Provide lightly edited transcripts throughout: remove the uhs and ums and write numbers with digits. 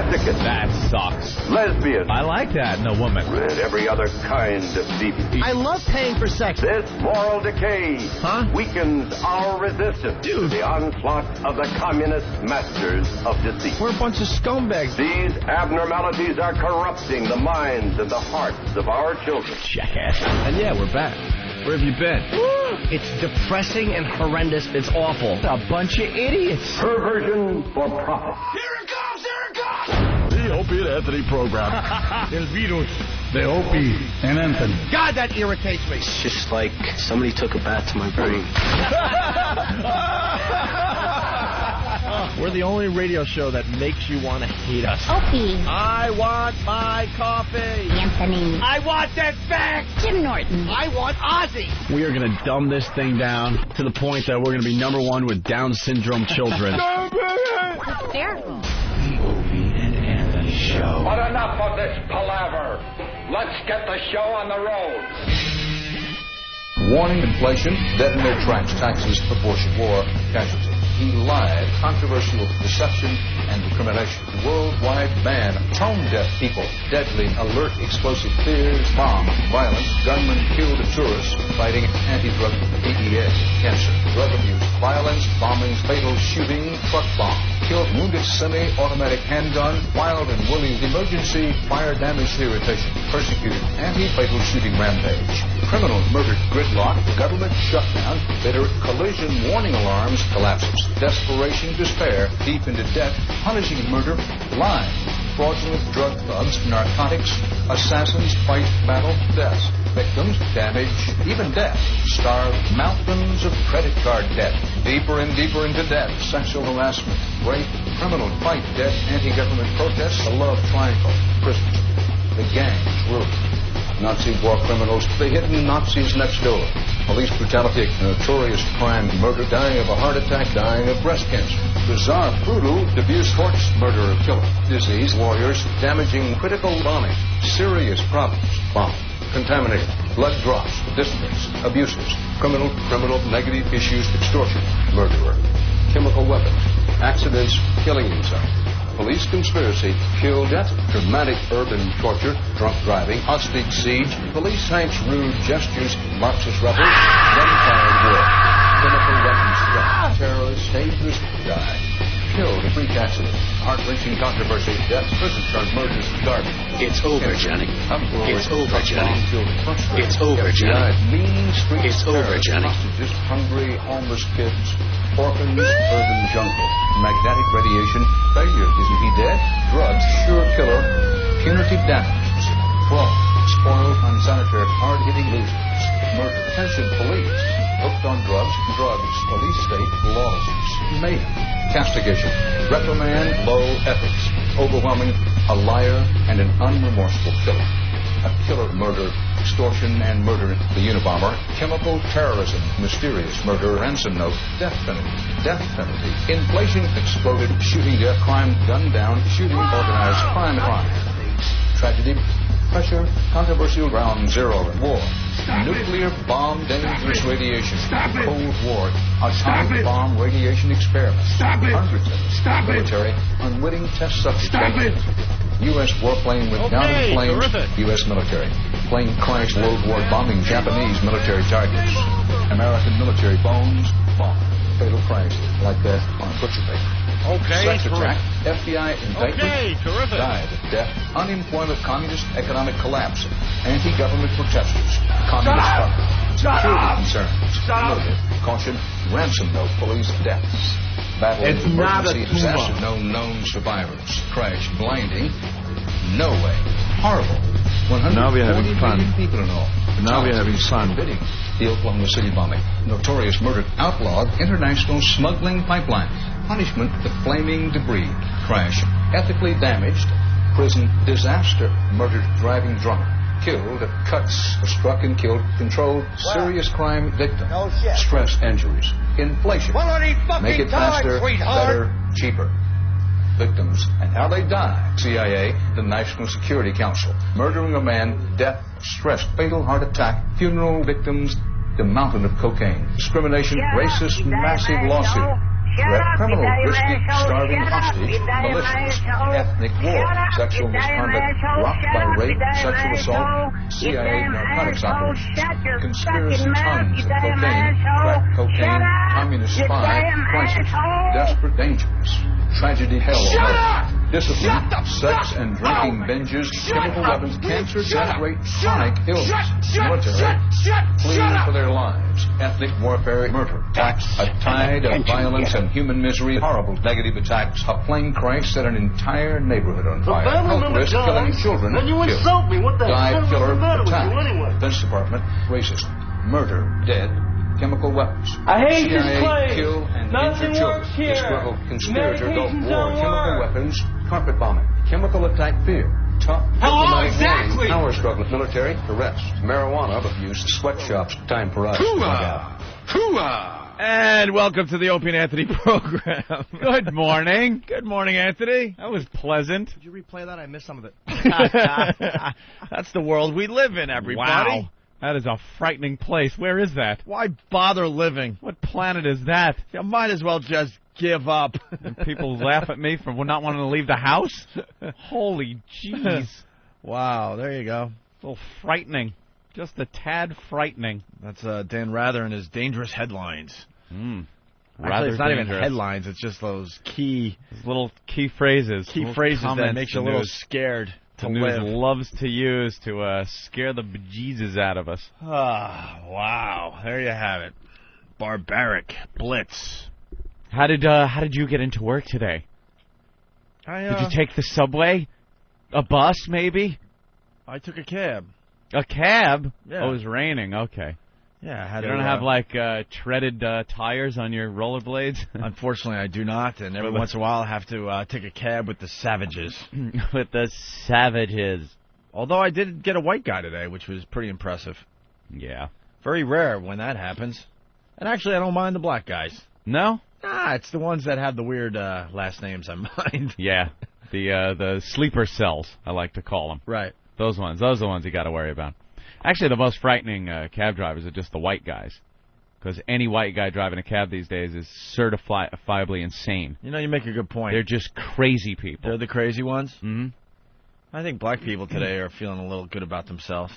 Mendicant. That sucks. Lesbian. I like that in a woman. And every other kind of deviant. I love paying for sex. This moral decay weakens our resistance to the onslaught of the communist masters of deceit. We're a bunch of scumbags. These abnormalities are corrupting the minds and the hearts of our children. Jackass. And yeah, we're back. Where have you been? It's depressing and horrendous. It's awful. A bunch of idiots. Perversion for profit. Here it comes! Here it comes! The Opie and Anthony program. El virus. The Opie and Anthony. God, that irritates me. It's just like somebody took a bat to my brain. We're the only radio show that makes you want to hate us. Opie. I want my coffee. Anthony. I want that fact. Jim Norton. I want Ozzy. We are going to dumb this thing down to the point that we're going to be #1 with Down syndrome children. Hysterical. The Opie and Anthony Show. But enough of this palaver. Let's get the show on the road. Warning inflation, dead in their tracks, taxes, abortion, war, casualty. He lied, controversial deception and recrimination. Worldwide ban, tone-deaf people, deadly, alert, explosive fears, bomb, violence, gunmen killed tourists, fighting anti-drug, DEA, cancer, drug abuse, violence, bombings, fatal shooting, truck bomb, killed, wounded semi-automatic handgun, wild and woolly emergency, fire damage irritation, persecuted, anti-fatal shooting rampage, criminal murdered gridlock, government shutdown, bitter collision warning alarms, collapses, desperation, despair, deep into debt, punishing murder, lying, fraudulent drug thugs, narcotics, assassins, fight, battle, deaths, victims, damage, even death, starved, mountains of credit card debt, deeper and deeper into debt, sexual harassment, rape, criminal fight, debt, anti-government protests, the love triangle, prisons, the gangs, ruin. Nazi war criminals, the hidden Nazis next door. Police brutality, notorious crime, murder, dying of a heart attack, dying of breast cancer. Bizarre, brutal, abuse, torch, murderer, killer. Disease, warriors, damaging, critical bombing. Serious problems, bomb. Contaminated, blood drops, disciplines, abuses. Criminal, negative issues, extortion, murderer. Chemical weapons, accidents, killing himself. Police conspiracy, kill, death, dramatic urban torture, drunk driving, hostage siege, police tanks, rude gestures, Marxist rebels, gunfire war, chemical weapons threat, terrorists, dangerous, die, killed, a freak accident, heart-wrenching controversy, deaths, prison term, murders, garbage. It's over, Johnny. It's over, Johnny. It's over, Johnny. Mean street It's over, Johnny. Hostages, hungry, homeless kids, orphans, urban jungle, magnetic radiation, failure, isn't he dead? Drugs, sure killer, punitive damages, fraud, spoiled, unsanitary, hard-hitting losers, murder, pension, police, hooked on drugs, police state, lawlessness, mayhem, castigation, reprimand, low ethics, overwhelming, a liar, and an unremorseful killer. A killer, murder, extortion and murder, the Unabomber, chemical terrorism, mysterious murder, ransom note, death penalty, inflation, exploded, shooting, death, crime, gunned down, shooting, organized crime, tragedy, pressure, controversial, ground zero, war, nuclear bomb, dangerous radiation, Cold War, atomic bomb, radiation experiment, hundreds of them, military, unwitting test subjects, U.S. warplane went down in flames, U.S. military, plane crashed, World War bombing Japanese military targets, American military bones, bomb, fatal crash like that on butcher paper. Sex attack, FBI indictment, died of death, unemployment, communist economic collapse, anti-government protesters, communist government, security concerns, murder, caution, ransom note, police deaths, battle, emergency, disaster, no known survivors, crash, blinding, no way, horrible. 140 million people in all. Now we're having fun. Bidding. The Oklahoma City bombing. Notorious murdered outlawed international smuggling pipeline. Punishment, the flaming debris. Crash. Ethically damaged. Prison disaster. Murdered driving drunk. Killed at cuts. Struck and killed. Controlled. Serious crime victim. Stress injuries. Inflation. Make it faster, better, cheaper. Victims and how they die. CIA, the National Security Council. Murdering a man, death, stress, fatal heart attack, funeral victims, the mountain of cocaine. Discrimination, racist, massive lawsuit. threat, criminal, risky, starving, hostage, malicious, ethnic war, sexual misconduct, rocked by rape, sexual assault, CIA narcotics operations, conspiracy tons of cocaine, crack cocaine, communist spy, crisis, desperate dangers, tragedy, hell on earth, discipline, sex and drinking binges, chemical weapons, cancer, death rate, chronic illness, military, fleeing for their lives, ethnic warfare, murder, attacks, a tide of violence and human misery, horrible negative attacks, a plane crash set an entire neighborhood on fire, health risk, killing children, When you insult me, what the hell is killer, the matter with attack, you anyway? Defense Department, racism, murder, dead, chemical weapons, I hate this CIA, place. kill and Nothing injure children, works here. disgruntled conspirator, Gulf Medications War, don't chemical work. weapons, carpet bombing, chemical attack fear, tough Hello, diplomatic exactly. gang, power struggle, military, arrest, marijuana abuse, sweatshops, time for us. And welcome to the Opie and Anthony program. Good morning. Good morning, Anthony. That was pleasant. Did you replay that? I missed some of it. That's the world we live in, everybody. Wow. That is a frightening place. Where is that? Why bother living? What planet is that? You might as well just give up. And people laugh at me for not wanting to leave the house? Holy jeez. Wow, there you go. A little frightening. Just a tad frightening. That's Dan Rather and his dangerous headlines. Rather Actually, it's not even dangerous. headlines. It's just those key Those little key phrases. phrases that comments makes you a the little news- scared to the news live. loves to use to scare the bejesus out of us. Ah, wow. There you have it. Barbaric blitz. How did you get into work today? Did you I take the subway? A bus, maybe? took a cab. A cab? Yeah. Oh, it was raining. Okay. Yeah, I had You to don't have, like, treaded tires on your rollerblades? Unfortunately, I do not, and every once in a while I have to take a cab with the savages. With the savages. Although I did get a white guy today, which was pretty impressive. Yeah. Very rare when that happens. And actually, I don't mind the black guys. No? It's the ones that have the weird last names I mind. Yeah. The sleeper cells, I like to call them. Right. Those are the ones you got to worry about. Actually, the most frightening cab drivers are just the white guys. Because any white guy driving a cab these days is certifiably insane. You know, you make a good point. They're just crazy people. They're the crazy ones? Mm-hmm. I think black people today are feeling a little good about themselves.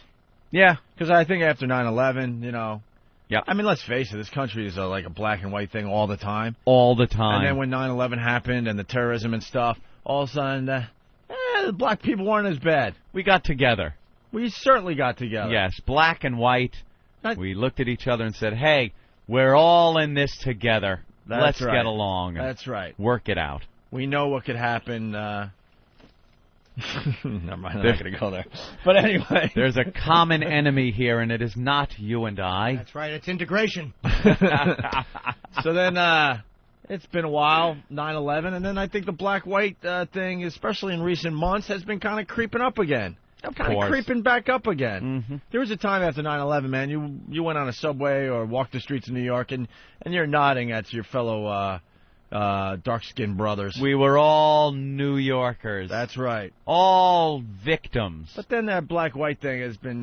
Yeah. Because I think after 9/11, you know... Yeah. I mean, let's face it, this country is like a black and white thing all the time. All the time. And then when 9/11 happened and the terrorism and stuff, all of a sudden, the black people weren't as bad. We got together. We certainly got together. Yes, black and white. That- We looked at each other and said, hey, we're all in this together. That's Let's right. get along and That's right. work it out. We know what could happen. Never mind, I'm not going to go there. But anyway. There's a common enemy here, and it is not you and I. That's right, it's integration. So then, it's been a while, 9/11, and then I think the black-white thing, especially in recent months, has been kind of creeping up again. Kind of creeping back up again. Mm-hmm. There was a time after 9/11, man, you went on a subway or walked the streets of New York, and you're nodding at your fellow dark-skinned brothers. We were all New Yorkers. That's right. All victims. But then that black-white thing has been,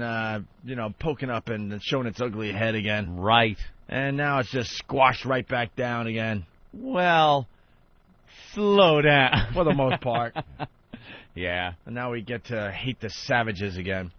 poking up and showing its ugly head again. Right. And now it's just squashed right back down again. Well, slow down. For the most part. Yeah. And now we get to hate the savages again.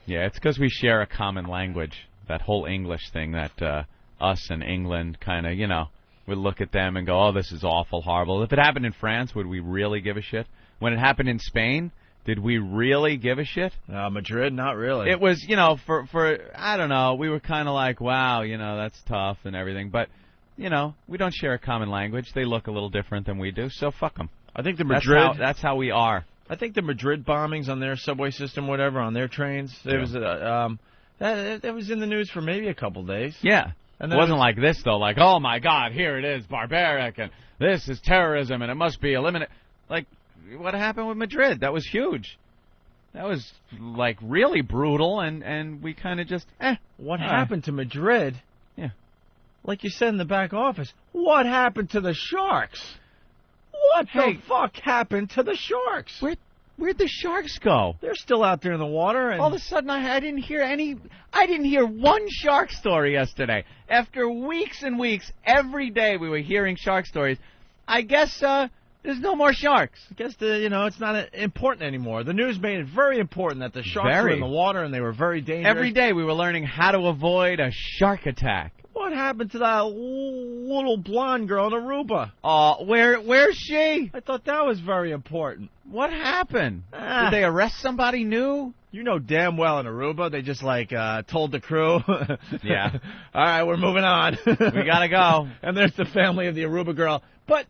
Yeah, it's because we share a common language. That whole English thing that us and England kind of, would look at them and go, oh, this is awful, horrible. If it happened in France, would we really give a shit? When it happened in Spain, did we really give a shit? Madrid, not really. It was, for I don't know, we were kind of like, wow, that's tough and everything. But, we don't share a common language. They look a little different than we do, so fuck them. I think the Madrid... That's how we are. I think the Madrid bombings on their subway system, whatever, on their trains, it was that was in the news for maybe a couple days. Yeah. And it wasn't like this, though, like, oh, my God, here it is, barbaric, and this is terrorism, and it must be eliminated. Like, what happened with Madrid? That was huge. That was, like, really brutal, and we kind of just, What happened to Madrid? Yeah. Like you said in the back office, what happened to the Sharks? What the fuck happened to the Sharks? Where Where'd the sharks go? They're still out there in the water. And All of a sudden, I didn't hear any. I didn't hear one shark story yesterday. After weeks and weeks, every day we were hearing shark stories. I guess there's no more sharks. I guess it's not important anymore. The news made it very important that the sharks were in the water and they were very dangerous. Every day we were learning how to avoid a shark attack. What happened to that little blonde girl in Aruba? Where's she? I thought that was very important. What happened? Did they arrest somebody new? You know damn well in Aruba they just told the crew. Yeah. All right, we're moving on. We gotta go. And there's the family of the Aruba girl. But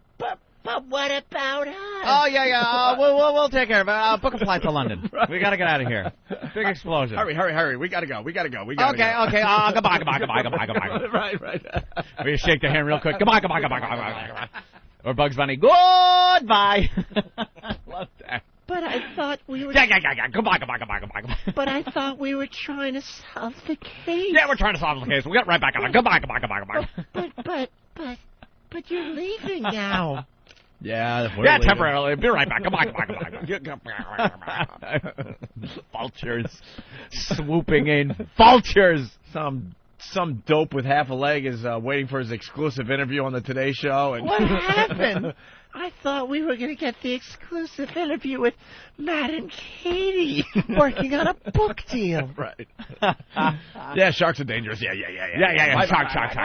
what about us? Oh yeah. We'll take care of it. Book a flight to London. Right. We gotta get out of here. Big explosion. Hurry. We gotta go. Okay. Goodbye. Right. We shake the hand real quick. Goodbye. Or Bugs Bunny. Goodbye. Love that. But I thought we were. Yeah. Goodbye. But I thought we were trying to solve the case. Yeah, we're trying to solve the case. We'll get right back on it. Goodbye. But you're leaving now. Yeah, temporarily. Be right back. Goodbye. Vultures swooping in. Vultures. Some dope with half a leg is waiting for his exclusive interview on the Today Show. And what happened? I thought we were going to get the exclusive interview with Matt and Katie working on a book deal. Right. Yeah, sharks are dangerous. Yeah. Shark.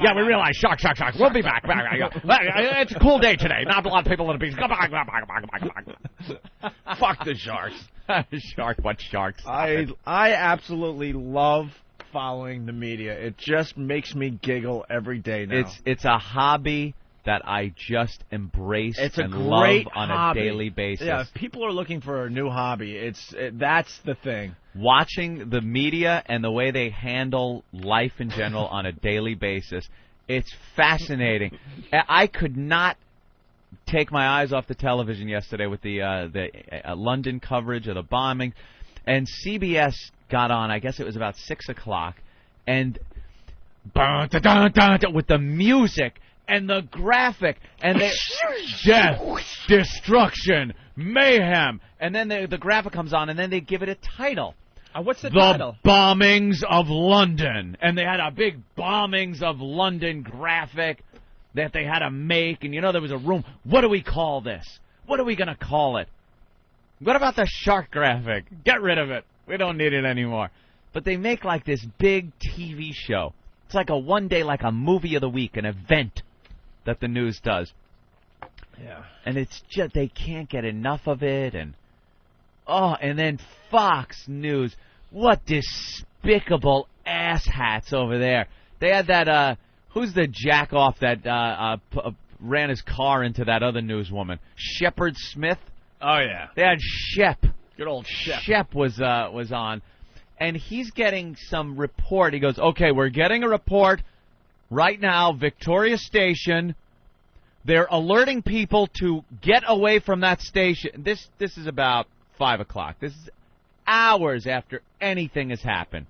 Yeah, we realize shark. We'll be back. It's a cool day today. Not a lot of people on the beach. Fuck the sharks. What sharks? I absolutely love following the media. It just makes me giggle every day now. It's a hobby that I just embrace and great love on hobby. a daily basis. Yeah, if people are looking for a new hobby, that's the thing. Watching the media and the way they handle life in general on a daily basis, it's fascinating. I could not take my eyes off the television yesterday with the London coverage of the bombing, and CBS got on. I guess it was about 6 o'clock, and with the music and the graphic and the death, destruction, mayhem, and then the graphic comes on, and then they give it a title. What's the title? The Bombings of London, and they had a big Bombings of London graphic that they had to make, and there was a room. What do we call this? What are we gonna call it? What about the shark graphic? Get rid of it. We don't need it anymore. But they make like this big TV show. It's like a one day, like a movie of the week, an event that the news does. Yeah. And it's just, they can't get enough of it. And then Fox News. What despicable asshats over there. They had that, who's the jack-off that ran his car into that other newswoman? Shepard Smith? Oh, yeah. They had Shep. Good old Shep. Shep was on. And he's getting some report. He goes, okay, we're getting a report right now, Victoria Station. They're alerting people to get away from that station. This is about 5 o'clock. This is hours after anything has happened.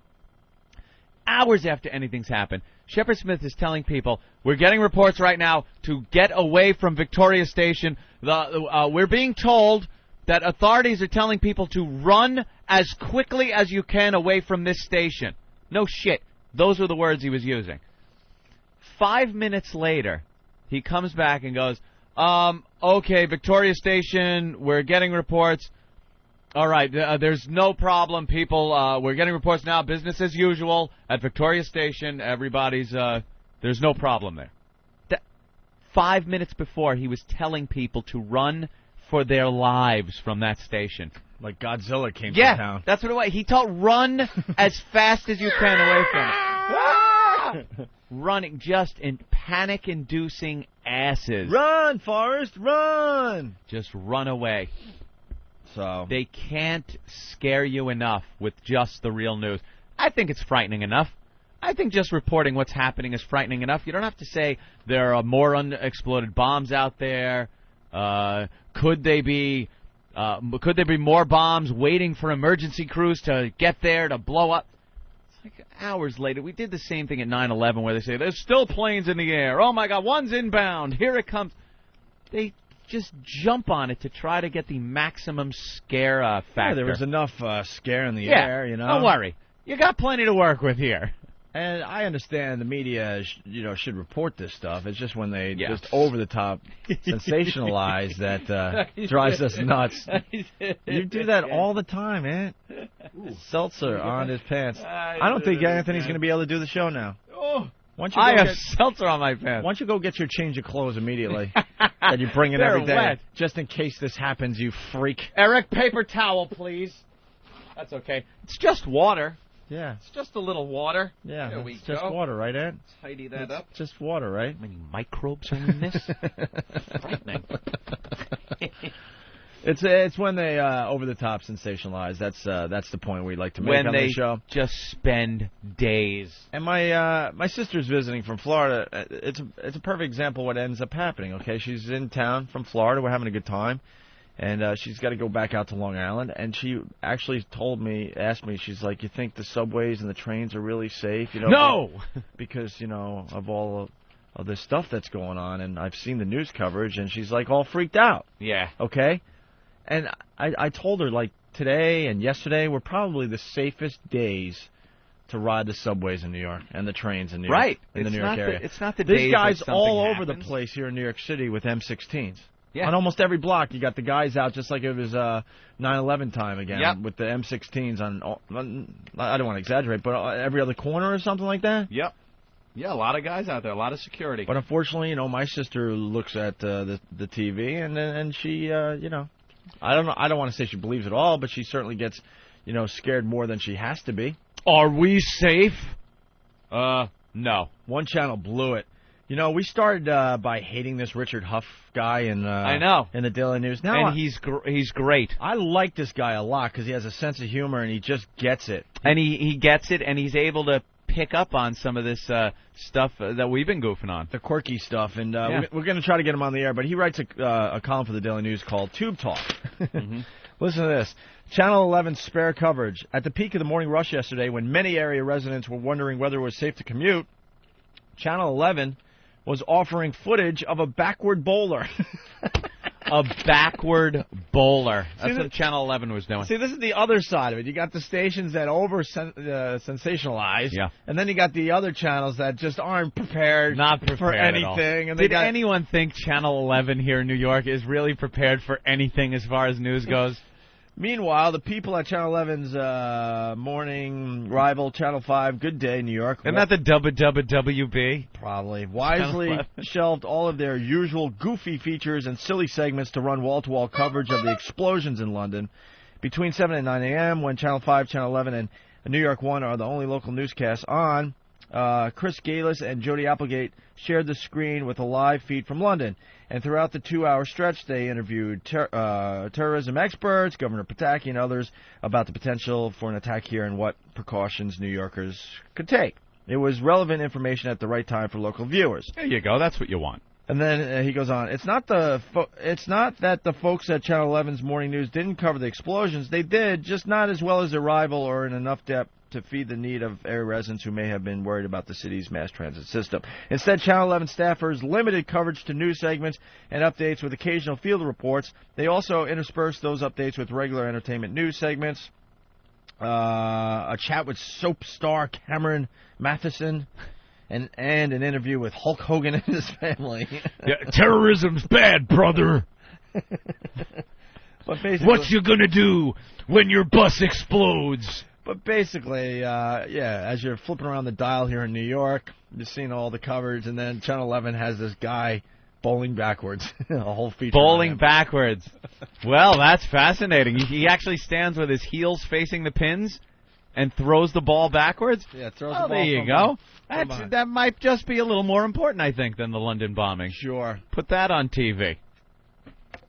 Hours after anything's happened. Shepard Smith is telling people, we're getting reports right now to get away from Victoria Station. We're being told that authorities are telling people to run as quickly as you can away from this station. No shit. Those were the words he was using. 5 minutes later, he comes back and goes, okay, Victoria Station, we're getting reports. All right, there's no problem, people. We're getting reports now, business as usual at Victoria Station. Everybody's, there's no problem there. 5 minutes before, he was telling people to run for their lives from that station. Like Godzilla came to town. Yeah, that's what it was. He told run as fast as you can away from it. Running just in panic-inducing asses. Run, Forrest, run! Just run away. So they can't scare you enough with just the real news. I think it's frightening enough. I think just reporting what's happening is frightening enough. You don't have to say there are more unexploded bombs out there. Could they be more bombs waiting for emergency crews to get there to blow up? It's like hours later. We did the same thing at 9/11 where they say there's still planes in the air. Oh my God, one's inbound. Here it comes. They just jump on it to try to get the maximum scare factor. Yeah, there was enough scare in the air, you know. Don't worry. You got plenty to work with here. And I understand the media, should report this stuff. It's just when they just over the top sensationalize that drives us nuts. You do that all the time, man. Seltzer on his pants. I don't think Anthony's going to be able to do the show now. I have seltzer on my pants. Why don't you go get your change of clothes immediately? And you bring it every day, wet. just in case this happens, you freak. Eric, paper towel, please. That's okay. It's just water. Yeah. It's just a little water. Yeah, there we it's go. Just water, right, Ed? Tidy that up. Just water, right? How many microbes are in this? Frightening. It's when they over the top sensationalize. That's the point we'd like to make on the show. When they just spend days. And my sister's visiting from Florida. It's a perfect example of what ends up happening. Okay, she's in town from Florida. We're having a good time. And she's got to go back out to Long Island. And she actually asked me, she's like, you think the subways and the trains are really safe? No! Because, of all of this stuff that's going on. And I've seen the news coverage, and she's, like, all freaked out. Yeah. Okay? And I told her, like, today and yesterday were probably the safest days to ride the subways in New York and the trains in New York. Right. In the New York area. It's not the There's days guys that all happens. over the place here in New York City with M16s. Yeah. On almost every block, you got the guys out just like it was 9/11 time again. Yep. With the M16s on, I don't want to exaggerate, but every other corner or something like that. Yep. Yeah, a lot of guys out there, a lot of security. But unfortunately, my sister looks at the TV and she, I don't know. I don't want to say she believes it all, but she certainly gets, scared more than she has to be. Are we safe? No. One channel blew it. We started by hating this Richard Huff guy in I know. in the Daily News. Now, and he's great. I like this guy a lot because he has a sense of humor and he just gets it. And he gets it, and he's able to pick up on some of this stuff that we've been goofing on. The quirky stuff. And we're going to try to get him on the air, but he writes a column for the Daily News called Tube Talk. Mm-hmm. Listen to this. Channel 11's spare coverage. At the peak of the morning rush yesterday, when many area residents were wondering whether it was safe to commute, Channel 11 was offering footage of a backward bowler. A backward bowler. That's what Channel 11 was doing. See, this is the other side of it. You got the stations that sensationalize, and then you got the other channels that just aren't prepared, for anything. And Did anyone think Channel 11 here in New York is really prepared for anything as far as news goes? Meanwhile, the people at Channel 11's morning rival, Channel 5, Good Day, New York. Isn't that the WWWB? Probably. Wisely shelved all of their usual goofy features and silly segments to run wall-to-wall coverage of the explosions in London. Between 7 and 9 a.m., when Channel 5, Channel 11, and New York 1 are the only local newscasts on, Chris Galis and Jody Applegate shared the screen with a live feed from London. And throughout the 2-hour stretch, they interviewed terrorism experts, Governor Pataki, and others about the potential for an attack here and what precautions New Yorkers could take. It was relevant information at the right time for local viewers. There you go. That's what you want. And then he goes on. It's not that the folks at Channel 11's Morning News didn't cover the explosions. They did, just not as well as their rival or in enough depth to feed the need of area residents who may have been worried about the city's mass transit system. Instead, Channel 11 staffers limited coverage to news segments and updates with occasional field reports. They also interspersed those updates with regular entertainment news segments, a chat with soap star Cameron Matheson, and an interview with Hulk Hogan and his family. Yeah, terrorism's bad, brother. But basically, what you gonna do when your bus explodes? But basically, as you're flipping around the dial here in New York, you're seeing all the coverage, and then Channel 11 has this guy bowling backwards, a whole feature. Bowling backwards. Well, that's fascinating. He actually stands with his heels facing the pins and throws the ball backwards? Yeah, throws the ball. There you go. That might just be a little more important, I think, than the London bombing. Sure. Put that on TV.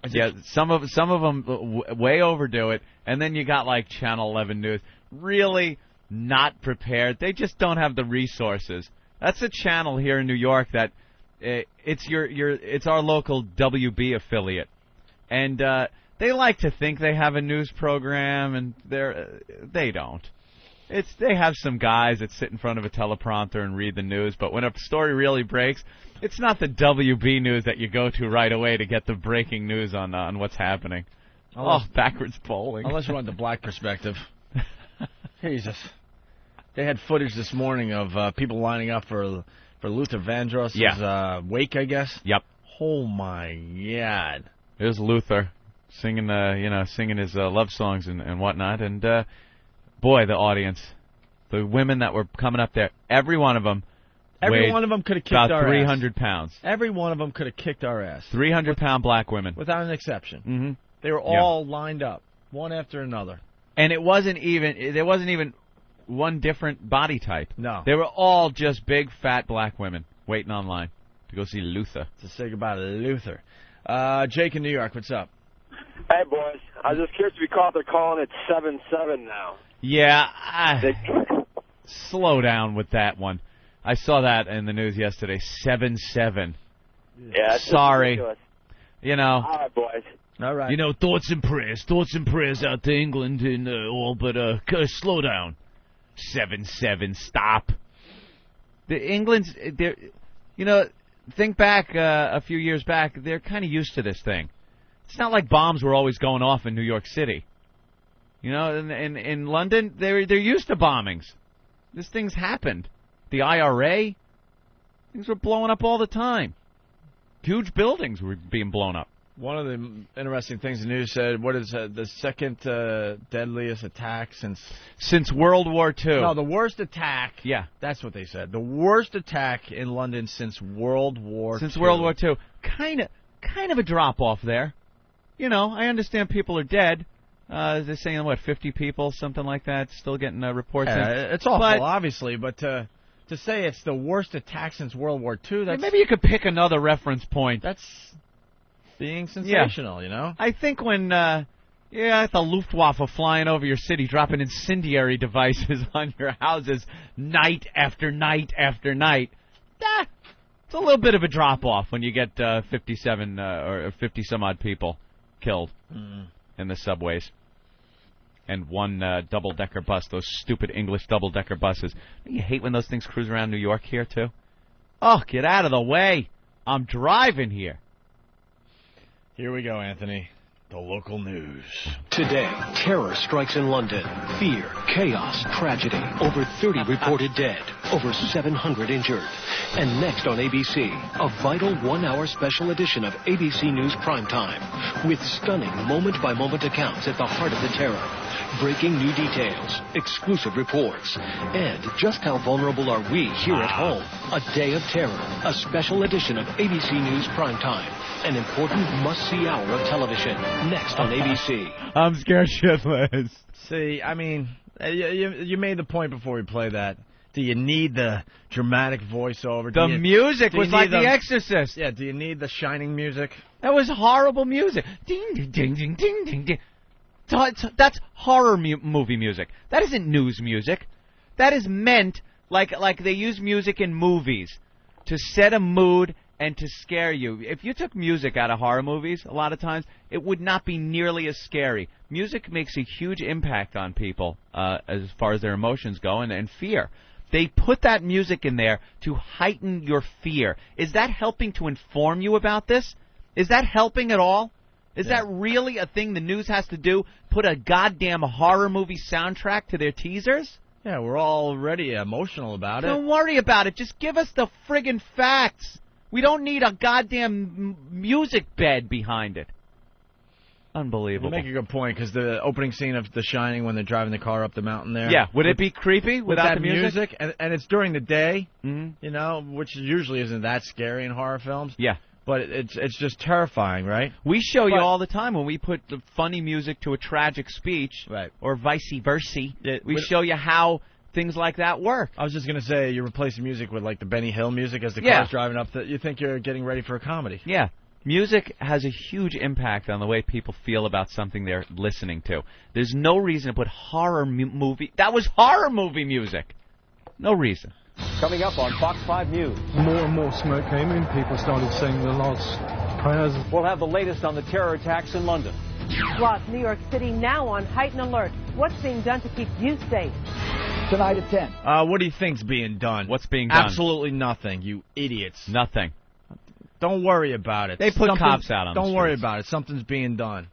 Yeah, some of them way overdo it, and then you got like Channel 11 News. Really not prepared. They just don't have the resources. That's a channel here in New York that it's our local WB affiliate, and they like to think they have a news program, and they don't. They have some guys that sit in front of a teleprompter and read the news, but when a story really breaks, it's not the WB News that you go to right away to get the breaking news on what's happening. Backwards bowling. Unless you want the black perspective. Jesus. They had footage this morning of people lining up for Luther Vandross's wake, I guess. Yep. Oh, my God. There's Luther singing, singing his love songs and whatnot, and boy, the audience, the women that were coming up there, every one of them could have kicked our about 300 pounds. Every one of them could have kicked our ass. 300-pound black women. Without an exception. Mm-hmm. They were all lined up, one after another. And there wasn't even one different body type. No. They were all just big, fat black women waiting online to go see Luther. To say goodbye to Luther. Jake in New York, what's up? Hey, boys. I was just curious if you caught they're calling it 7-7 now. Yeah, slow down with that one. I saw that in the news yesterday. 7-7. Yeah, it's sorry. All right, boys. All right. Thoughts and prayers out to England and all, but slow down. 7-7. Stop. England's, think back a few years back. They're kind of used to this thing. It's not like bombs were always going off in New York City. In London, they're used to bombings. This thing's happened. The IRA, things were blowing up all the time. Huge buildings were being blown up. One of the interesting things the news said, what is the second deadliest attack since World War II. No, the worst attack. Yeah. That's what they said. The worst attack in London since World War II. Since World War II. Kind of a drop-off there. I understand people are dead. They're saying, 50 people, something like that, still getting reports in. It's awful, obviously, but to say it's the worst attack since World War II, that's... Maybe you could pick another reference point. That's being sensational, I think when, the Luftwaffe flying over your city, dropping incendiary devices on your houses night after night after night, it's a little bit of a drop-off when you get 57 or 50-some-odd people killed in the subways. And one double-decker bus, those stupid English double-decker buses. You hate when those things cruise around New York here, too? Oh, get out of the way. I'm driving here. Here we go, Anthony. The local news. Today, terror strikes in London. Fear, chaos, tragedy. Over 30 reported dead. Over 700 injured. And next on ABC, a vital one-hour special edition of ABC News Primetime with stunning moment-by-moment accounts at the heart of the terror. Breaking new details, exclusive reports, and just how vulnerable are we here at home? A day of terror, a special edition of ABC News Primetime. An important must-see hour of television. Next on ABC. I'm scared shitless. See, you made the point before we play that. Do you need the dramatic voiceover? The music was like The Exorcist. Yeah, do you need the Shining music? That was horrible music. Ding, ding, ding, ding, ding, ding, ding. That's horror movie music. That isn't news music. That is meant like they use music in movies to set a mood and to scare you. If you took music out of horror movies, a lot of times, it would not be nearly as scary. Music makes a huge impact on people as far as their emotions go and fear. They put that music in there to heighten your fear. Is that helping to inform you about this? Is that helping at all? Is that really a thing the news has to do? Put a goddamn horror movie soundtrack to their teasers? Yeah, we're already emotional about it. Don't worry about it. Just give us the friggin' facts. We don't need a goddamn music bed behind it. Unbelievable. You make a good point, because the opening scene of The Shining when they're driving the car up the mountain there. Yeah, would it be creepy without the music? And it's during the day, which usually isn't that scary in horror films. Yeah. But it's just terrifying, right? We show you all the time when we put the funny music to a tragic speech, right, or vice versa. We show you how things like that work. I was just going to say, you replace the music with like the Benny Hill music as the car's driving up. You think you're getting ready for a comedy. Yeah. Music has a huge impact on the way people feel about something they're listening to. There's no reason to put horror movie. That was horror movie music. No reason. Coming up on Fox 5 News. More and more smoke came in. People started saying the Lord's prayers. We'll have the latest on the terror attacks in London. Plus, New York City now on heightened alert. What's being done to keep you safe? Tonight at 10. What do you think's being done? What's being done? Absolutely nothing, you idiots. Nothing. Don't worry about it. They put cops out on the streets. Don't worry about it. Something's being done.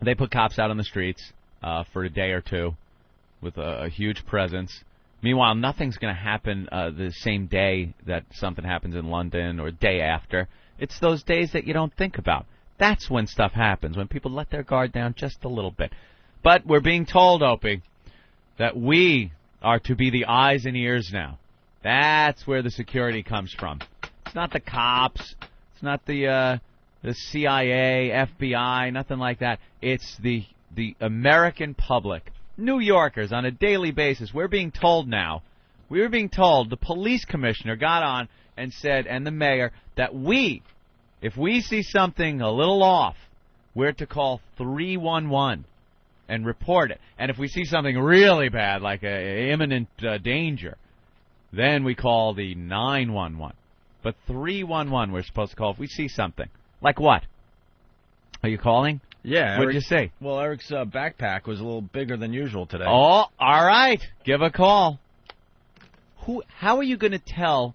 They put cops out on the streets for a day or two with a huge presence. Meanwhile, nothing's going to happen the same day that something happens in London or day after. It's those days that you don't think about. That's when stuff happens, when people let their guard down just a little bit. But we're being told, Opie, that we are to be the eyes and ears now. That's where the security comes from. It's not the cops. It's not the CIA, FBI, nothing like that. It's the American public, New Yorkers, on a daily basis. We're being told now. We were being told, the police commissioner got on and said, and the mayor, that if we see something a little off, we're to call 311 and report it. And if we see something really bad, like imminent danger, then we call the 911. But 311 we're supposed to call if we see something. Like what? Are you calling? Yeah. What'd you say? Well, Eric's backpack was a little bigger than usual today. Oh, all right. Give a call. How are you going to tell?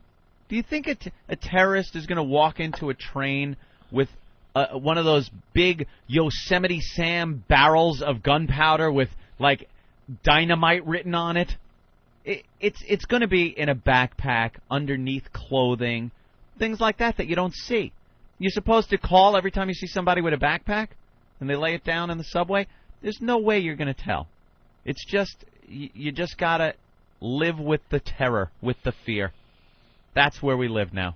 Do you think a terrorist is going to walk into a train with one of those big Yosemite Sam barrels of gunpowder with, like, dynamite written on it? It's going to be in a backpack, underneath clothing, things like that you don't see. You're supposed to call every time you see somebody with a backpack and they lay it down in the subway? There's no way you're going to tell. It's just, you just got to live with the terror, with the fear. That's where we live now.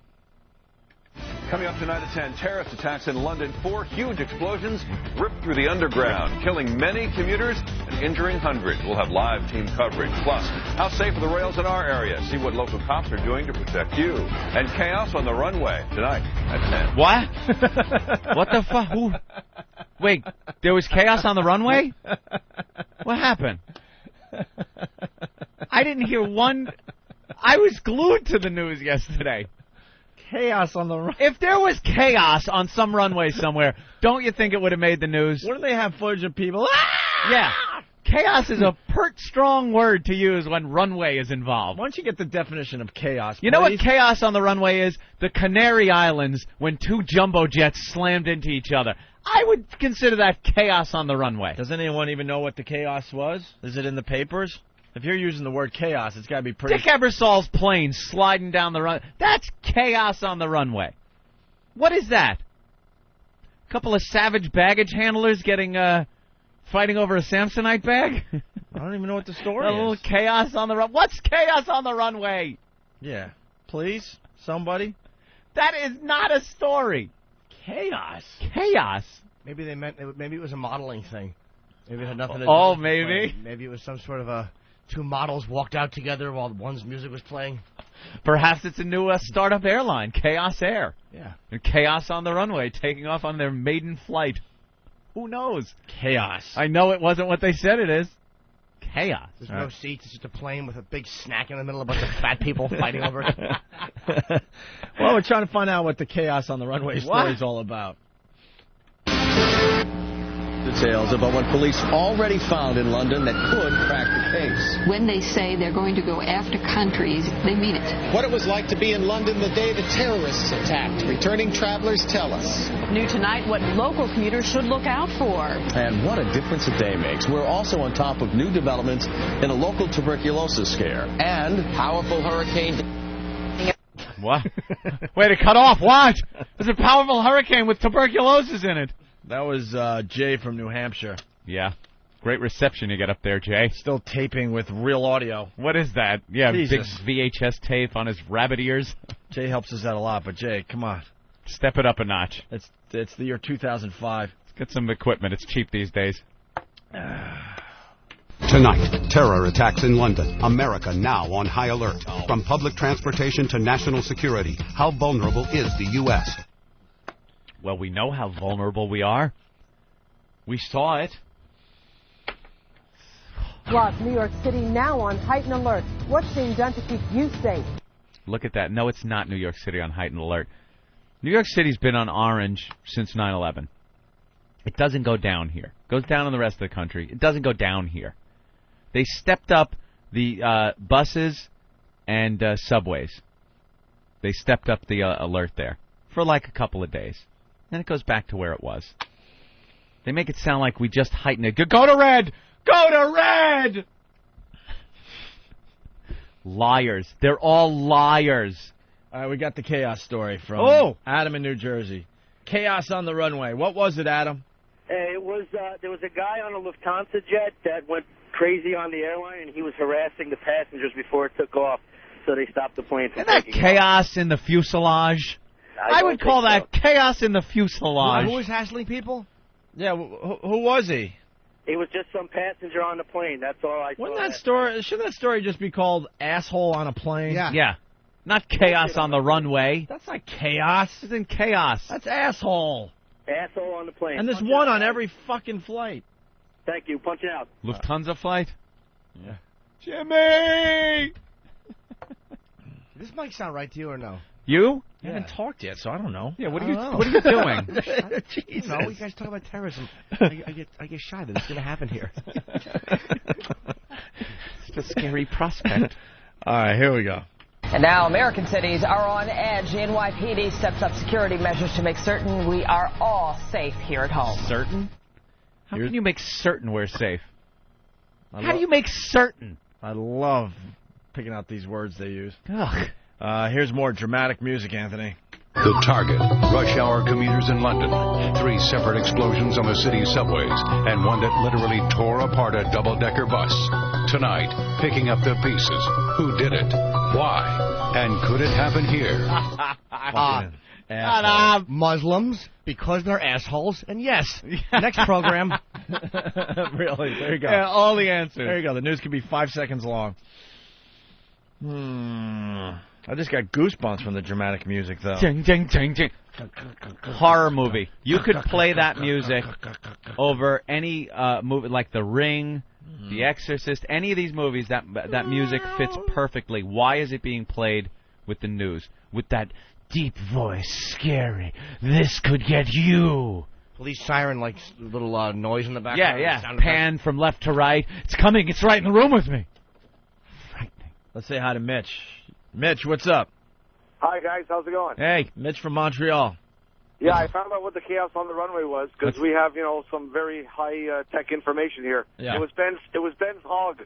Coming up tonight at 10, terrorist attacks in London. 4 huge explosions ripped through the underground, killing many commuters and injuring hundreds. We'll have live team coverage. Plus, how safe are the rails in our area? See what local cops are doing to protect you. And chaos on the runway tonight at 10. What? What the fuck? Wait, there was chaos on the runway? What happened? I didn't hear one. I was glued to the news yesterday. Chaos on the runway. If there was chaos on some runway somewhere, don't you think it would have made the news? What do they have footage of people? Yeah. Chaos is a pert strong word to use when runway is involved. Why don't you get the definition of chaos, You know what chaos on the runway is? The Canary Islands when 2 jumbo jets slammed into each other. I would consider that chaos on the runway. Does anyone even know what the chaos was? Is it in the papers? If you're using the word chaos, it's got to be pretty... Dick Ebersol's plane sliding down the run. That's chaos on the runway. What is that? A couple of savage baggage handlers fighting over a Samsonite bag? I don't even know what the story is. A little chaos on the run. What's chaos on the runway? Yeah. Please? Somebody? That is not a story. Chaos? Chaos? Maybe they meant... Maybe it was a modeling thing. Maybe it had nothing to do with maybe. Maybe it was some sort of a... 2 models walked out together while one's music was playing. Perhaps it's a new startup airline, Chaos Air. Yeah. And chaos on the runway, taking off on their maiden flight. Who knows? Chaos. I know it wasn't what they said it is. Chaos. There's no seats. It's just a plane with a big snack in the middle, a bunch of fat people fighting over it. Well, we're trying to find out what the chaos on the runway story is all about. Details about what police already found in London that could crack the case. When they say they're going to go after countries, they mean it. What it was like to be in London the day the terrorists attacked. Returning travelers tell us. New tonight, what local commuters should look out for. And what a difference a day makes. We're also on top of new developments in a local tuberculosis scare. And powerful hurricane... What? Wait, it cut off. What? There's a powerful hurricane with tuberculosis in it. That was Jay from New Hampshire. Yeah. Great reception you got up there, Jay. Still taping with real audio. What is that? Yeah, Jesus. Big VHS tape on his rabbit ears. Jay helps us out a lot, but Jay, come on. Step it up a notch. It's the year 2005. Let's get some equipment. It's cheap these days. Tonight, terror attacks in London. America now on high alert. From public transportation to national security, how vulnerable is the U.S.? Well, we know how vulnerable we are. We saw it. Plus, New York City now on heightened alert. What's being done to keep you safe? Look at that. No, it's not New York City on heightened alert. New York City's been on orange since 9/11. It doesn't go down here. It goes down in the rest of the country. It doesn't go down here. They stepped up The buses and subways. They stepped up the alert there for like a couple of days. Then it goes back to where it was. They make it sound like we just heightened it. Go to red! Go to red! Liars. They're all liars. All right, we got the chaos story from Adam in New Jersey. Chaos on the runway. What was it, Adam? It was there was a guy on a Lufthansa jet that went crazy on the airline, and he was harassing the passengers before it took off, so they stopped the plane from Isn't that taking chaos off. in the fuselage? I would call that chaos in the fuselage. Who was hassling people? Yeah, who was he? It was just some passenger on the plane. That's all I saw. Shouldn't that story just be called Asshole on a Plane? Yeah. Not chaos on the runway. That's not chaos. It's in chaos. That's asshole. Asshole on the plane. And there's one on every fucking flight. Thank you. Punch it out. Lufthansa flight? Yeah. Jimmy! This mic sound right to you or no? You? I haven't talked yet, so I don't know. Yeah, what are you doing? Jesus. No, you guys talk about terrorism. I get shy that it's going to happen here. It's a scary prospect. All right, here we go. And now American cities are on edge. The NYPD steps up security measures to make certain we are all safe here at home. Certain? How can you make certain we're safe? How do you make certain? I love picking out these words they use. Ugh. Here's more dramatic music, Anthony. The target, rush hour commuters in London. 3 separate explosions on the city's subways, and one that literally tore apart a double-decker bus. Tonight, picking up the pieces. Who did it? Why? And could it happen here? Muslims, because they're assholes, and yes. Next program. Really? There you go. Yeah, all the answers. There you go. The news could be 5 seconds long. I just got goosebumps from the dramatic music, though. Jing, jing, jing, jing. Horror movie. You could play that music over any movie, like The Ring, The Exorcist, any of these movies. That music fits perfectly. Why is it being played with the news? With that deep voice, scary. This could get you. Police siren, like little noise in the background. Yeah. Pan from left to right. It's coming. It's right in the room with me. Let's say hi to Mitch. Mitch, what's up? Hi, guys. How's it going? Hey, Mitch from Montreal. Yeah, I found out what the chaos on the runway was because we have, some very high tech information here. Yeah. It was Ben's hog.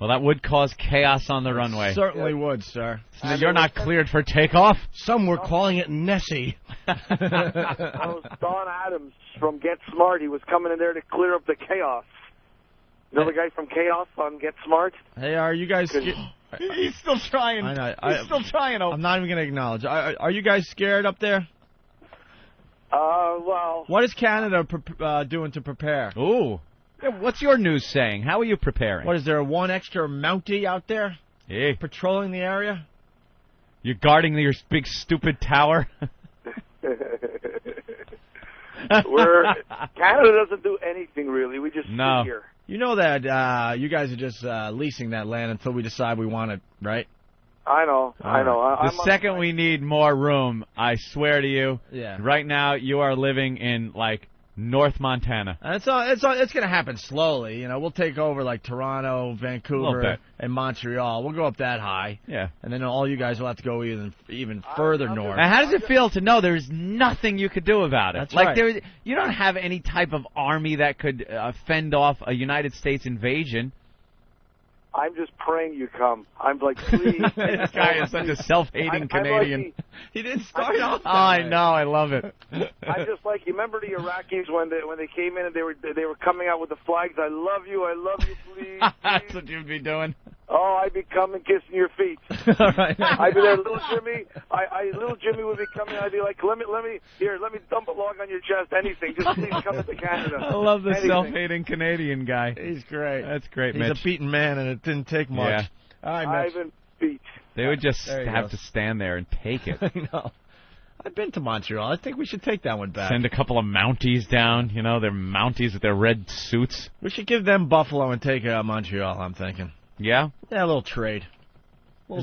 Well, that would cause chaos on the runway. Certainly would, sir. So you're not cleared for takeoff? Some were calling it Nessie. That was Don Adams from Get Smart. He was coming in there to clear up the chaos. You know the guy from Chaos on Get Smart? Hey, are you guys... He's still trying. I know. He's still trying. I'm not even going to acknowledge. Are you guys scared up there? Well... What is Canada doing to prepare? Ooh. Yeah, what's your news saying? How are you preparing? What, is there one extra Mountie out there? Hey. Patrolling the area? You're guarding your big stupid tower? Canada doesn't do anything, really. We just sit here. You know that you guys are just leasing that land until we decide we want it, right? I know. The second we need more room, I swear to you, yeah. Right now you are living in, North Montana. It's going to happen slowly. We'll take over, Toronto, Vancouver, and Montreal. We'll go up that high. Yeah. And then all you guys will have to go even further north. Now, how does it feel to know there's nothing you could do about it? That's right. You don't have any type of army that could fend off a United States invasion. I'm just praying you come. I'm like, please. This guy is such a self-hating Canadian. He didn't start off that I way. know. I love it. I just you remember the Iraqis when they came in and they were coming out with the flags. I love you, please. That's what you'd be doing. Oh, I'd be coming, kissing your feet. All right. I'd be there, little Jimmy. Little Jimmy would be coming. I'd be like, let me dump a log on your chest. Anything, just please come into Canada. I love the self-hating Canadian guy. He's great. That's great, Mitch. He's a beaten man, and it didn't take much. Yeah. All right, Mitch. Ivan beat. They would just have to stand there and take it. I know. I've been to Montreal. I think we should take that one back. Send a couple of Mounties down. They're Mounties with their red suits. We should give them Buffalo and take Montreal, I'm thinking. Yeah? Yeah, a little trade.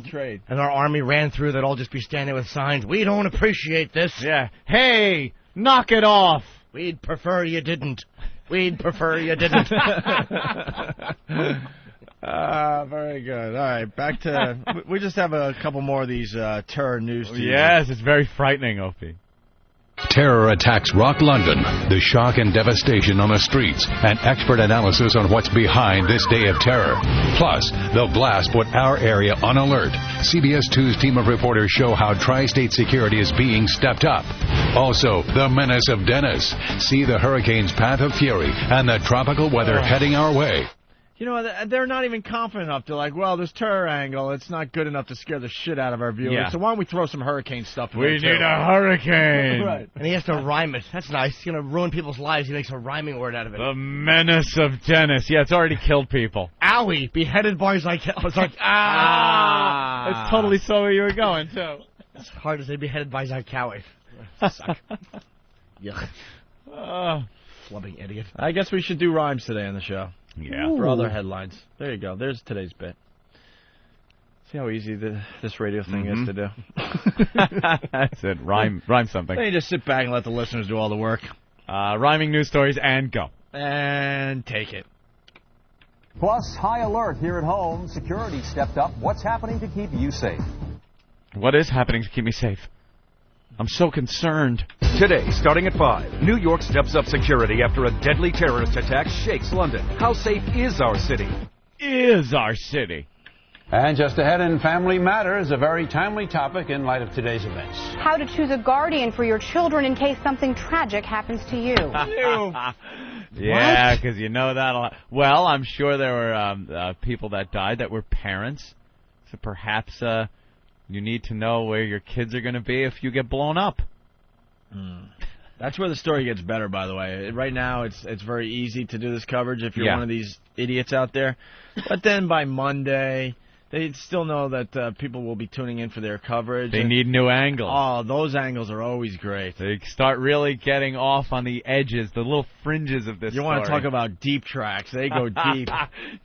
Trade. And our army ran through, they'd all just be standing with signs. We don't appreciate this. Yeah. Hey, knock it off. We'd prefer you didn't. We'd prefer you didn't. Very good. All right, back to... we just have a couple more of these terror news teasers. Yes, it's very frightening, Opie. Terror attacks rock London. The shock and devastation on the streets. An expert analysis on what's behind this day of terror. Plus, the blast put our area on alert. CBS 2's team of reporters show how tri-state security is being stepped up. Also, the menace of Dennis. See the hurricane's path of fury and the tropical weather heading our way. You know, they're not even confident enough to like, well, this terror angle, it's not good enough to scare the shit out of our viewers. Yeah. So why don't we throw some hurricane stuff in We there, need too? a hurricane. Right. And he has to rhyme it. That's nice. He's going to ruin people's lives. He makes a rhyming word out of it. The menace of Dennis. Yeah, it's already killed people. Owie, beheaded by his... I was like, It's totally so where you were going, too. It's hard to say beheaded by Zarkawi. Suck. Yuck. Flubbing idiot. I guess we should do rhymes today on the show. Yeah. For other headlines. There you go. There's today's bit. See how easy this radio thing is to do? That's it. Rhyme something. Then you just sit back and let the listeners do all the work. Rhyming news stories and go. And take it. Plus, high alert here at home. Security stepped up. What's happening to keep you safe? What is happening to keep me safe? I'm so concerned. Today, starting at 5, New York steps up security after a deadly terrorist attack shakes London. How safe is our city? Is our city? And just ahead in Family Matters, a very timely topic in light of today's events. How to choose a guardian for your children in case something tragic happens to you. Yeah, because you know that a lot. Well, I'm sure there were people that died that were parents. So perhaps you need to know where your kids are going to be if you get blown up. That's where the story gets better, by the way. Right now, it's very easy to do this coverage if you're one of these idiots out there. But then by Monday, they still know that people will be tuning in for their coverage. They need new angles. Oh, those angles are always great. They start really getting off on the edges, the little fringes of this You story. want to talk about deep tracks. They go deep.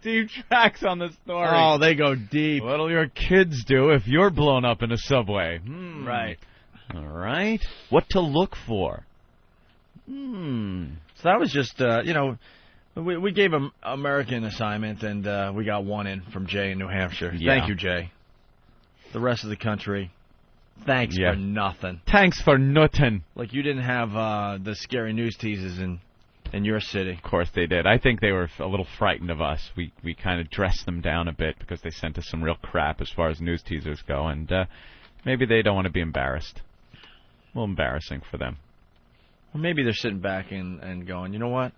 Deep tracks on the story. Oh, they go deep. What'll your kids do if you're blown up in a subway? Right. All right. What to look for? So that was just, we gave an American assignment, and we got one in from Jay in New Hampshire. Yeah. Thank you, Jay. The rest of the country, thanks for nothing. Thanks for nothing. Like you didn't have the scary news teasers in your city. Of course they did. I think they were a little frightened of us. We kind of dressed them down a bit because they sent us some real crap as far as news teasers go, and maybe they don't want to be embarrassed. A little embarrassing for them. Or maybe they're sitting back and going, you know what?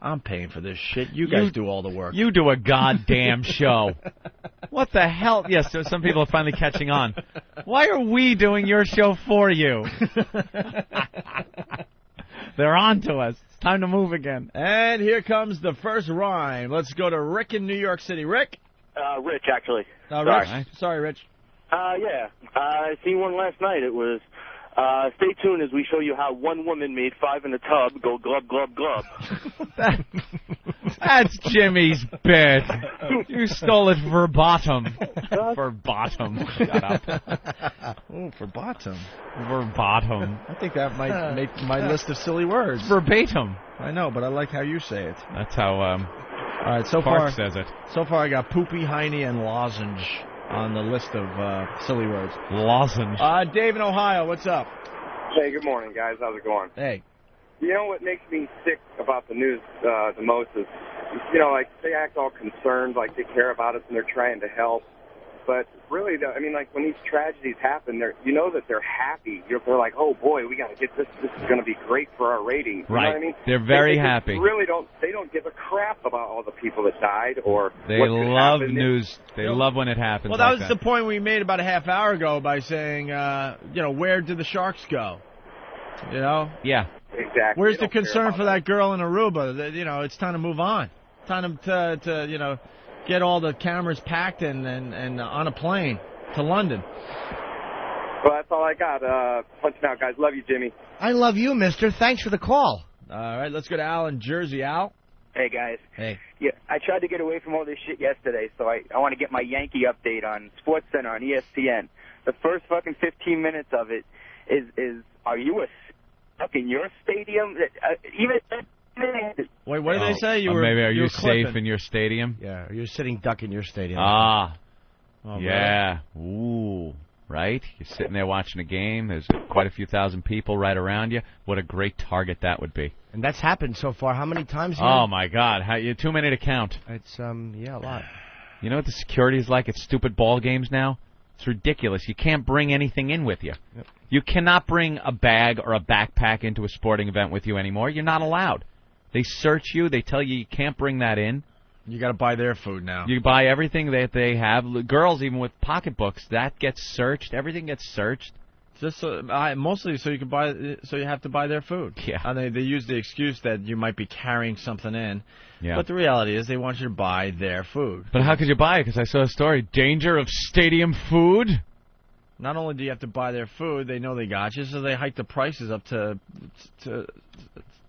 I'm paying for this shit. You guys do all the work. You do a goddamn show. What the hell? Yes, so some people are finally catching on. Why are we doing your show for you? They're on to us. It's time to move again. And here comes the first rhyme. Let's go to Rick in New York City. Rick? Rich, actually. Rich? Sorry, Rich. Yeah. I seen one last night. It was, stay tuned as we show you how one woman made 5 in a tub go glub, glub, glub. That's Jimmy's bit. You stole it verbatim. Verbatim. Shut up. Oh, verbatim. Verbatim. I think that might make my list of silly words. Verbatim. I know, but I like how you say it. That's how all right, so Park says it. So far I got poopy, hiney, and lozenge on the list of silly words. Lozenge. Dave in Ohio, what's up? Hey, good morning, guys. How's it going? Hey. You know what makes me sick about the news the most is, like they act all concerned, like they care about us and they're trying to help. But really, when these tragedies happen, that they're happy. They're like, oh boy, we got to get this. This is going to be great for our ratings. You know what I mean? They're very they happy. They don't give a crap about all the people that died or they what could love happen. news. They love when it happens. Well, that was the point we made about a half hour ago by saying, where did the sharks go? Yeah. Exactly. Where's the concern for that girl in Aruba? It's time to move on. Time to get all the cameras packed and on a plane to London. Well, that's all I got. Punching out, guys. Love you, Jimmy. I love you, mister. Thanks for the call. All right, let's go to Al in Jersey. Al? Hey, guys. Hey. Yeah, I tried to get away from all this shit yesterday, so I want to get my Yankee update on SportsCenter on ESPN. The first fucking 15 minutes of it is are you a in your stadium? Even Wait, what did they say? You were maybe are you you were safe clipping. in your stadium? Yeah, you're sitting duck in your stadium. Ah, Oh, yeah. Ooh, right? You're sitting there watching a game. There's quite a few thousand people right around you. What a great target that would be. And that's happened so far. How many times? Oh, my God. You're too many to count. It's, yeah, a lot. You know what the security is like at stupid ball games now? It's ridiculous. You can't bring anything in with you. Yep. You cannot bring a bag or a backpack into a sporting event with you anymore. You're not allowed. They search you. They tell you can't bring that in. You got to buy their food now. You buy everything that they have. Girls, even with pocketbooks, that gets searched. Everything gets searched. Just mostly so you can buy. So you have to buy their food. Yeah. And they use the excuse that you might be carrying something in. Yeah. But the reality is they want you to buy their food. But how could you buy it? Because I saw a story. Danger of stadium food. Not only do you have to buy their food, they know they got you, so they hike the prices up to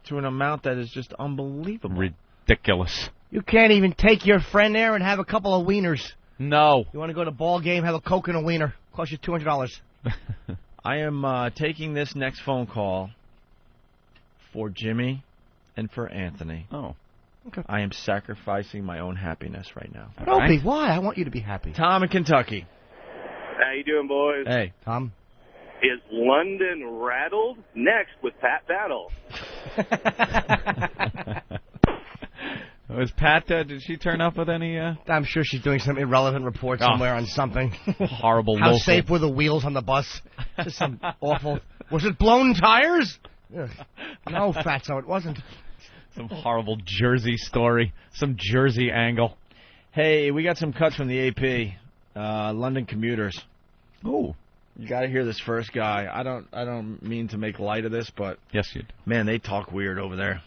an amount that is just unbelievable. Ridiculous. You can't even take your friend there and have a couple of wieners. No. You want to go to a ball game, have a Coke and a wiener. Cost you $200. I am taking this next phone call for Jimmy and for Anthony. Oh. Okay. I am sacrificing my own happiness right now. Opie, why? I want you to be happy. Tom in Kentucky. How you doing, boys? Hey. Tom. Is London rattled? Next with Pat Battle. Was Pat, did she turn up with any... I'm sure she's doing some irrelevant report somewhere on something. Horrible How local. safe were the wheels on the bus? Just some awful... Was it blown tires? Ugh. No, Fatso, it wasn't. Some horrible Jersey story. Some Jersey angle. Hey, we got some cuts from the AP. London commuters. Ooh. You got to hear this first guy. I don't mean to make light of this, but... Yes, you do. Man, they talk weird over there.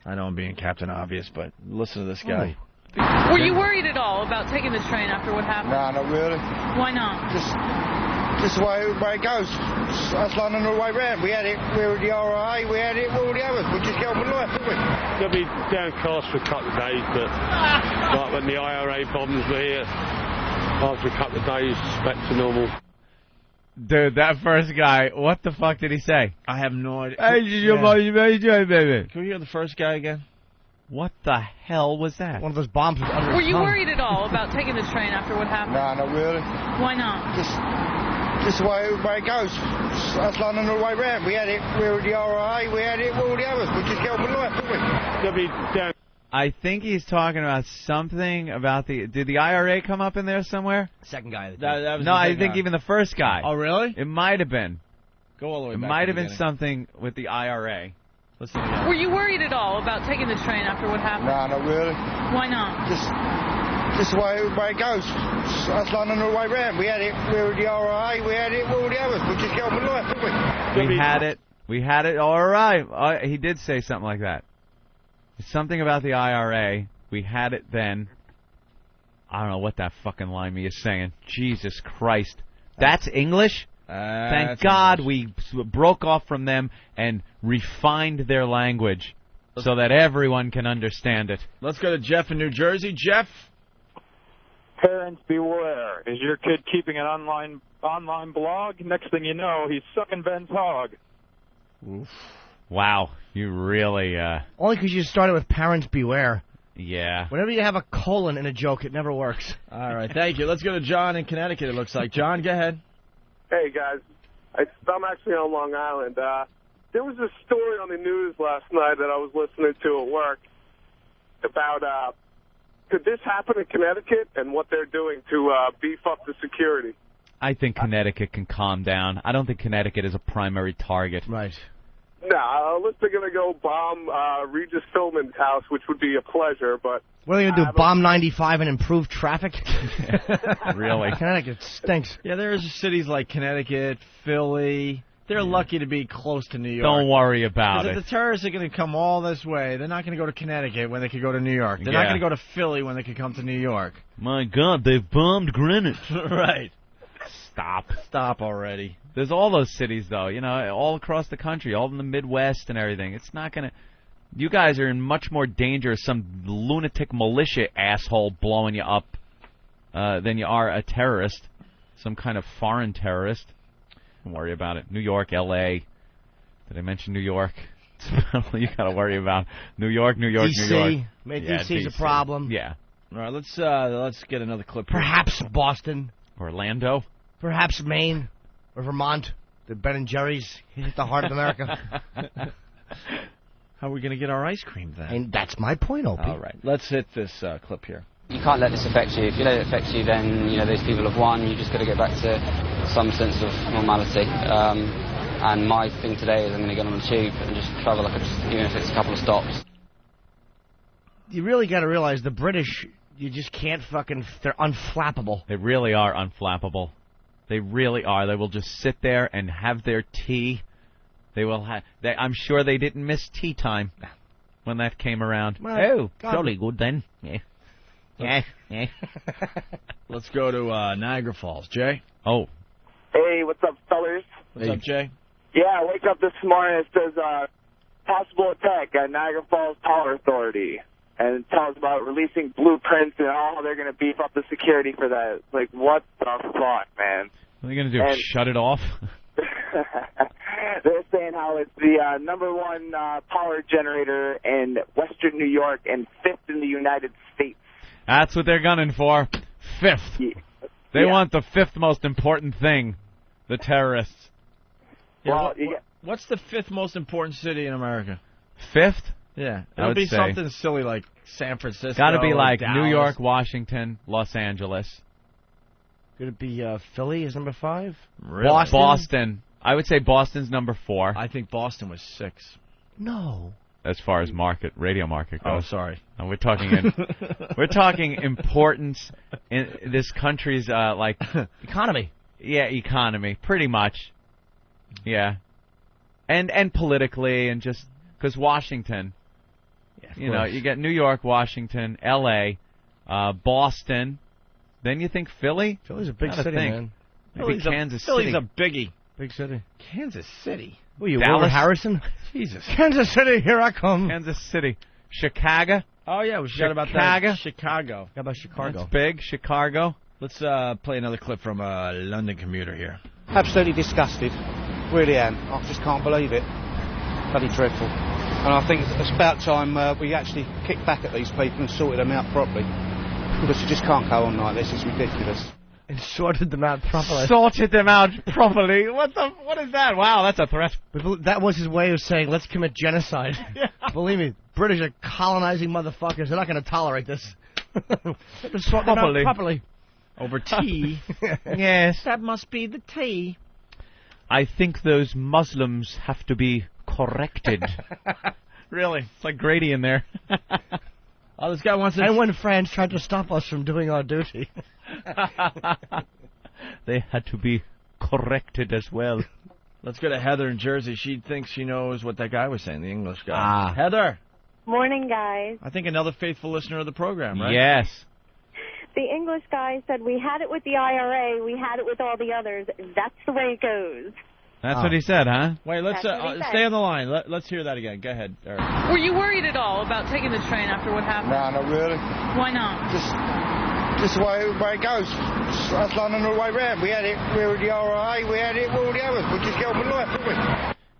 I know I'm being Captain Obvious, but listen to this guy. Oh. Were you worried at all about taking the train after what happened? No, not really. Why not? Just the way it goes. That's London all the way round. We had it with the RIA, we had it with all the others. We just get on with life, didn't we? They'll be downcast for a couple of days, but like when the IRA bombs were here, after a couple of days, back to normal. Dude, that first guy, what the fuck did he say? I have no idea. Hey, baby. Can we hear the first guy again? What the hell was that? One of those bombs was under Were his you tongue. worried at all about taking the train after what happened? No, not really. Why not? Just the way it goes. That's London all the way round. We had it with the RIA, we had it with all the others. We just get on with life, didn't we? They'll be down. I think he's talking about something about the... Did the IRA come up in there somewhere? Second guy. That was No, the I second think guy. even the first guy. Oh, really? It might have been. Go all the way It back. might to have the been beginning. something with the IRA. Listen again. Were you worried at all about taking the train after what happened? No, not really. Why not? Just the way it goes. That's London all the way round. We had it with the RIA, we had it with all the others. We just get on with life, didn't we? We had it. All right. He did say something like that. Something about the IRA. We had it then. I don't know what that fucking line is saying. Jesus Christ. That's English? Thank God we broke off from them and refined their language so that everyone can understand it. Let's go to Jeff in New Jersey. Jeff? Parents beware. Is your kid keeping an online blog? Next thing you know, he's sucking Ben's hog. Oof. Wow. You really... Only because you started with parents beware. Yeah. Whenever you have a colon in a joke, it never works. All right, thank you. Let's go to John in Connecticut, it looks like. John, go ahead. Hey, guys. I'm actually on Long Island. There was a story on the news last night that I was listening to at work about could this happen in Connecticut and what they're doing to beef up the security. I think Connecticut can calm down. I don't think Connecticut is a primary target. Right. No, unless they're going to go bomb Regis Philbin's house, which would be a pleasure, but... What are they going to do, bomb 95 and improve traffic? Really? Connecticut stinks. Yeah, there's cities like Connecticut, Philly. They're lucky to be close to New York. Don't worry about Because it. if the terrorists are going to come all this way, they're not going to go to Connecticut when they could go to New York. They're not Yeah. going to go to Philly when they could come to New York. My God, they've bombed Greenwich. Right. Stop already. There's all those cities, though, you know, all across the country, all in the Midwest and everything. It's not going to... You guys are in much more danger of some lunatic militia asshole blowing you up than you are a terrorist, some kind of foreign terrorist. Don't worry about it. New York, L.A. Did I mention New York? You got to worry about New York, New York, DC. New York. Maybe Yeah, DC's DC. a problem. Yeah. All right, let's get another clip. Here. Perhaps Boston. Orlando. Perhaps Maine or Vermont. The Ben and Jerry's hit the heart of America. How are we going to get our ice cream then? And that's my point, Opie. All right, let's hit this clip here. You can't let this affect you. If you let it affect you, then those people have won. You just got to get back to some sense of normality. And my thing today is I'm going to get on the tube and just travel even if it's a couple of stops. You really got to realize the British, you just can't they're unflappable. They really are unflappable. They really are. They will just sit there and have their tea. They will have. I'm sure they didn't miss tea time when that came around. Well, jolly good then. Yeah. Yeah. Let's go to Niagara Falls. Jay? Oh. Hey, what's up, fellers? What's up, Jay? Yeah, I wake up this morning, it says possible attack at Niagara Falls Power Authority. And it tells about releasing blueprints and how they're going to beef up the security for that. Like, what the fuck, man? What are they going to do, shut it off? They're saying how it's the #1 power generator in Western New York and 5th in the United States. That's what they're gunning for. 5th. Yeah. They want the 5th most important thing, the terrorists. Yeah, what's the 5th most important city in America? 5th? Yeah. I It'll would be say something silly like San Francisco. Got to be like Dallas. New York, Washington, Los Angeles. Could it be Philly is number 5? Really? Boston. I would say Boston's number 4. I think Boston was 6. No. As far as radio market goes. Oh, sorry. No, we're talking importance in this country's economy. Yeah, economy, pretty much. Yeah, and politically, and just because Washington, you get New York, Washington, L.A., Boston. Then you think Philly. Philly's a big city, man. Maybe Kansas Philly's City. a biggie. Big city. Kansas City. Were you Dallas? Wilbur Harrison? Jesus. Kansas City, here I come. Kansas City. Chicago. Oh, yeah, we forgot about Chicago. that. Chicago. How about Chicago? That's big. Chicago. Let's play another clip from a London commuter here. Absolutely disgusted. Really am. I just can't believe it. Bloody dreadful. And I think it's about time we actually kicked back at these people and sorted them out properly. Because you just can't go on like this. It's ridiculous. And sorted them out properly. Sorted them out properly. What is that? Wow, that's a threat. That was his way of saying, let's commit genocide. Yeah. Believe me, British are colonizing motherfuckers. They're not going to tolerate this. Sort them out properly. Over tea. Yes. That must be the tea. I think those Muslims have to be corrected. Really? It's like Grady in there. Oh, this guy wants to... And when France tried to stop us from doing our duty. They had to be corrected as well. Let's go to Heather in Jersey. She thinks she knows what that guy was saying, the English guy. Heather. Morning, guys. I think another faithful listener of the program, right? Yes. The English guy said, we had it with the IRA, we had it with all the others. That's the way it goes. That's what he said, huh? Wait, let's stay on the line. Let's hear that again. Go ahead, Eric. Were you worried at all about taking the train after what happened? No, not really. Why not? Just the way it goes. That's London all the way round. We had it with the IRA, we had it with all the others. We just get on with life, didn't we?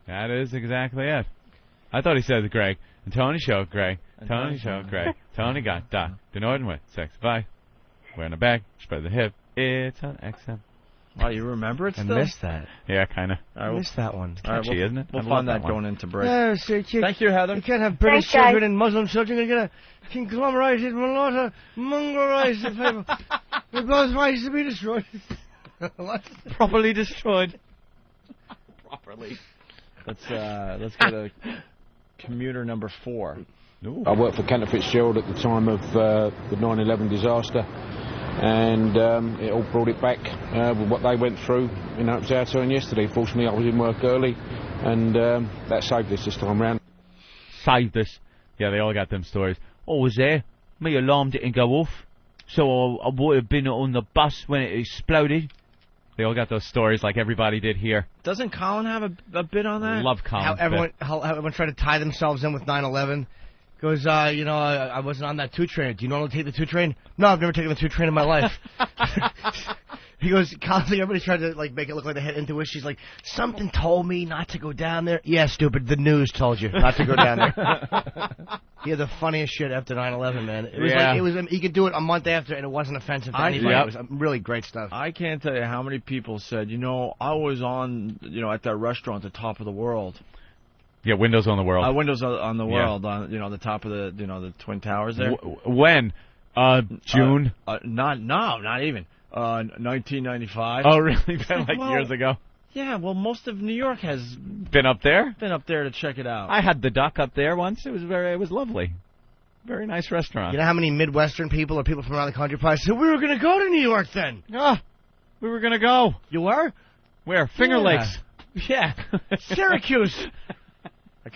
That is exactly it. I thought he said Greg. And Tony showed Greg. Tony showed Greg. Tony got the Norton with 6 5. Wearing a bag, spread the hip. It's on XM. Oh, you remember it I still? missed that. Yeah, kind of. I missed that one. Catchy, isn't it? We'll I find love that one. going into break. Yes, Thank you, Heather. You can't have British Thanks, children and Muslim children. You're going to conglomerate mulatto, mongrelize the people. The birthright to be destroyed. What? Properly destroyed. Properly. Let's go to commuter number 4. Ooh. I worked for Cantor Fitzgerald at the time of the 9/11 disaster, and it all brought it back with what they went through. You know, it was our turn yesterday. Fortunately, I was in work early, and that saved us this time round. Saved us. Yeah, they all got them stories. I was there. My alarm didn't go off, so I would have been on the bus when it exploded. They all got those stories like everybody did here. Doesn't Colin have a bit on that? Love Colin. How everyone tried to tie themselves in with 9/11. Goes, I wasn't on that 2 train. Do you normally take the 2 train? No, I've never taken the 2 train in my life. He goes, constantly, everybody's trying to like make it look like they had intuition. She's like, something told me not to go down there. Yeah, stupid. The news told you not to go down there. He had the funniest shit after 9/11, man. It was like he could do it a month after, and it wasn't offensive to anybody. It was really great stuff. I can't tell you how many people said, I was on, at that restaurant, the top of the world. Yeah, Windows on the World. Windows on the World, on the top of the Twin Towers there. When? June? Not even. 1995. Oh, really? Been years ago? Yeah, well, most of New York has been up there. Been up there to check it out. I had the duck up there once. It was lovely. Very nice restaurant. You know how many Midwestern people or people from around the country probably said, we were going to go to New York then. We were going to go. You were? Where? Finger Lakes. Yeah. Syracuse. I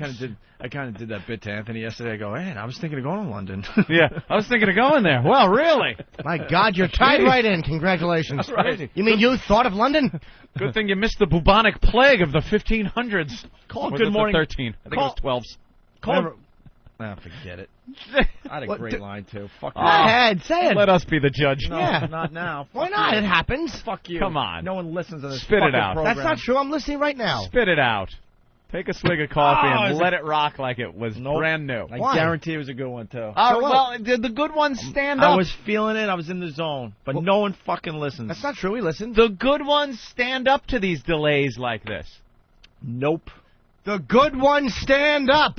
kind of did that bit to Anthony yesterday. I go, man, I was thinking of going to London. Yeah, I was thinking of going there. Well, really? My God, you're tied right in. Congratulations. That's right. You mean you thought of London? Good thing you missed the bubonic plague of the 1500s. Call Good Morning. 13. I think it was 12s. Forget it. I had a great line, too. Fuck you. Go ahead, say it. Let us be the judge. No, not now. Why not? It happens. Fuck you. Come on. No one listens to this Spit it fucking out. program. That's not true. I'm listening right now. Spit it out. Take a swig of coffee and let it rock like it was brand new. I guarantee it was a good one, too. Well, did the good ones stand up? I was feeling it. I was in the zone. But no one fucking listens. That's not true. We listened. The good ones stand up to these delays like this. Nope. The good ones stand up.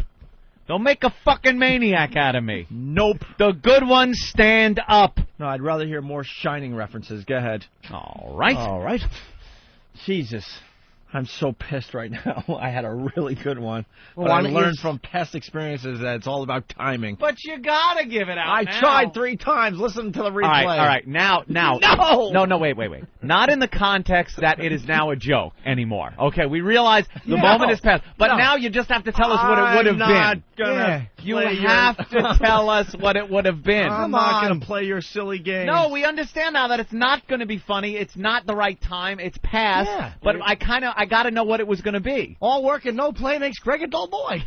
They'll make a fucking maniac out of me. Nope. The good ones stand up. No, I'd rather hear more Shining references. Go ahead. All right. Jesus. I'm so pissed right now. I had a really good one. Well, but I learned from past experiences that it's all about timing. But you gotta give it out I now. tried 3 times. Listen to the replay. All right. Now. No, wait. Not in the context that it is now a joke anymore. Okay, we realize the moment is past. But now you just have to tell us what it would have been. You have to tell us what it would have been. I'm not going to play your silly game. No, we understand now that it's not going to be funny. It's not the right time. It's past. Yeah. But I got to know what it was going to be. All work and no play makes Greg a dull boy.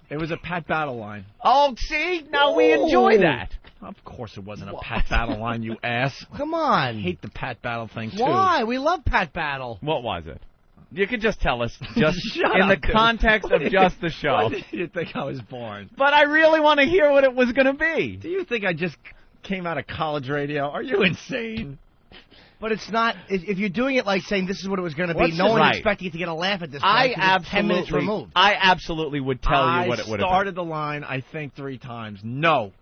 It was a Pat Battle line. Oh, see? Now we enjoy that. Of course it wasn't a Pat Battle line, you ass. Come on. I hate the Pat Battle thing, too. Why? We love Pat Battle. What was it? You could just tell us, just Shut in up, the dude. context of just the show. Why did you think I was born? But I really want to hear what it was going to be. Do you think I just came out of college radio? Are you insane? But it's not. If you're doing it like saying this is what it was going to be, no one's expecting you to get a laugh at this point. 10 minutes removed. I absolutely would tell you what it would have been. I started the line, I think, 3 times. No.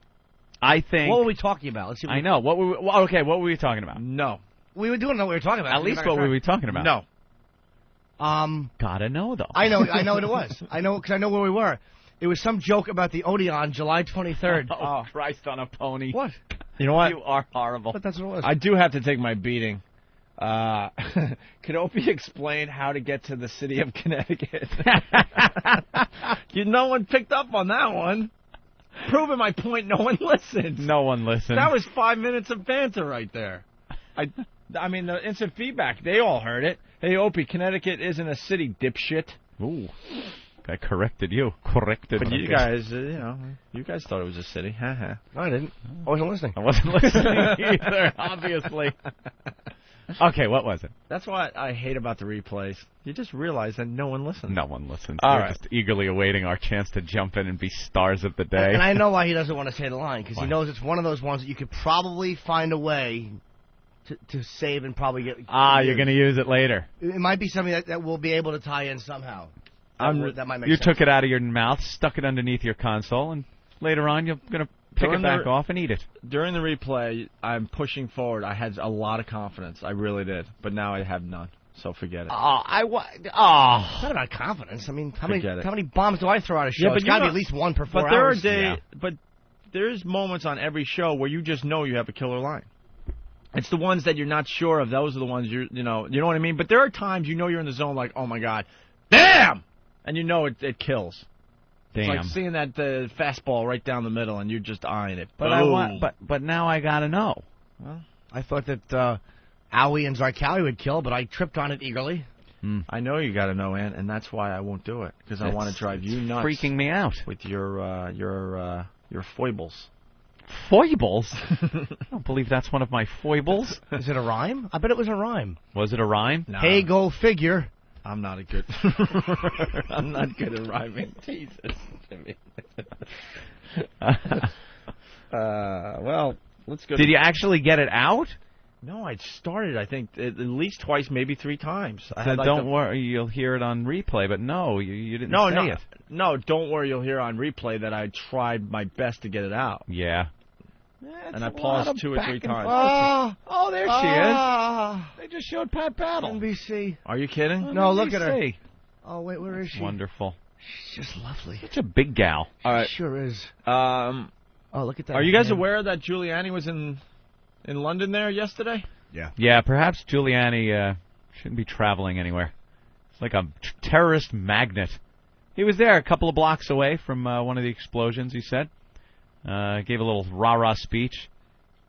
I think. What were we talking about? Let's see. I know. What were we talking about? No. We didn't know what we were talking about. At least what were we talking about? No. Gotta know though. I know what it was. I know because I know where we were. It was some joke about the Odeon, July 23rd. Oh, Christ on a pony. What? You know what? You are horrible. But that's what it was. I do have to take my beating. Could Opie explain how to get to the city of Connecticut? No one picked up on that one. Proving my point, no one listened. No one listened. That was 5 minutes of banter right there. I mean, the instant feedback, they all heard it. Hey, Opie, Connecticut isn't a city, dipshit. Ooh. I corrected you. Corrected. But you guys, you guys thought it was a city. No, I didn't. I wasn't listening. I wasn't listening either, obviously. Okay, what was it? That's what I hate about the replays. You just realize that no one listens. No one listens. All We're right. just eagerly awaiting our chance to jump in and be stars of the day. And I know why he doesn't want to say the line, because he knows it's one of those ones that you could probably find a way to save and probably get. You're going to use it later. It might be something that we'll be able to tie in somehow. That might make you sense. took it out of your mouth, stuck it underneath your console, and later on you're going to pick it back off and eat it. During the replay, I'm pushing forward. I had a lot of confidence. I really did. But now I have none. So forget it. It's not about confidence. I mean, how many bombs do I throw out of show? Yeah, but it's got to be at least one per 4 but there hours. are days, but there's moments on every show where you just know you have a killer line. It's the ones that you're not sure of. Those are the ones you know what I mean? But there are times you know you're in the zone like, oh my God, damn! And you know it kills. Damn. It's like seeing that fastball right down the middle and you're just eyeing it. But now I got to know. Well, I thought that Owie and Zarkali would kill, but I tripped on it eagerly. I know you got to know, Ann, and that's why I won't do it, because I want to drive you nuts. Freaking me out with your foibles. Foibles? I don't believe that's one of my foibles. Is it a rhyme? I bet it was a rhyme. Was it a rhyme? No. Hey, go figure. I'm not good at rhyming. Jesus, Jimmy. Well, let's go. Did you actually get it out? No, I started, I think, at least twice, maybe 3 times. So don't worry, you'll hear it on replay, but no, you didn't say it. No, don't worry, you'll hear on replay that I tried my best to get it out. Yeah. And I paused 2 or 3 times. Oh, there she is. They just showed Pat Battle. NBC. Are you kidding? No, look at her. Oh, wait, where is she? Wonderful. She's just lovely. Such a big gal. All right. She sure is. Oh, look at that. Are you guys aware that Giuliani was in London there yesterday? Yeah. Yeah, perhaps Giuliani shouldn't be traveling anywhere. It's like a terrorist magnet. He was there a couple of blocks away from one of the explosions, he said. Gave a little rah-rah speech.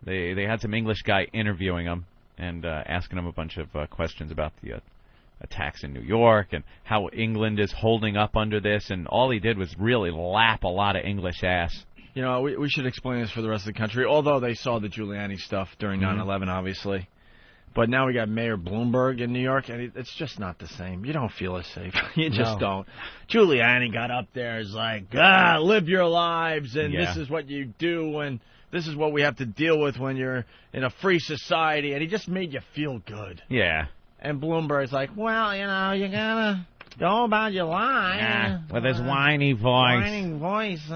They had some English guy interviewing him and asking him a bunch of questions about the attacks in New York and how England is holding up under this, and all he did was really lap a lot of English ass. You know, we should explain this for the rest of the country, although they saw the Giuliani stuff during 9/11, obviously. But now we got Mayor Bloomberg in New York, and it's just not the same. You don't feel as safe. You just don't. Giuliani got up there, is like, live your lives, and this is what you do, and this is what we have to deal with when you're in a free society, and he just made you feel good. Yeah. And Bloomberg's like, well, you know, you gotta go about your life. Yeah, with his whiny voice. Whining voice.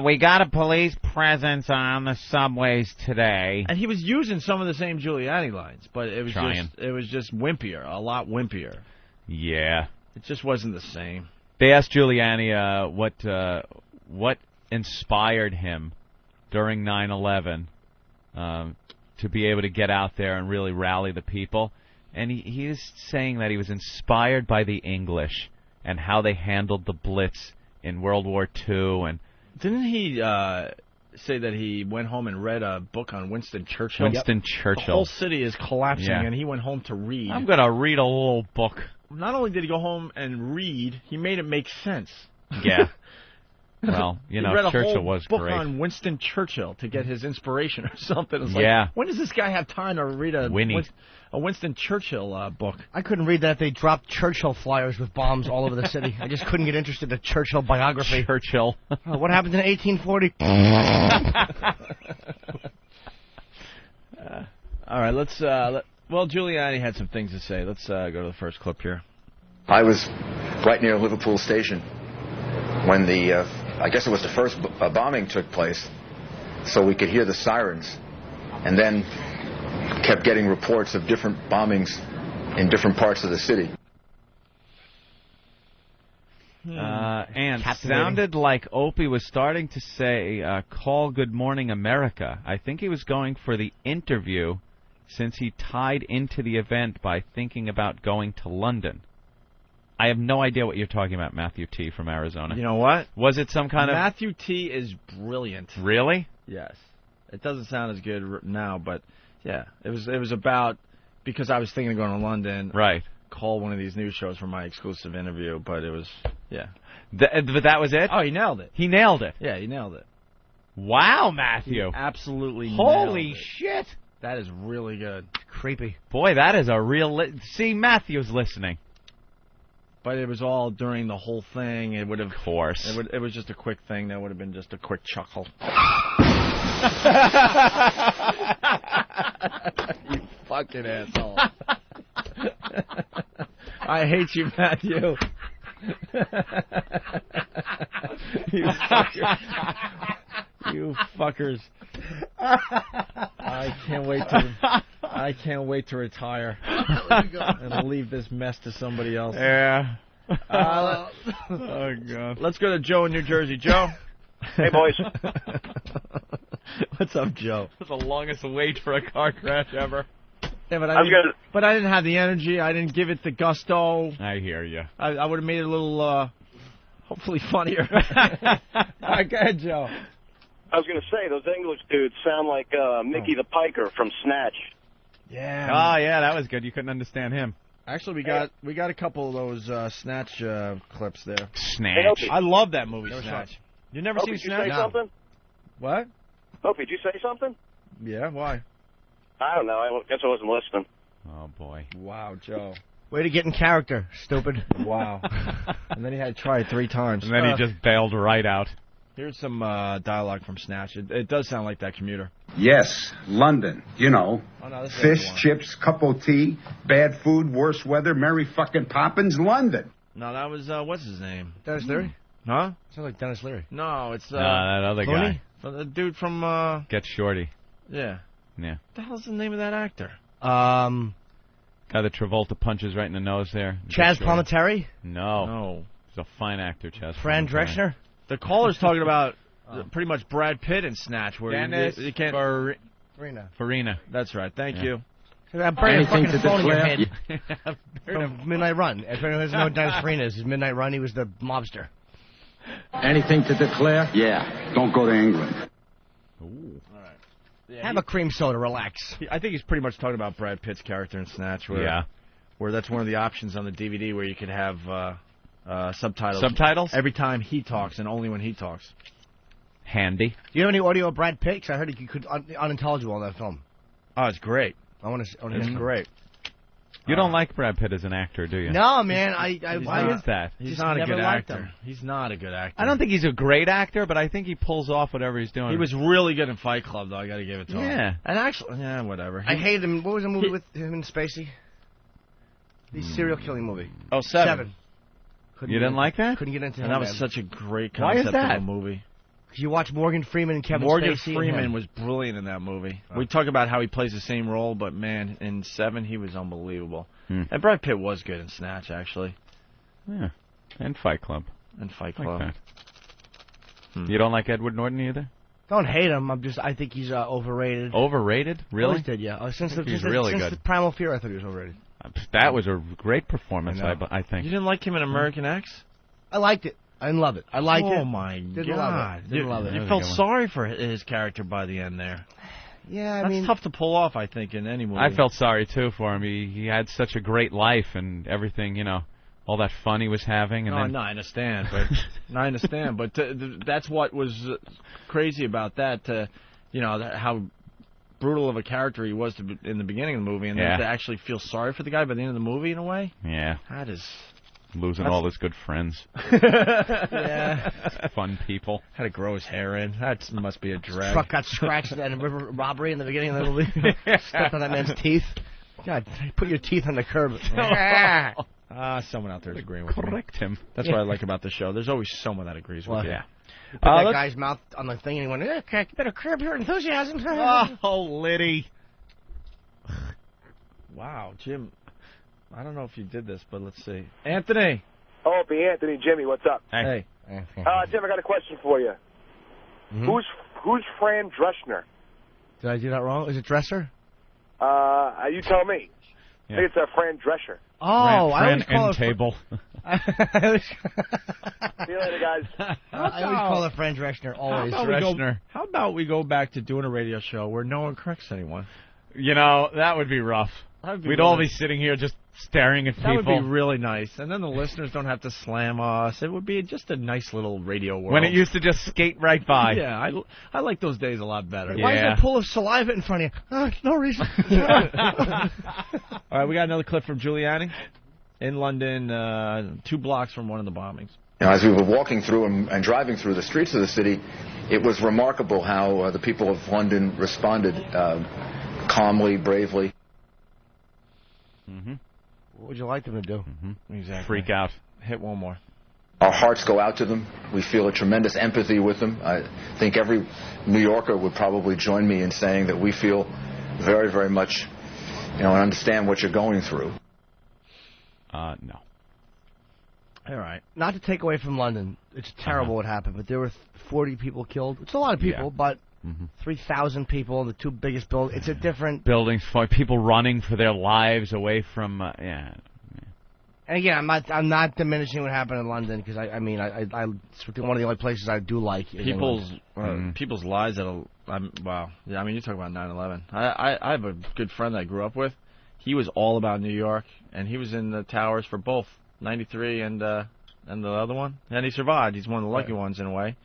We got a police presence on the subways today. And he was using some of the same Giuliani lines, but it was just wimpier, a lot wimpier. Yeah. It just wasn't the same. They asked Giuliani what inspired him during 9/11 to be able to get out there and really rally the people. And he is saying that he was inspired by the English and how they handled the Blitz in World War II. And didn't he say that he went home and read a book on Winston Churchill? Winston Churchill. The whole city is collapsing, and he went home to read. I'm going to read a little book. Not only did he go home and read, he made it make sense. Yeah. Well, you know, Churchill was great. He read a whole book on Winston Churchill to get his inspiration or something. It's like, when does this guy have time to read a Winston Churchill book? I couldn't read that. They dropped Churchill flyers with bombs all over the city. I just couldn't get interested in a Churchill biography. Churchill. What happened in 1840? All right, let's... well, Giuliani had some things to say. Let's go to the first clip here. I was right near Liverpool Station when the... I guess it was the first bombing took place, so we could hear the sirens, and then kept getting reports of different bombings in different parts of the city. And sounded like Opie was starting to say, call Good Morning America. I think he was going for the interview since he tied into the event by thinking about going to London. I have no idea what you're talking about, Matthew T. from Arizona. You know what? Was it some kind of... Matthew T. is brilliant. Really? Yes. It doesn't sound as good now, but yeah. It was about... Because I was thinking of going to London. Right. Call one of these news shows for my exclusive interview, but it was... Yeah. But that was it? Oh, he nailed it. He nailed it? Yeah, he nailed it. Wow, Matthew. He absolutely Holy nailed it. shit. That is really good. Creepy. Boy, that is a real... See, Matthew's listening. But it was all during the whole thing. It would have, of course. It was just a quick thing. That would have been just a quick chuckle. You fucking asshole! I hate you, Matthew. You fuckers! You fuckers! I can't wait to retire and leave this mess to somebody else. Yeah. Oh, God. Let's go to Joe in New Jersey. Joe? Hey, boys. What's up, Joe? That's the longest wait for a car crash ever. Yeah, but I didn't have the energy. I didn't give it the gusto. I hear you. I would have made it a little, hopefully funnier. All right, go ahead, Joe. I was going to say, those English dudes sound like Mickey the Piker from Snatch. Yeah. Oh, yeah, that was good. You couldn't understand him. Actually, we got a couple of those Snatch clips there. Snatch. I love that movie, Snatch. You never seen Did you Snatch? say something? What? Opie, did you say something? Yeah, why? I don't know. I guess I wasn't listening. Oh, boy. Wow, Joe. Way to get in character, stupid. Wow. And then he had to try it 3 times. And then he just bailed right out. Here's some dialogue from Snatch. It does sound like that commuter. Yes, London. You know, Oh, no, this is fish, everyone. chips, cup of tea, bad food, worse weather, Merry fucking Poppins, London. No, that was, what's his name? Dennis Leary? Huh? Sounds like Dennis Leary. No, it's, that other guy. The dude from, Get Shorty. yeah. Yeah. What the hell's the name of that actor? Guy that Travolta punches right in the nose there. Chaz Palminteri? No. No. He's a fine actor, Chaz Fran Palminteri. Drescher? The caller's talking about pretty much Brad Pitt in Snatch, where Dennis you can't. Farina. That's right. Thank you. I'm burning a Anything fucking to phone in your head. declare? From Midnight Run. If anyone doesn't know what Dennis Farina is, his Midnight Run, he was the mobster. Anything to declare? Yeah. Don't go to England. Ooh. All right. Yeah, Have a cream soda, relax. I think he's pretty much talking about Brad Pitt's character in Snatch, where that's one of the options on the DVD where you could have subtitles. Subtitles? Every time he talks and only when he talks. Handy. Do you have any audio of Brad Pitt? 'Cause I heard he could unintelligible in that film. Oh, it's great. I want to. It's great. You don't like Brad Pitt as an actor, do you? No, man. Why is that? He's not a good actor. He's not a good actor. I don't think he's a great actor, but I think he pulls off whatever he's doing. He was really good in Fight Club, though. I got to give it to him. Yeah. And actually, yeah, whatever. I hated him. What was the movie with him and Spacey? The serial killing movie. Oh, Seven. Couldn't You didn't like that? Couldn't get into And him. that was man. such a great Why is concept that? of a movie. You watch Morgan Freeman and Kevin Morgan Spacey. Freeman was brilliant in that movie. We talk about how he plays the same role, but man, in Seven he was unbelievable. And Brad Pitt was good in Snatch, actually. Yeah. And Fight Club. And Fight Like Club. that. You don't like Edward Norton either? Don't hate him. I think he's overrated. Overrated? Really? Always did, yeah. Since He's really since good. the Primal Fear, I thought he was overrated. That was a great performance, I think. You didn't like him in American X? I liked it. I didn't love it. I liked it. Oh my Didn't God! love it. Didn't love it. You felt sorry for his character by the end there. Yeah, That's tough to pull off, I think, in any movie. I felt sorry, too, for him. He had such a great life and everything, all that fun he was having. And No, I understand, but that's what was crazy about that. How brutal of a character he was in the beginning of the movie, and then to actually feel sorry for the guy by the end of the movie, in a way. Yeah. That is losing all his good friends. Yeah. Fun people. Had to grow his hair in. That must be a drag. Truck got scratched at a river robbery in the beginning of the movie. Stepped on that man's teeth. God, put your teeth on the curb. Someone out there is agreeing with me. Correct him. That's what I like about the show. There's always someone that agrees with you. Yeah. Put that guy's mouth on the thing and he went, okay, you better curb your enthusiasm. Oh, Liddy. Wow, Jim. I don't know if you did this, but let's see. Anthony. Opie Anthony, Jimmy, what's up? Hey. Jim, I got a question for you. Mm-hmm. Who's Fran Drescher? Did I do that wrong? Is it Dresser? You tell me. Yeah. I think it's Fran Drescher. Oh, I always Fran call end it table. See you later, guys. I always call it Fran Drescher. Always. How about we go back to doing a radio show where no one corrects anyone? That would be rough. We'd all be sitting here just staring at people. That would be really nice. And then the listeners don't have to slam us. It would be just a nice little radio world. When it used to just skate right by. Yeah, I like those days a lot better. Why is there a pool of saliva in front of you? No reason. All right, we got another clip from Giuliani in London, 2 blocks from one of the bombings. As we were walking through and driving through the streets of the city, it was remarkable how the people of London responded calmly, bravely. Mm-hmm. What would you like them to do? Mm-hmm. Exactly. Freak out. Hit one more. Our hearts go out to them. We feel a tremendous empathy with them. I think every New Yorker would probably join me in saying that we feel very, very much, and understand what you're going through. No. All right. Not to take away from London. It's terrible what happened, but there were 40 people killed. It's a lot of people, but 3,000 people in the 2 biggest buildings. It's a different... Buildings, people running for their lives away from... And again, I'm not diminishing what happened in London, because it's one of the only places I do like. People's lives wow. Yeah, I mean, you talk about 9/11. I have a good friend that I grew up with. He was all about New York, and he was in the towers for both 93 and the other one, and he survived. He's one of the lucky ones in a way.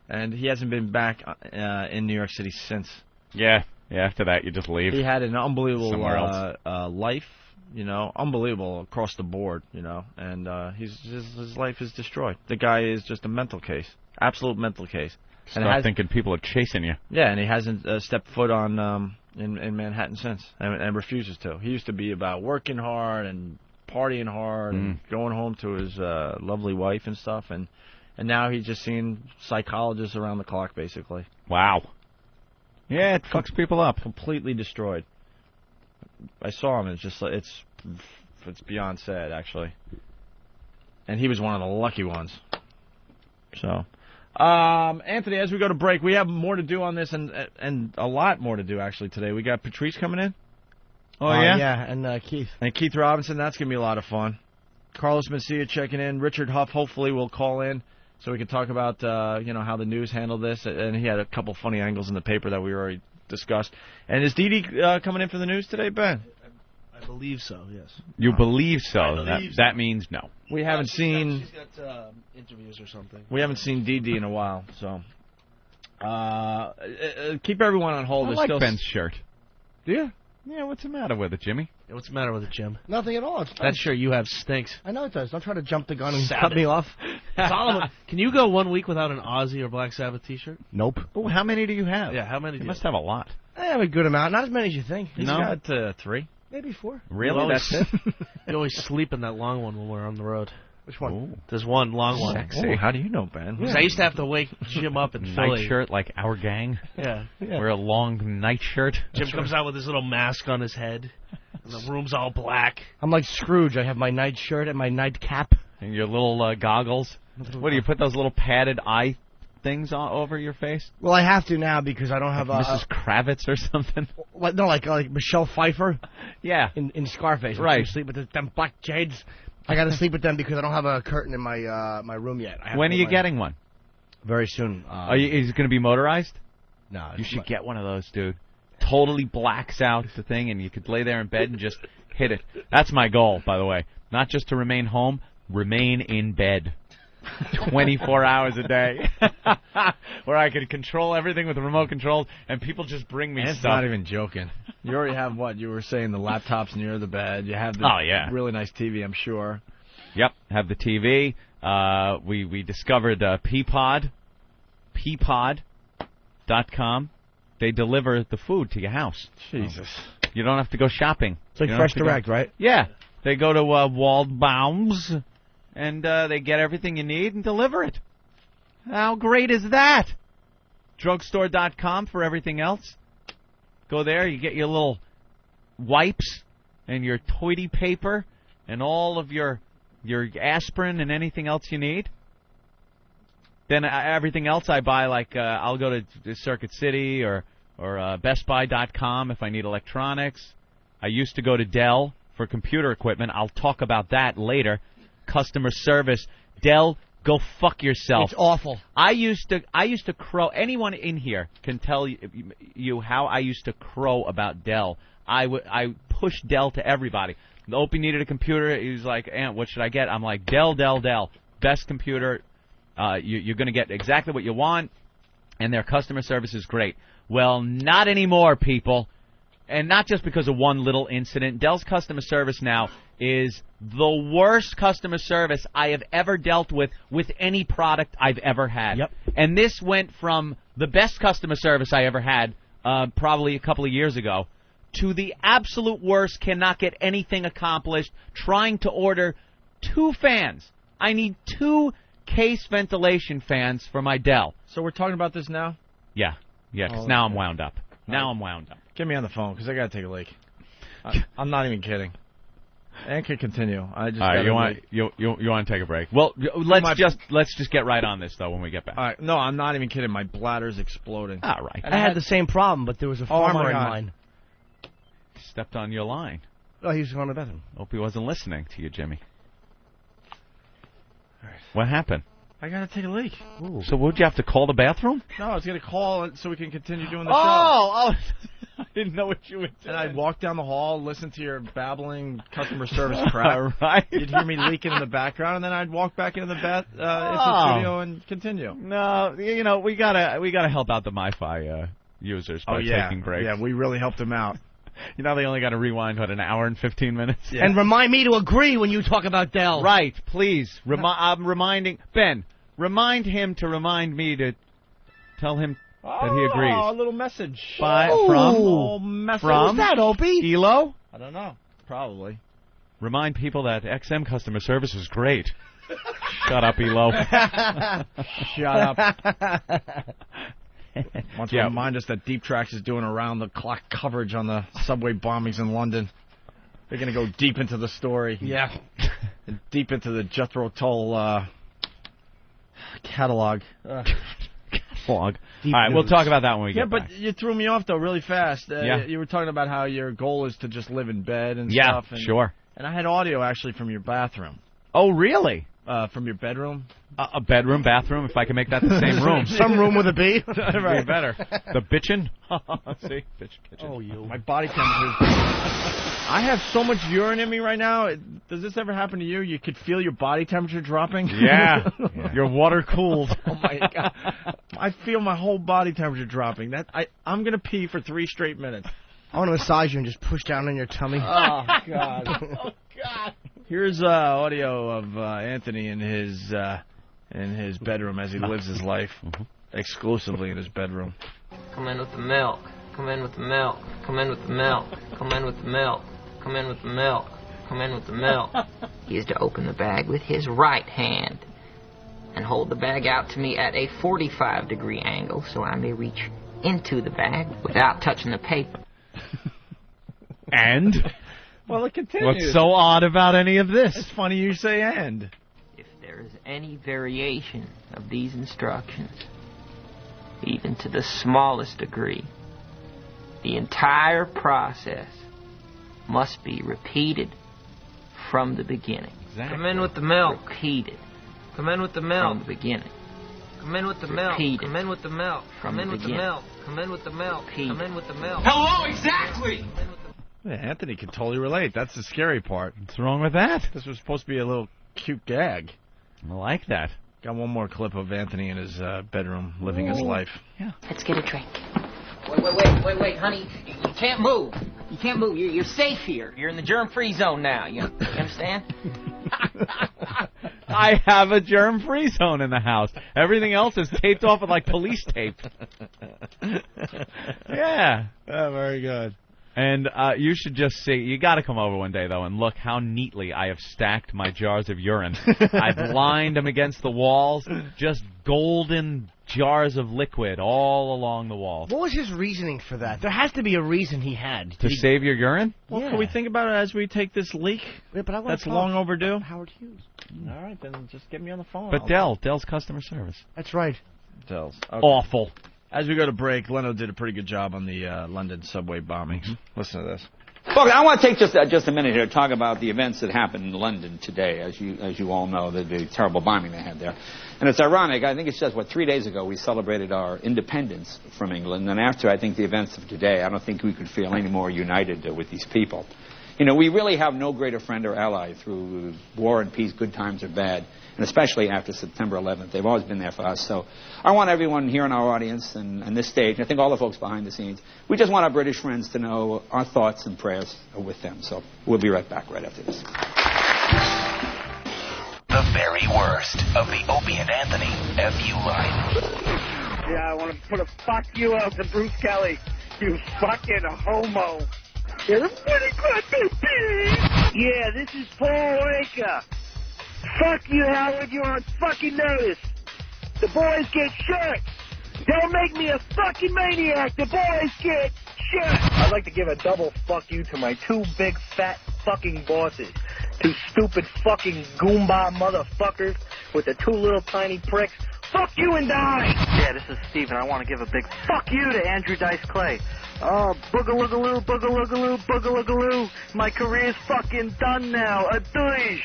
and he hasn't been back in New York City since. Yeah, after that, you just leave. He had an unbelievable somewhere else. life, unbelievable across the board, and his life is destroyed. The guy is just a mental case, absolute mental case. Start thinking people are chasing you. Yeah, and he hasn't stepped foot on in Manhattan since, and refuses to. He used to be about working hard and partying hard and going home to his lovely wife and stuff, and now he's just seeing psychologists around the clock, basically. Wow. Yeah, it fucks people up. Completely destroyed. I saw him. It's just it's beyond sad, actually. And he was one of the lucky ones. So, Anthony, as we go to break, we have more to do on this, and a lot more to do actually today. We got Patrice coming in. Oh yeah, yeah, and Keith Robinson. That's gonna be a lot of fun. Carlos Mencia checking in. Richard Huff hopefully will call in so we can talk about how the news handled this, and he had a couple funny angles in the paper that we already discussed. And is Dee Dee coming in for the news today, Ben? I believe so. Yes. You believe so? That means no. We haven't seen. She's got interviews or something. We haven't seen Dee Dee in a while, so keep everyone on hold. I There's like still Ben's shirt. Do you? Yeah, what's the matter with it, Jimmy? Yeah, what's the matter with it, Jim? Nothing at all. That shirt you have stinks. I know it does. Don't try to jump the gun and cut me off. Solomon, can you go 1 week without an Ozzy or Black Sabbath T-shirt? Nope. Oh, how many do you have? Yeah, how many do You you must have a lot. I have a good amount. Not as many as you think. He's No? got 3. Maybe 4. Really? That's it? You always sleep in that long one when we're on the road. Which one? Ooh. There's one long one. Sexy. How do you know, Ben? Because I used to have to wake Jim up in Philly. Night shirt like our gang. Yeah. Wear a long night shirt. Jim comes out with his little mask on his head, and the room's all black. I'm like Scrooge. I have my night shirt and my night cap. And your little goggles. What do you put those little padded eye things over your face? Well, I have to now because I don't have Mrs. Kravitz or something. No, like Michelle Pfeiffer. Yeah. In Scarface. Right. Sleep with them black jades. I got to sleep with them because I don't have a curtain in my my room yet. When are you getting one? Very soon. Is it going to be motorized? No. You should get one of those, dude. Totally blacks out the thing, and you could lay there in bed and just hit it. That's my goal, by the way. Not just to remain home, remain in bed. 24 hours a day. Where I could control everything with the remote controls, and people just bring me It's stuff. not even joking. You already have what? You were saying the laptop's near the bed. You have the really nice TV, I'm sure. Yep, have the TV. We discovered Peapod. Peapod.com. They deliver the food to your house. Jesus. You don't have to go shopping. It's like Fresh Direct, right? Yeah. They go to Waldbaum's, and they get everything you need and deliver it. How great is that? Drugstore.com for everything else. Go there, you get your little wipes and your toilet paper and all of your aspirin and anything else you need. Then everything else I buy, like I'll go to Circuit City or BestBuy.com if I need electronics. I used to go to Dell for computer equipment. I'll talk about that later. Customer service. Dell, go fuck yourself. It's awful. I used to crow. Anyone in here can tell you how I used to crow about Dell. I pushed Dell to everybody. The Opie needed a computer. He was like, "Aunt, what should I get?" I'm like, Dell. Best computer. You're going to get exactly what you want, and their customer service is great. Well, not anymore, people. And not just because of one little incident. Dell's customer service now is the worst customer service I have ever dealt with any product I've ever had. Yep. And this went from the best customer service I ever had, probably a couple of years ago, to the absolute worst, cannot get anything accomplished, trying to order 2 fans. I need 2 case ventilation fans for my Dell. So we're talking about this now? Yeah, because now I'm wound up. I'm wound up. Get me on the phone, because I got to take a leak. I'm not even kidding. And can continue. I just all right, you want to take a break? Well, let's just get right on this though when we get back. All right, no, I'm not even kidding. My bladder's exploding. All right. I had the same problem, but there was a farmer in mine. Stepped on your line. Oh, he was going to the bathroom. Hope he wasn't listening to you, Jimmy. All right. What happened? I gotta take a leak. Ooh. So would you have to call the bathroom? No, I was gonna call so we can continue doing the show. Oh, I didn't know what you were doing. And I'd walk down the hall, listen to your babbling customer service crap. Right. You'd hear me leaking in the background, and then I'd walk back into the studio and continue. No, you know, we gotta help out the MiFi users by taking breaks. Yeah, we really helped them out. You know, they only got to rewind, an hour and 15 minutes? Yeah. And remind me to agree when you talk about Dell. Right, please. I'm reminding... Ben, remind him to remind me to tell him that he agrees. Oh, a little message. From Who's that, Opie? Elo? I don't know. Probably. Remind people that XM customer service is great. Shut up, Elo. Shut up. Want to remind us that Deep Tracks is doing around-the-clock coverage on the subway bombings in London. They're going to go deep into the story. Yeah. And deep into the Jethro Tull catalog. All right, we'll talk about that when we get back. Yeah, but you threw me off, though, really fast. Yeah. You were talking about how your goal is to just live in bed and stuff. stuff. Yeah, sure. And I had audio, actually, from your bathroom. Oh, really? From your bedroom. A bedroom, bathroom, if I can make that the same room. Some room with a B. Right. Better. The bitchin'. See? Bitch kitchen. Oh, you. My body temperature. I have so much urine in me right now. Does this ever happen to you? You could feel your body temperature dropping? Yeah. Your water cooled. Oh, my God. I feel my whole body temperature dropping. I'm going to pee for 3 straight minutes. I want to massage you and just push down on your tummy. Oh, God. Oh, God. Here's audio of Anthony in his bedroom as he lives his life exclusively in his bedroom. Come in with the milk. Come in with the milk. Come in with the milk. Come in with the milk. Come in with the milk. Come in with the milk. He is to open the bag with his right hand and hold the bag out to me at a 45-degree angle so I may reach into the bag without touching the paper. And? Well, it continues. What's so odd about any of this? It's funny you say and. If there is any variation of these instructions, even to the smallest degree, the entire process must be repeated from the beginning. Exactly. Come in with the milk. Repeated. Come in with the milk. From the beginning. Come in with the milk. Repeated. Come in with the milk. Come in with the milk. Come in with the milk. Come in with the milk. Hello, exactly! Yeah, Anthony can totally relate. That's the scary part. What's wrong with that? This was supposed to be a little cute gag. I like that. Got one more clip of Anthony in his bedroom living his life. Yeah. Let's get a drink. Wait, honey. You can't move. You can't move. You're safe here. You're in the germ-free zone now. You understand? I have a germ-free zone in the house. Everything else is taped off with, police tape. Yeah. Oh, very good. And you should just see, you got to come over one day, though, and look how neatly I have stacked my jars of urine. I've lined them against the walls, just golden jars of liquid all along the walls. What was his reasoning for that? There has to be a reason he had. To save your urine? Well, Yeah. can we think about it as we take this leak? Yeah, but I want That's to talk long overdue. Howard Hughes. All right, then just get me on the phone. But Dell's customer service. That's right. Dell's. Okay. Awful. As we go to break, Leno did a pretty good job on the London subway bombings. Listen to this. Look, I want to take just a minute here to talk about the events that happened in London today. As you all know, the terrible bombing they had there. And it's ironic. I think it's just, 3 days ago we celebrated our independence from England. And after, I think, the events of today, I don't think we could feel any more united with these people. You know, we really have no greater friend or ally through war and peace, good times or bad, and especially after September 11th. They've always been there for us. So I want everyone here in our audience and this stage, and I think all the folks behind the scenes, we just want our British friends to know our thoughts and prayers are with them. So we'll be right back right after this. The very worst of the Opie and Anthony FU line. Yeah, I want to put a fuck you out to Bruce Kelly. You fucking homo. You're a pretty good baby. Yeah, this is Paul Waker. Fuck you, Howard. You're on fucking notice. The boys get shot. Don't make me a fucking maniac. The boys get shot. I'd like to give a double fuck you to my 2 big fat fucking bosses. 2 stupid fucking goomba motherfuckers with the 2 little tiny pricks. Fuck you and die! Yeah, this is Steven. I want to give a big fuck you to Andrew Dice Clay. Oh, boogaloogaloo, boogaloogaloo, boogaloogaloo. My career's fucking done now. A douche.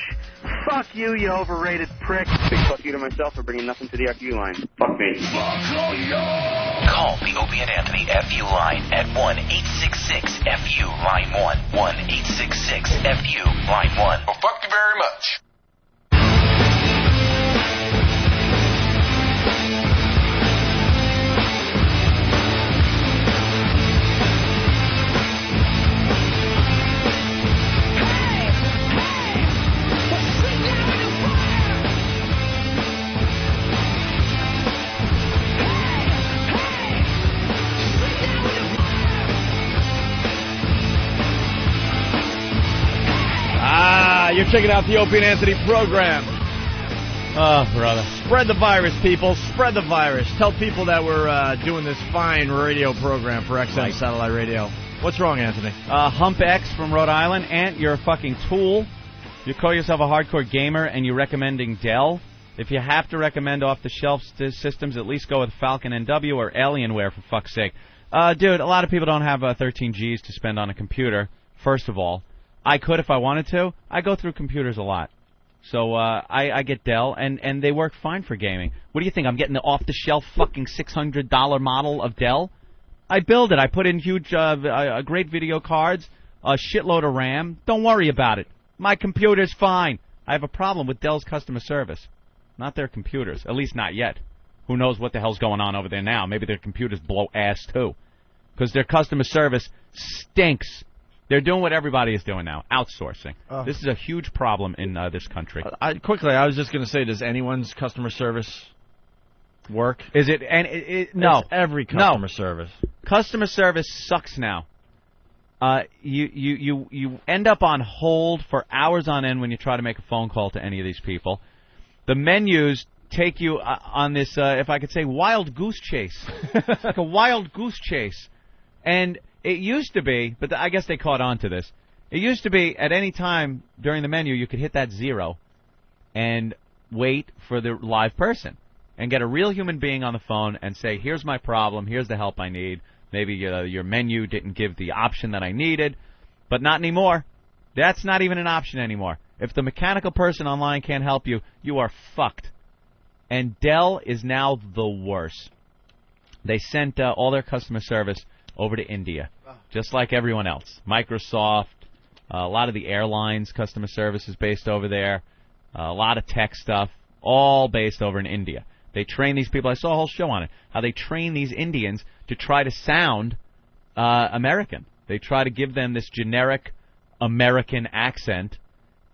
Fuck you, you overrated prick. Big fuck you to myself for bringing nothing to the FU line. Fuck me. Call the Opie and Anthony FU line at 1-866-FU line 1. 1-866-FU line 1. Well, fuck you very much. You're checking out the Opie and Anthony program. Oh, brother. Spread the virus, people. Spread the virus. Tell people that we're doing this fine radio program for XM Satellite Radio. What's wrong, Anthony? Hump X from Rhode Island. Ant, you're a fucking tool. You call yourself a hardcore gamer, and you're recommending Dell. If you have to recommend off-the-shelf systems, at least go with Falcon NW or Alienware, for fuck's sake. Dude, a lot of people don't have 13 Gs to spend on a computer, first of all. I could if I wanted to. I go through computers a lot. So I get Dell, and they work fine for gaming. What do you think? I'm getting the off-the-shelf fucking $600 model of Dell? I build it. I put in huge, great video cards, a shitload of RAM. Don't worry about it. My computer's fine. I have a problem with Dell's customer service. Not their computers. At least not yet. Who knows what the hell's going on over there now. Maybe their computers blow ass, too. Because their customer service stinks. They're doing what everybody is doing now, outsourcing. This is a huge problem in this country. I was just going to say, does anyone's customer service work? Is it? No. It's every customer service. Customer service sucks now. You end up on hold for hours on end when you try to make a phone call to any of these people. The menus take you on this, if I could say, wild goose chase. It's like a wild goose chase. And it used to be, but I guess they caught on to this. It used to be at any time during the menu you could hit that 0 and wait for the live person and get a real human being on the phone and say, here's my problem, here's the help I need. Maybe your menu didn't give the option that I needed, but not anymore. That's not even an option anymore. If the mechanical person online can't help you, you are fucked. And Dell is now the worst. They sent all their customer service over to India, just like everyone else. Microsoft, a lot of the airlines customer service is based over there, a lot of tech stuff, all based over in India. They train these people. I saw a whole show on it, how they train these Indians to try to sound American. They try to give them this generic American accent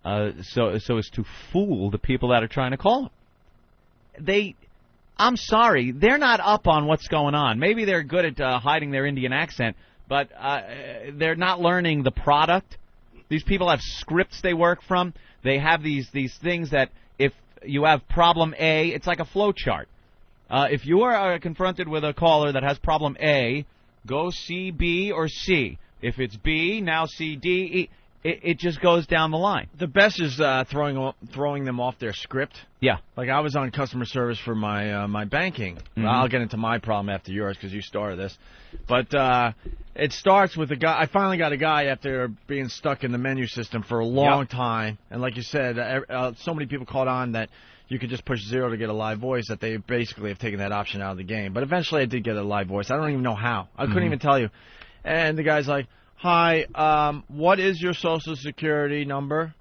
so as to fool the people that are trying to call them. I'm sorry, they're not up on what's going on. Maybe they're good at hiding their Indian accent, but they're not learning the product. These people have scripts they work from. They have these things that if you have problem A, it's like a flow chart. If you are confronted with a caller that has problem A, go C, B, or C. If it's B, now C, D, E. It just goes down the line. The best is throwing them off their script. Yeah. Like I was on customer service for my banking. Mm-hmm. I'll get into my problem after yours because you started this. But it starts with a guy. I finally got a guy after being stuck in the menu system for a long time. And like you said, so many people caught on that you could just push 0 to get a live voice that they basically have taken that option out of the game. But eventually I did get a live voice. I don't even know how. I couldn't even tell you. And the guy's like, hi, what is your social security number?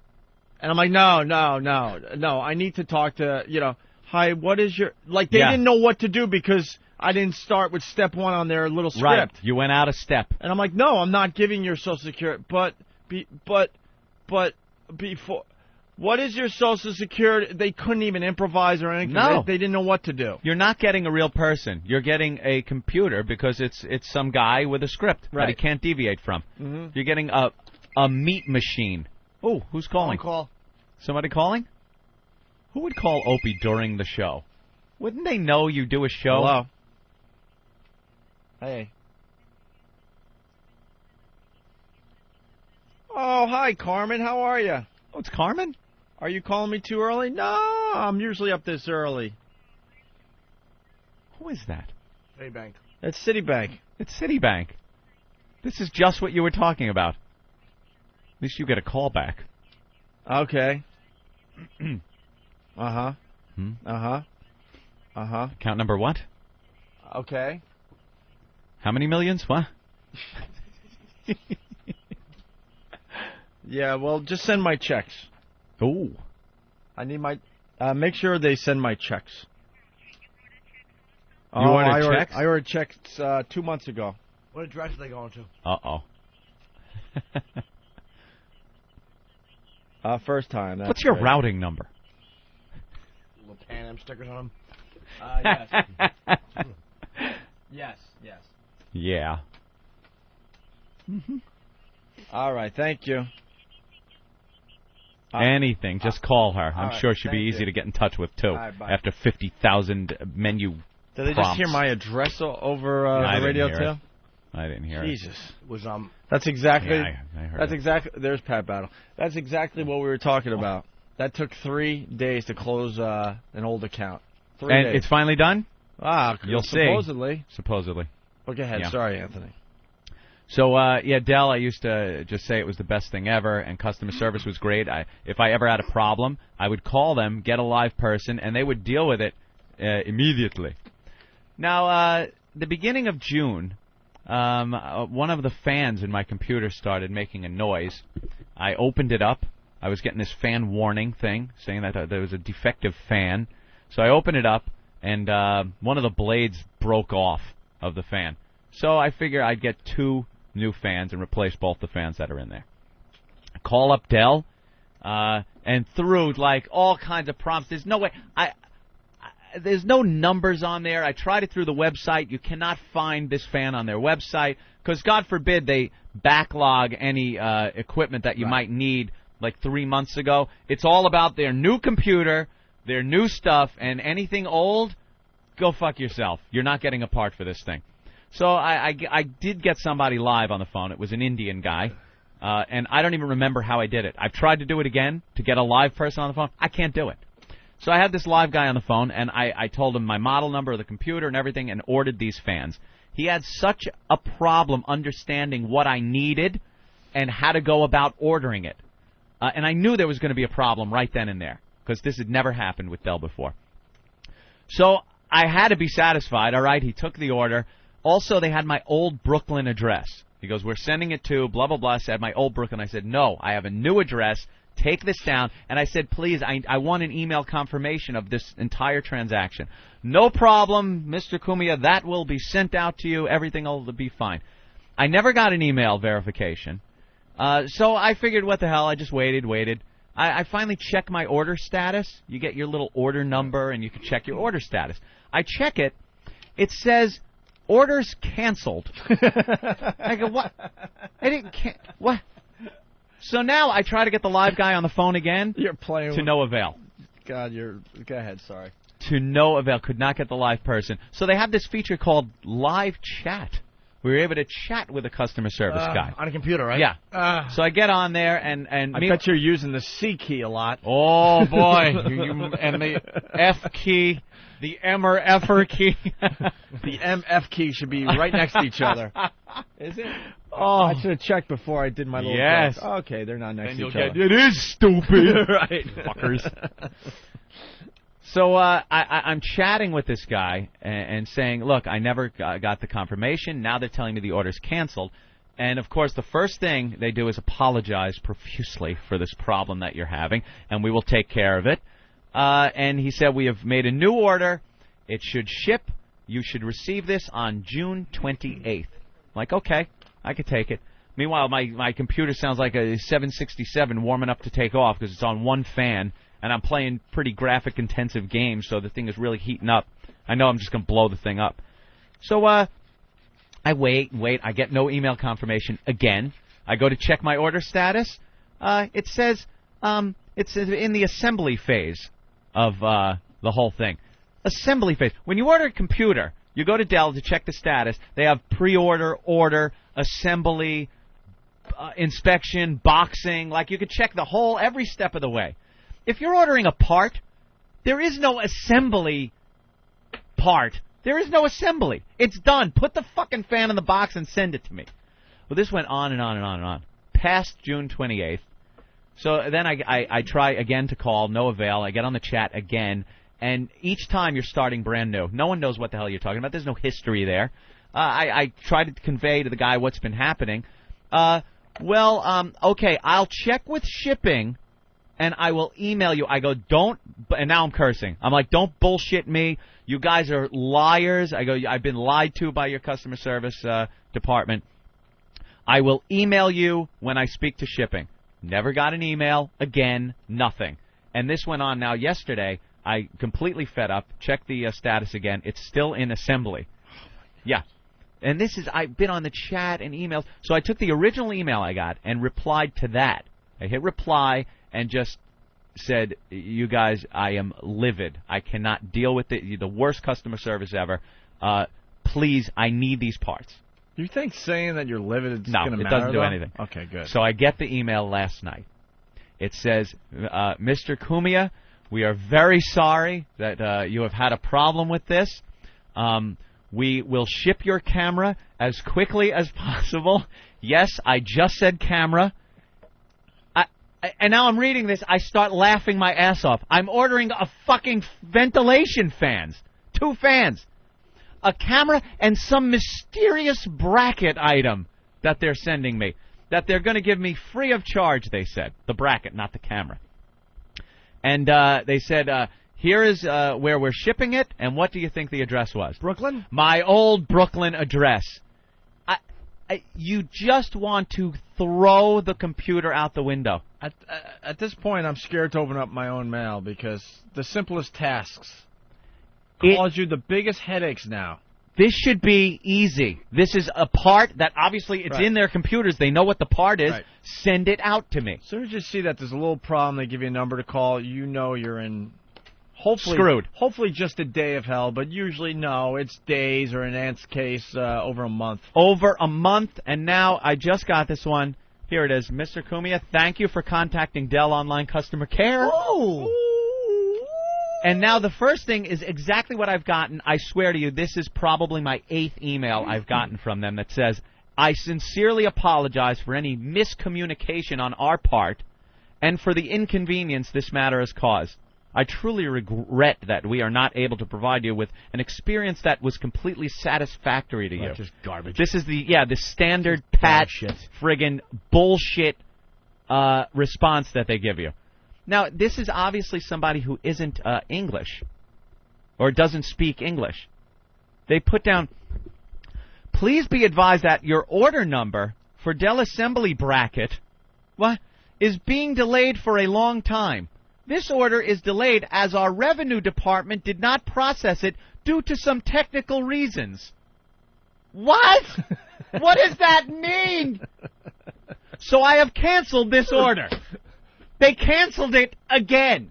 And I'm like, no, I need to talk to, hi, what is your, like, they didn't know what to do because I didn't start with step 1 on their little script. Right, you went out of step. And I'm like, no, I'm not giving your social security, but before, what is your social security? They couldn't even improvise or anything. No. They didn't know what to do. You're not getting a real person. You're getting a computer because it's some guy with a script that he can't deviate from. Mm-hmm. You're getting a meat machine. Oh, who's calling? Call. Somebody calling? Who would call Opie during the show? Wouldn't they know you do a show? Hello. Hey. Oh, hi, Carmen. How are you? Oh, it's Carmen? Are you calling me too early? No, I'm usually up this early. Who is that? Citibank. It's Citibank. It's Citibank. This is just what you were talking about. At least you get a call back. Okay. Uh-huh. Uh-huh. Uh-huh. Account number what? Okay. How many millions? What? Yeah, well, just send my checks. Ooh. I need my... make sure they send my checks. You ordered checks? I ordered checks 2 months ago. What address are they going to? Uh-oh. First time. What's your routing number? Little Pan Am stickers on them. Yes. Yes. Yeah. All right, thank you. Anything. Just call her. I'm right, sure she'd be thank easy you. to get in touch with, too, right, bye. after 50,000 menu Did they prompts. just hear my address over I the radio, didn't hear too? I didn't hear Jesus. It was, That's exactly... Yeah, I heard That's it. exactly... There's Pat Battle. That's exactly what we were talking about. That took 3 days to close an old account. 3 And days. it's finally done? You'll see. Supposedly. But go ahead. Yeah. Sorry, Anthony. So, Dell, I used to just say it was the best thing ever, and customer service was great. If I ever had a problem, I would call them, get a live person, and they would deal with it immediately. Now, the beginning of June, one of the fans in my computer started making a noise. I opened it up. I was getting this fan warning thing saying that there was a defective fan. So I opened it up, and one of the blades broke off of the fan. So I figure I'd get 2 new fans and replace both the fans that are in there. I call up Dell, and through like all kinds of prompts. There's no way. There's no numbers on there. I tried it through the website. You cannot find this fan on their website because, God forbid, they backlog any equipment that you might need like 3 months ago. It's all about their new computer, their new stuff, and anything old, go fuck yourself. You're not getting a part for this thing. So I did get somebody live on the phone. It was an Indian guy, and I don't even remember how I did it. I've tried to do it again to get a live person on the phone. I can't do it. So I had this live guy on the phone, and I told him my model number of the computer and everything and ordered these fans. He had such a problem understanding what I needed and how to go about ordering it. And I knew there was going to be a problem right then and there because this had never happened with Dell before. So I had to be satisfied. All right, he took the order. Also, they had my old Brooklyn address. He goes, we're sending it to blah, blah, blah. I said, my old Brooklyn. I said, no, I have a new address. Take this down. And I said, please, I want an email confirmation of this entire transaction. No problem, Mr. Cumia. That will be sent out to you. Everything will be fine. I never got an email verification. So I figured, what the hell? I just waited. I finally checked my order status. You get your little order number, and you can check your order status. I check it. It says, orders canceled. I go, what? I didn't what? So now I try to get the live guy on the phone again. You're playing to no avail. God, go ahead, sorry. To no avail. Could not get the live person. So they have this feature called live chat. We were able to chat with a customer service guy. On a computer, right? Yeah. So I get on there, and I bet you're using the C key a lot. Oh, boy. And the F key, the M or F-er key. The M-F key should be right next to each other. Is it? Oh. I should have checked before I did my little Yes. joke. Okay, they're not next And to you'll each other. get, it is stupid. Right. Fuckers. So I'm chatting with this guy and saying, look, I never got the confirmation. Now they're telling me the order's canceled. And, of course, the first thing they do is apologize profusely for this problem that you're having, and we will take care of it. And he said, we have made a new order. It should ship. You should receive this on June 28th. I'm like, okay, I could take it. Meanwhile, my computer sounds like a 767 warming up to take off because it's on one fan. And I'm playing pretty graphic-intensive games, so the thing is really heating up. I know I'm just going to blow the thing up. So I wait. I get no email confirmation again. I go to check my order status. It says it's in the assembly phase of the whole thing. Assembly phase. When you order a computer, you go to Dell to check the status. They have pre-order, order, assembly, inspection, boxing. Like, you could check every step of the way. If you're ordering a part, there is no assembly part. There is no assembly. It's done. Put the fucking fan in the box and send it to me. Well, this went on and on and on and on. Past June 28th. So then I try again to call, no avail. I get on the chat again, and each time you're starting brand new. No one knows what the hell you're talking about. There's no history there. I try to convey to the guy what's been happening. Okay, I'll check with shipping, and I will email you. I go, don't, and now I'm cursing. I'm like, don't bullshit me. You guys are liars. I go, I've been lied to by your customer service department. I will email you when I speak to shipping. Never got an email. Again, nothing. And this went on now yesterday. I completely fed up. Checked the status again. It's still in assembly. Yeah. And this is, I've been on the chat and emails. So I took the original email I got and replied to that. I hit reply and just said, you guys, I am livid. I cannot deal with it. You're the worst customer service ever. Please, I need these parts. You think saying that you're livid is no, going to matter? No, it doesn't do anything. Okay, good. So I get the email last night. It says, Mr. Cumia, we are very sorry that you have had a problem with this. We will ship your camera as quickly as possible. Yes, I just said camera. And now I'm reading this, I start laughing my ass off. I'm ordering a fucking ventilation fans. 2 fans. A camera and some mysterious bracket item that they're sending me. That they're going to give me free of charge, they said. The bracket, not the camera. And they said, here is where we're shipping it, and what do you think the address was? Brooklyn? My old Brooklyn address. You just want to throw the computer out the window. At this point, I'm scared to open up my own mail because the simplest tasks cause you the biggest headaches now. This should be easy. This is a part that obviously it's in their computers. They know what the part is. Right. Send it out to me. As soon as you see that there's a little problem, they give you a number to call. You know you're in hopefully screwed. Hopefully just a day of hell, but usually no. It's days, or in Ant's case, over a month. Over a month, and now I just got this one. Here it is. Mr. Cumia, thank you for contacting Dell Online Customer Care. Oh! And now the first thing is exactly what I've gotten. I swear to you, this is probably my 8th email I've gotten from them that says, I sincerely apologize for any miscommunication on our part and for the inconvenience this matter has caused. I truly regret that we are not able to provide you with an experience that was completely satisfactory to you. Just garbage. This is the standard pat friggin' bullshit response that they give you. Now, this is obviously somebody who isn't English or doesn't speak English. They put down, please be advised that your order number for Dell Assembly Bracket is being delayed for a long time. This order is delayed as our revenue department did not process it due to some technical reasons. What? What does that mean? So I have canceled this order. They canceled it again.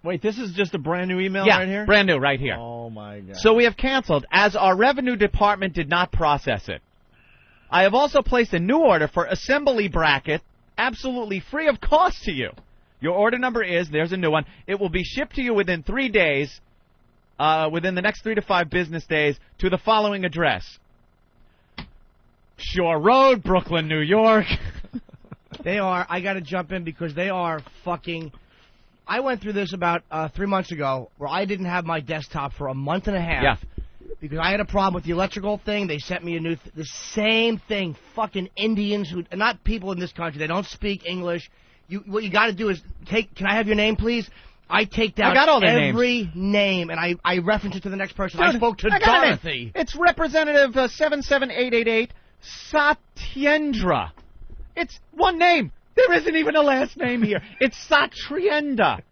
Wait, this is just a brand new email right here? Yeah, brand new right here. Oh, my God. So we have canceled as our revenue department did not process it. I have also placed a new order for assembly bracket absolutely free of cost to you. Your order number is, there's a new one, it will be shipped to you within 3 days, within the next 3 to 5 business days, to the following address. Shore Road, Brooklyn, New York. They are, I got to jump in because they are fucking, I went through this about 3 months ago where I didn't have my desktop for a month and a half. Yeah. Because I had a problem with the electrical thing. They sent me a new, the same thing. Fucking Indians who, not people in this country, they don't speak English. What you got to do is take, can I have your name, please? I take down every name, and I reference it to the next person. Dude, I spoke to Dorothy. It's Representative 77888 Satyendra. It's one name. There isn't even a last name here. It's Satyendra.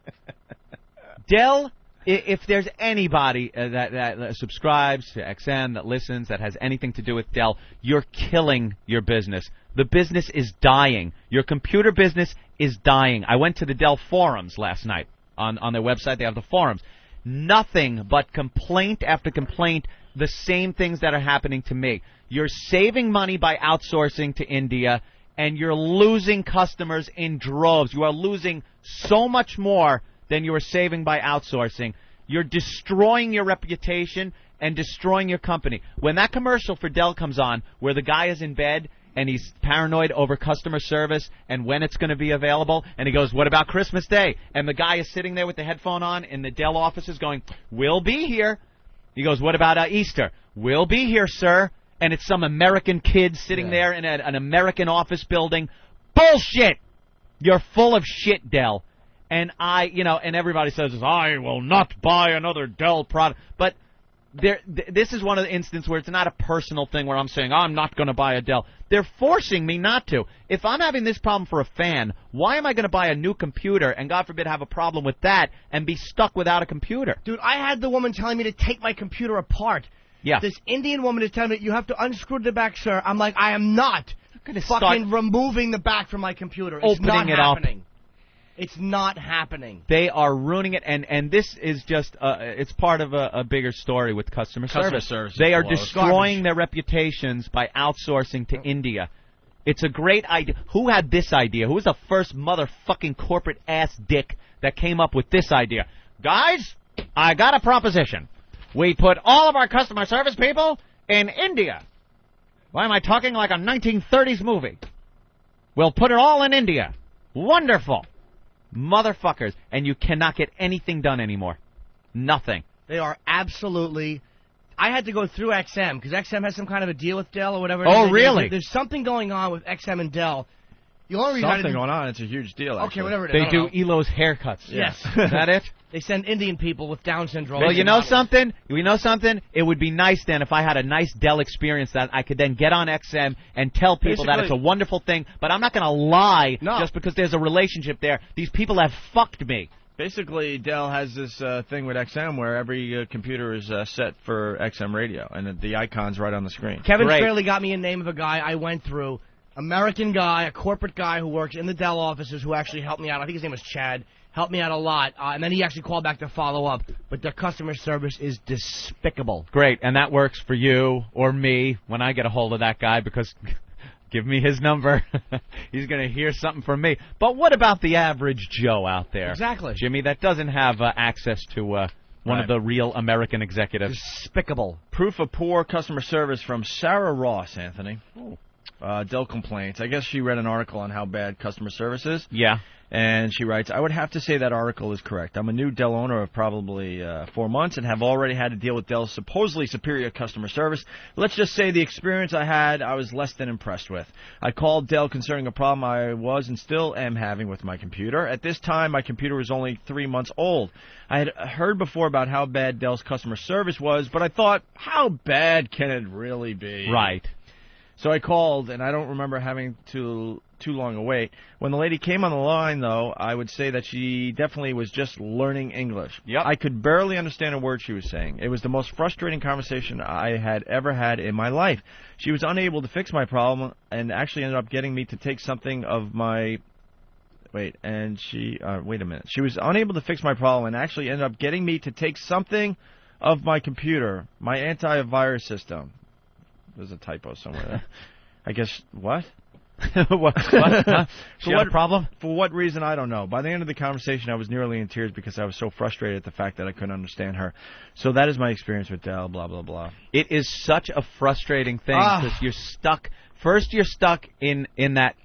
Dell, if there's anybody that subscribes to XN, that listens, that has anything to do with Dell, you're killing your business. The business is dying. Your computer business is dying. I went to the Dell forums last night. On their website, they have the forums. Nothing but complaint after complaint, the same things that are happening to me. You're saving money by outsourcing to India, and you're losing customers in droves. You are losing so much more than you are saving by outsourcing. You're destroying your reputation and destroying your company. When that commercial for Dell comes on, where the guy is in bed and he's paranoid over customer service and when it's going to be available. And he goes, what about Christmas Day? And the guy is sitting there with the headphone on in the Dell offices going, we'll be here. He goes, what about Easter? We'll be here, sir. And it's some American kid sitting there in an American office building. Bullshit! You're full of shit, Dell. And and everybody says, I will not buy another Dell product. But this is one of the instances where it's not a personal thing where I'm saying, I'm not going to buy a Dell. They're forcing me not to. If I'm having this problem for a fan, why am I going to buy a new computer and, God forbid, have a problem with that and be stuck without a computer? Dude, I had the woman telling me to take my computer apart. Yeah. This Indian woman is telling me, you have to unscrew the back, sir. I'm like, I am not fucking removing the back from my computer. It's not happening. It's not happening. They are ruining it, and this is just it's part of a bigger story with customer service. They are destroying their reputations by outsourcing to India. It's a great idea. Who had this idea? Who was the first motherfucking corporate ass dick that came up with this idea? Guys, I got a proposition. We put all of our customer service people in India. Why am I talking like a 1930s movie? We'll put it all in India. Wonderful. Motherfuckers. And you cannot get anything done anymore. Nothing. They are absolutely... I had to go through XM, because XM has some kind of a deal with Dell or whatever. Oh, really? There's something going on with XM and Dell. The only reason something going on. It's a huge deal, actually. Okay, whatever it is. They do Elo's haircuts. Yes. Is that it? They send Indian people with Down syndrome. Well, you know something? You know something? It would be nice then if I had a nice Dell experience that I could then get on XM and tell people that it's a wonderful thing, but I'm not going to lie just because there's a relationship there. These people have fucked me. Basically, Dell has this thing with XM where every computer is set for XM radio, and the icon's right on the screen. Kevin Fairley got me a name of a guy I went through. American guy, a corporate guy who works in the Dell offices who actually helped me out. I think his name was Chad. Helped me out a lot. And then he actually called back to follow up. But their customer service is despicable. Great. And that works for you or me when I get a hold of that guy because give me his number. He's going to hear something from me. But what about the average Joe out there? Exactly. Jimmy, that doesn't have access to one of the real American executives. Despicable. Proof of poor customer service from Sarah Ross, Anthony. Dell complaints. I guess she read an article on how bad customer service is. Yeah. And she writes, I would have to say that article is correct. I'm a new Dell owner of probably 4 months and have already had to deal with Dell's supposedly superior customer service. Let's just say the experience I had, I was less than impressed with. I called Dell concerning a problem I was and still am having with my computer. At this time, my computer was only 3 months old. I had heard before about how bad Dell's customer service was, but I thought, how bad can it really be? Right. So I called, and I don't remember having too long a wait. When the lady came on the line, though, I would say that she definitely was just learning English. Yep. I could barely understand a word she was saying. It was the most frustrating conversation I had ever had in my life. She was unable to fix my problem and actually ended up getting me to take something of my... Wait a minute. She was unable to fix my problem and actually ended up getting me to take something of my computer, my antivirus system. There's a typo somewhere there. I guess, what? What? Huh? She had a problem? For what reason, I don't know. By the end of the conversation, I was nearly in tears because I was so frustrated at the fact that I couldn't understand her. So that is my experience with Dell, blah, blah, blah. It is such a frustrating thing because you're stuck. First, you're stuck in that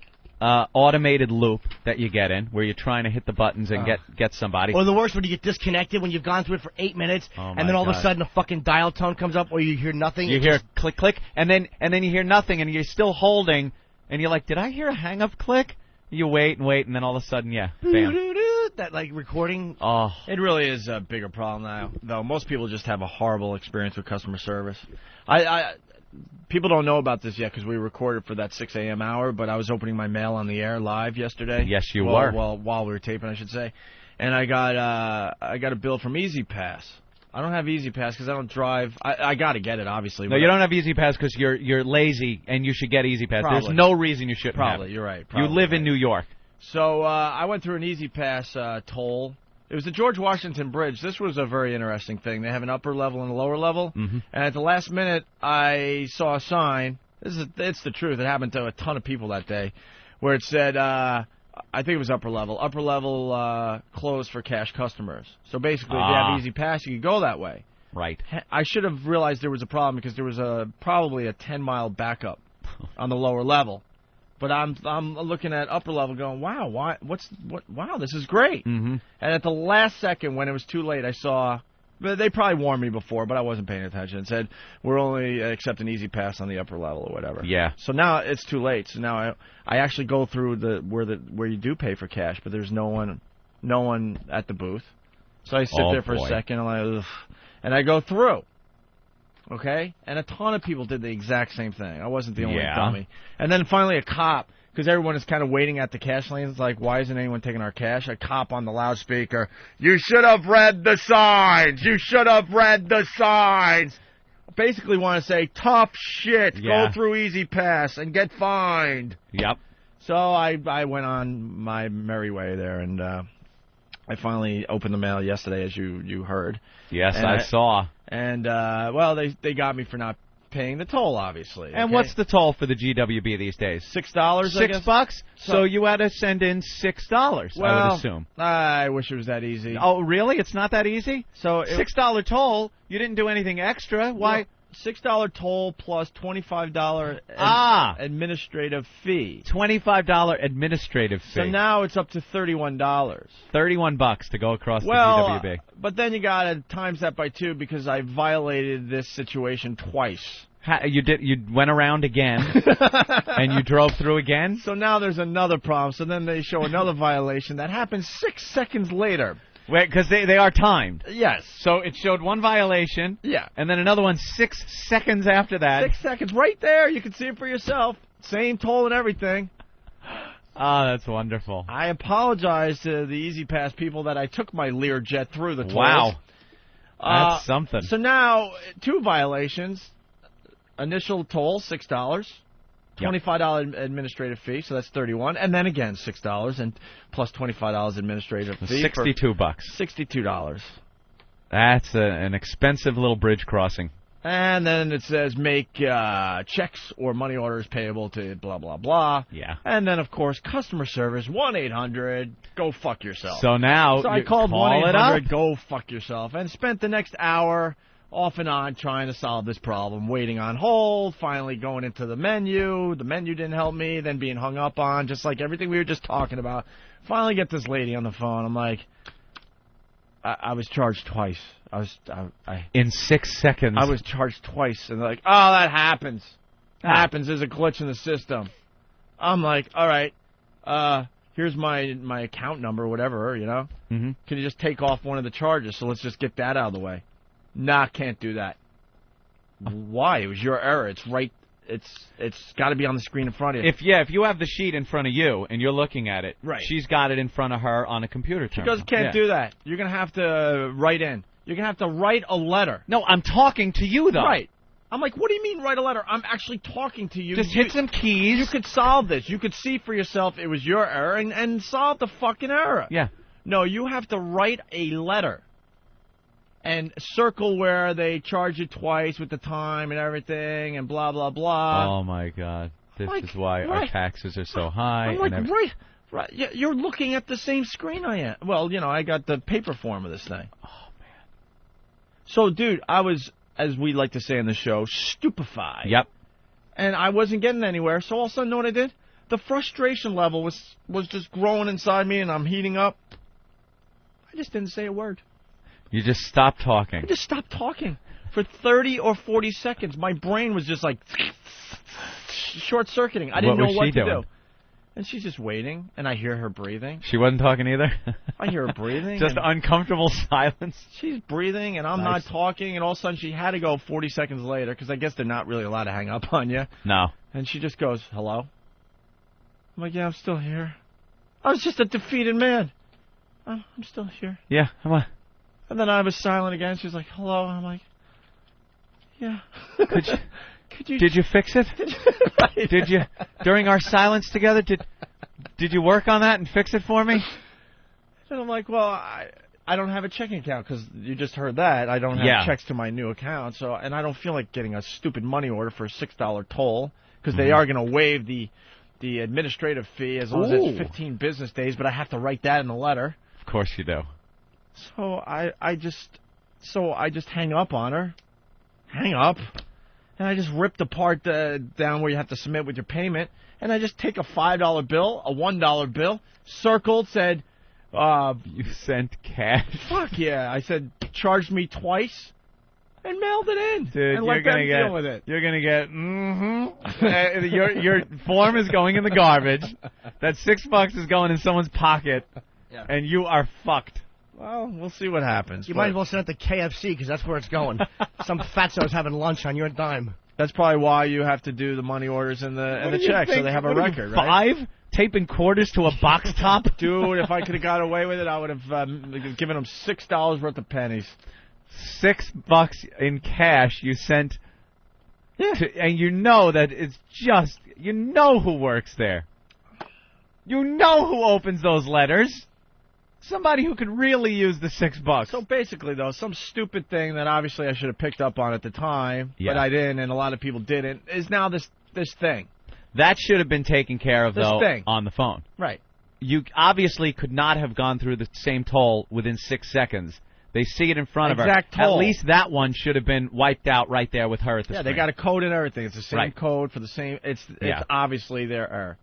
automated loop that you get in where you're trying to hit the buttons and get somebody. Or the worst, when you get disconnected when you've gone through it for 8 minutes and then all of a sudden a fucking dial tone comes up or you hear nothing. You hear click, click, and then you hear nothing and you're still holding and you're like, did I hear a hang-up click? You wait and wait and then all of a sudden, bam. That like recording. Oh, it really is a bigger problem now, though. Most people just have a horrible experience with customer service. People don't know about this yet because we recorded for that 6 a.m. hour, but I was opening my mail on the air live yesterday. Yes, you were. Well, while we were taping, I should say. And I got a bill from EZPass. I don't have EZPass because I don't drive. I got to get it, obviously. No, you don't have EZPass because you're lazy and you should get EZPass. Probably. There's no reason you shouldn't have it. You're right. You live in New York. So I went through an EZPass toll. It was the George Washington Bridge. This was a very interesting thing. They have an upper level and a lower level. Mm-hmm. And at the last minute, I saw a sign. It's the truth. It happened to a ton of people that day, where it said, I think it was upper level closed for cash customers. So basically, if you have EZPass, you can go that way. Right. I should have realized there was a problem because there was probably a 10-mile backup on the lower level. But I'm looking at upper level going, wow, wow, this is great. Mm-hmm. And at the last second, when it was too late, I saw, but they probably warned me before, but I wasn't paying attention. It said, we're only accepting EZPass on the upper level or whatever. Yeah. So now it's too late. So now I actually go through where you do pay for cash, but there's no one at the booth. So I sit there for a second, I'm like, ugh, and I go through. Okay? And a ton of people did the exact same thing. I wasn't the only dummy. And then finally a cop, because everyone is kind of waiting at the cash lanes. It's like, why isn't anyone taking our cash? A cop on the loudspeaker, you should have read the signs! You should have read the signs! Basically want to say, tough shit, go through EZPass and get fined. Yep. So I went on my merry way there, and I finally opened the mail yesterday, as you heard. Yes, I saw. And, well, they got me for not paying the toll, obviously. And what's the toll for the GWB these days? $6, I guess. $6? So you had to send in $6, well, I would assume. I wish it was that easy. Oh, really? It's not that easy? So $6 toll? You didn't do anything extra? Why? Well, $6 toll plus $25 administrative fee. $25 administrative fee. So now it's up to $31. $31 to go across the GWB. But then you got to times that by 2 because I violated this situation twice. You went around again, and you drove through again? So now there's another problem. So then they show another violation that happens 6 seconds later. Wait, because they are timed. Yes. So it showed one violation. Yeah. And then another one 6 seconds after that. 6 seconds. Right there. You can see it for yourself. Same toll and everything. Oh, that's wonderful. I apologize to the EZPass people that I took my Learjet through the tolls. Wow. That's something. So now, 2 violations. Initial toll, $6. $25 administrative fee, so that's $31, and then again $6 and plus $25 administrative fee. $62. $62. That's an expensive little bridge crossing. And then it says make checks or money orders payable to blah blah blah. Yeah. And then of course customer service 1-800 go fuck yourself. So now I called 1-800 go fuck yourself and spent the next hour off and on trying to solve this problem, waiting on hold, finally going into the menu. The menu didn't help me, then being hung up on, just like everything we were just talking about. Finally get this lady on the phone. I'm like, I was charged twice. In 6 seconds. I was charged twice. And they're like, oh, that happens. Happens. There's a glitch in the system. I'm like, all right, here's my account number, whatever, you know. Mm-hmm. Can you just take off one of the charges? So let's just get that out of the way. Nah, can't do that. Why? It was your error. It's right. It's got to be on the screen in front of you. If you have the sheet in front of you and you're looking at it, right. She's got it in front of her on a computer terminal. She can't do that. You're gonna have to write in. You're gonna have to write a letter. No, I'm talking to you though. Right. I'm like, what do you mean write a letter? I'm actually talking to you. Just hit some keys. You could solve this. You could see for yourself it was your error and solve the fucking error. Yeah. No, you have to write a letter. And circle where they charge you twice with the time and everything and blah, blah, blah. Oh, my God. This is why our taxes are so high. I'm like, right. You're looking at the same screen I am. Well, you know, I got the paper form of this thing. Oh, man. So, dude, I was, as we like to say in the show, stupefied. Yep. And I wasn't getting anywhere. So all of a sudden, know what I did? The frustration level was just growing inside me and I'm heating up. I just didn't say a word. You just stopped talking. I just stopped talking. For 30 or 40 seconds, my brain was just like short-circuiting. I didn't know what to do. And she's just waiting, and I hear her breathing. She wasn't talking either? I hear her breathing. Just uncomfortable silence? She's breathing, and I'm not talking, and all of a sudden she had to go 40 seconds later, because I guess they're not really allowed to hang up on you. No. And she just goes, hello? I'm like, yeah, I'm still here. I was just a defeated man. I'm still here. Yeah, come on. And then I was silent again. She was like, hello. And I'm like, yeah. Did you fix it? Right. Did you, during our silence together, did you work on that and fix it for me? And I'm like, well, I don't have a checking account because you just heard that. I don't have checks to my new account. And I don't feel like getting a stupid money order for a $6 toll because they are going to waive the administrative fee as long as it's 15 business days, but I have to write that in the letter. Of course you do. So I just hang up on her. Hang up. and I just rip the part down where you have to submit with your payment, and I just take a $5 bill, a $1 bill, circled, said, you sent cash. Fuck yeah. I said, charged me twice, and mailed it in. Dude, and let them deal with it. You're going to get, your form is going in the garbage. That $6 is going in someone's pocket, and you are fucked. Well, we'll see what happens. You might as well send it to KFC, because that's where it's going. Some fatso's having lunch on your dime. That's probably why you have to do the money orders and the checks, so they have a record, right? 5? Taping quarters to a box top? Dude, if I could have got away with it, I would have given them $6 worth of pennies. $6 in cash you sent, and you know that it's just, you know who works there. You know who opens those letters. Somebody who could really use the $6. So basically, though, some stupid thing that obviously I should have picked up on at the time, but I didn't, and a lot of people didn't, is now this thing. That should have been taken care of, though, on the phone. Right. You obviously could not have gone through the same toll within 6 seconds. They see it in front of her. Toll. At least that one should have been wiped out right there with her at the screen. They got a code and everything. It's the same code for the same. It's obviously their error.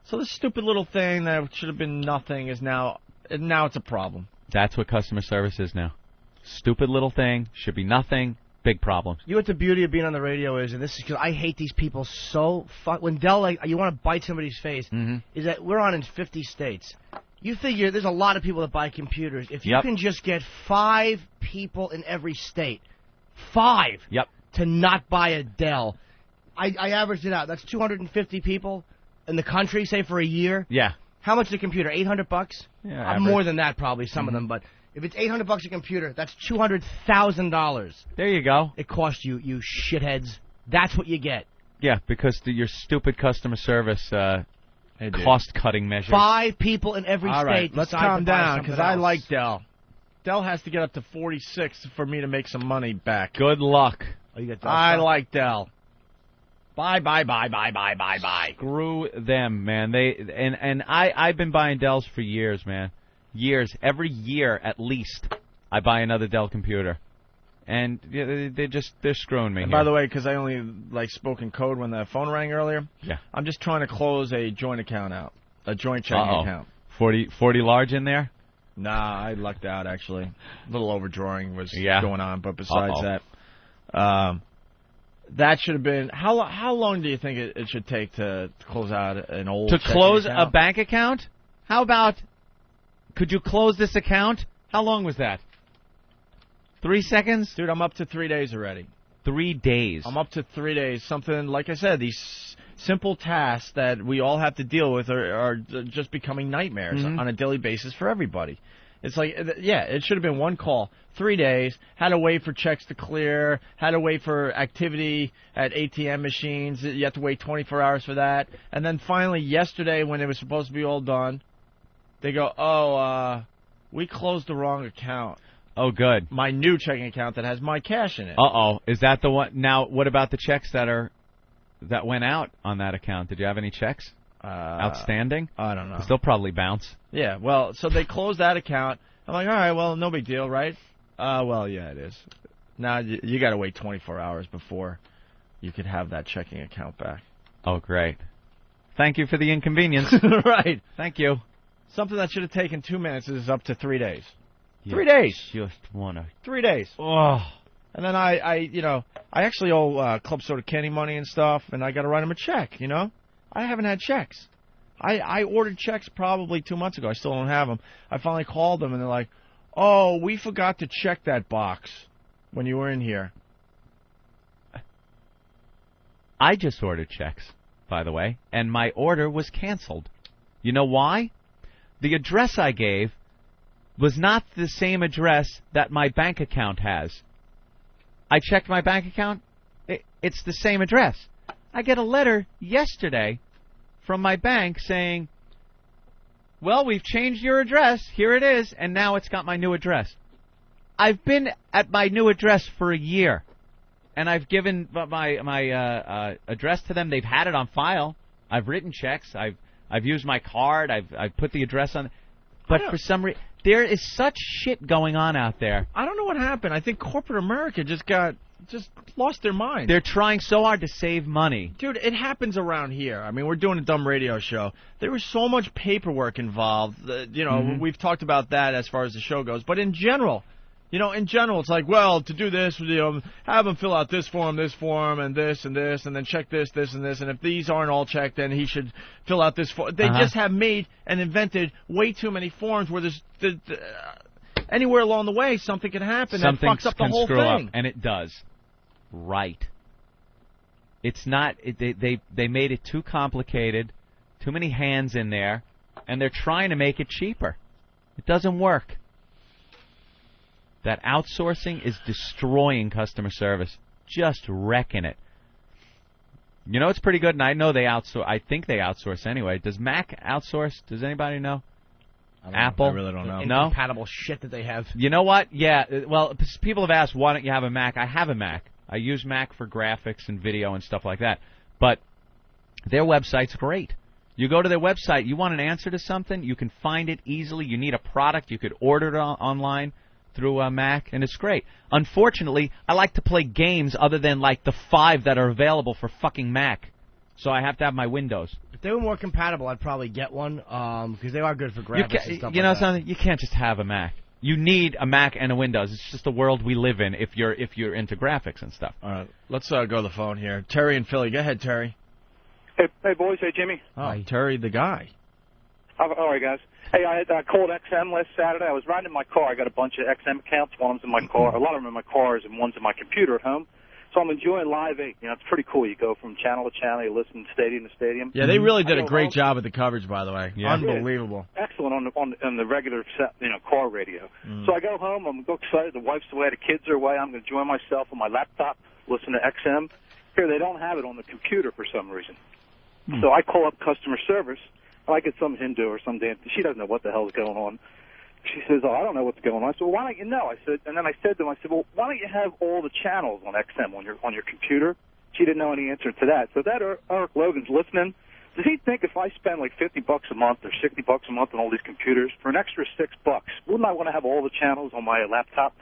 So this stupid little thing that should have been nothing is now it's a problem. That's what customer service is now. Stupid little thing, should be nothing, big problem. You know what the beauty of being on the radio is, and this is because I hate these people so when Dell, you want to bite somebody's face, is that we're on in 50 states. You figure there's a lot of people that buy computers. If you can just get 5 people in every state, 5 to not buy a Dell, I averaged it out. That's 250 people in the country, say, for a year. Yeah. How much is a computer? $800? Yeah, more than that, probably, some of them. But if it's $800 a computer, that's $200,000. There you go. It costs you, you shitheads. That's what you get. Yeah, because your stupid customer service cost-cutting measures. 5 people in every state. All right, let's calm down, because I like Dell. Dell has to get up to 46 for me to make some money back. Good luck. Oh, you got Dell I stuff? like Dell. Bye. Screw them, man. I've been buying Dells for years, man. Years. Every year, at least, I buy another Dell computer. And they're screwing me. And by the way, because I only spoke in code when the phone rang earlier, I'm just trying to close a joint account out, a joint checking account. 40 large in there? Nah, I lucked out, actually. A little overdrawing was going on, but besides that, that should have been... How long do you think it should take to close out an old To close account? a bank account? How about... Could you close this account? How long was that? 3 seconds? Dude, I'm up to 3 days already. 3 days. I'm up to 3 days. Something, like I said, these simple tasks that we all have to deal with are just becoming nightmares on a daily basis for everybody. It's like, it should have been one call, 3 days, had to wait for checks to clear, had to wait for activity at ATM machines, you have to wait 24 hours for that, and then finally yesterday when it was supposed to be all done, they go, we closed the wrong account. Oh, good. My new checking account that has my cash in it. Uh-oh. Is that the one? Now, what about the checks that went out on that account? Did you have any checks? Outstanding? I don't know. They'll probably bounce. Yeah, well, so they closed that account. I'm like, all right, well, no big deal, right? Well, yeah, it is. Now you got to wait 24 hours before you could have that checking account back. Oh, great. Thank you for the inconvenience. Right. Thank you. Something that should have taken 2 minutes is up to 3 days. You 3 days. Just want to... 3 days. Oh. And then I actually owe Club Soda Kenny money and stuff, and I got to write him a check, I haven't had checks. I ordered checks probably 2 months ago. I still don't have them. I finally called them, and they're like, oh, we forgot to check that box when you were in here. I just ordered checks, by the way, and my order was canceled. You know why? The address I gave was not the same address that my bank account has. I checked my bank account. It's the same address. I get a letter yesterday from my bank saying, well, we've changed your address. Here it is. And now it's got my new address. I've been at my new address for a year. And I've given my address to them. They've had it on file. I've written checks. I've used my card. I've put the address on. But for some reason, there is such shit going on out there. I don't know what happened. I think corporate America just got just lost their mind. They're trying so hard to save money. Dude, it happens around here. I mean, we're doing a dumb radio show. There was so much paperwork involved. We've talked about that as far as the show goes. But in general, it's like, well, to do this, have them fill out this form, and this, and then check this, and this. And if these aren't all checked, then he should fill out this form. They just have made and invented way too many forms where there's anywhere along the way something can happen that fucks up the whole thing. Up, and it does. Right. It's not. They made it too complicated, too many hands in there, and they're trying to make it cheaper. It doesn't work. That outsourcing is destroying customer service, just wrecking it. It's pretty good, and I know they outsource. I think they outsource anyway. Does Mac outsource? Does anybody know? Apple? I really don't know. Incompatible shit that they have. You know what? Yeah. Well, people have asked, why don't you have a Mac? I have a Mac. I use Mac for graphics and video and stuff like that. But their website's great. You go to their website, you want an answer to something, you can find it easily. You need a product, you could order it online through a Mac, and it's great. Unfortunately, I like to play games other than like the 5 that are available for fucking Mac. So I have to have my Windows. If they were more compatible, I'd probably get one because they are good for graphics and stuff like something? You can't just have a Mac. You need a Mac and a Windows. It's just the world we live in if you're into graphics and stuff. All right, let's go to the phone here. Terry in Philly. Go ahead, Terry. Hey boys. Hey, Jimmy. Oh, Terry the guy. All right, guys. Hey, I called XM last Saturday. I was riding in my car. I got a bunch of XM accounts. One's in my car. A lot of them in my cars, and one's in my computer at home. So I'm enjoying Live 8. It's pretty cool. You go from channel to channel. You listen stadium to stadium. Yeah, they really did a great job with the coverage, by the way. Yeah. Unbelievable. Excellent on the regular car radio. So I go home. I'm excited. The wife's away. The kids are away. I'm going to enjoy myself on my laptop, listen to XM. Here, they don't have it on the computer for some reason. So I call up customer service. I get some Hindu or some damn. She doesn't know what the hell is going on. She says, I don't know what's going on. I said, well, why don't you know? I said, and then I said to them, well, why don't you have all the channels on XM on your computer? She didn't know any answer to that. So that Eric Logan's listening. Does he think if I spend like $50 a month or $60 a month on all these computers for an extra $6, wouldn't I want to have all the channels on my laptop?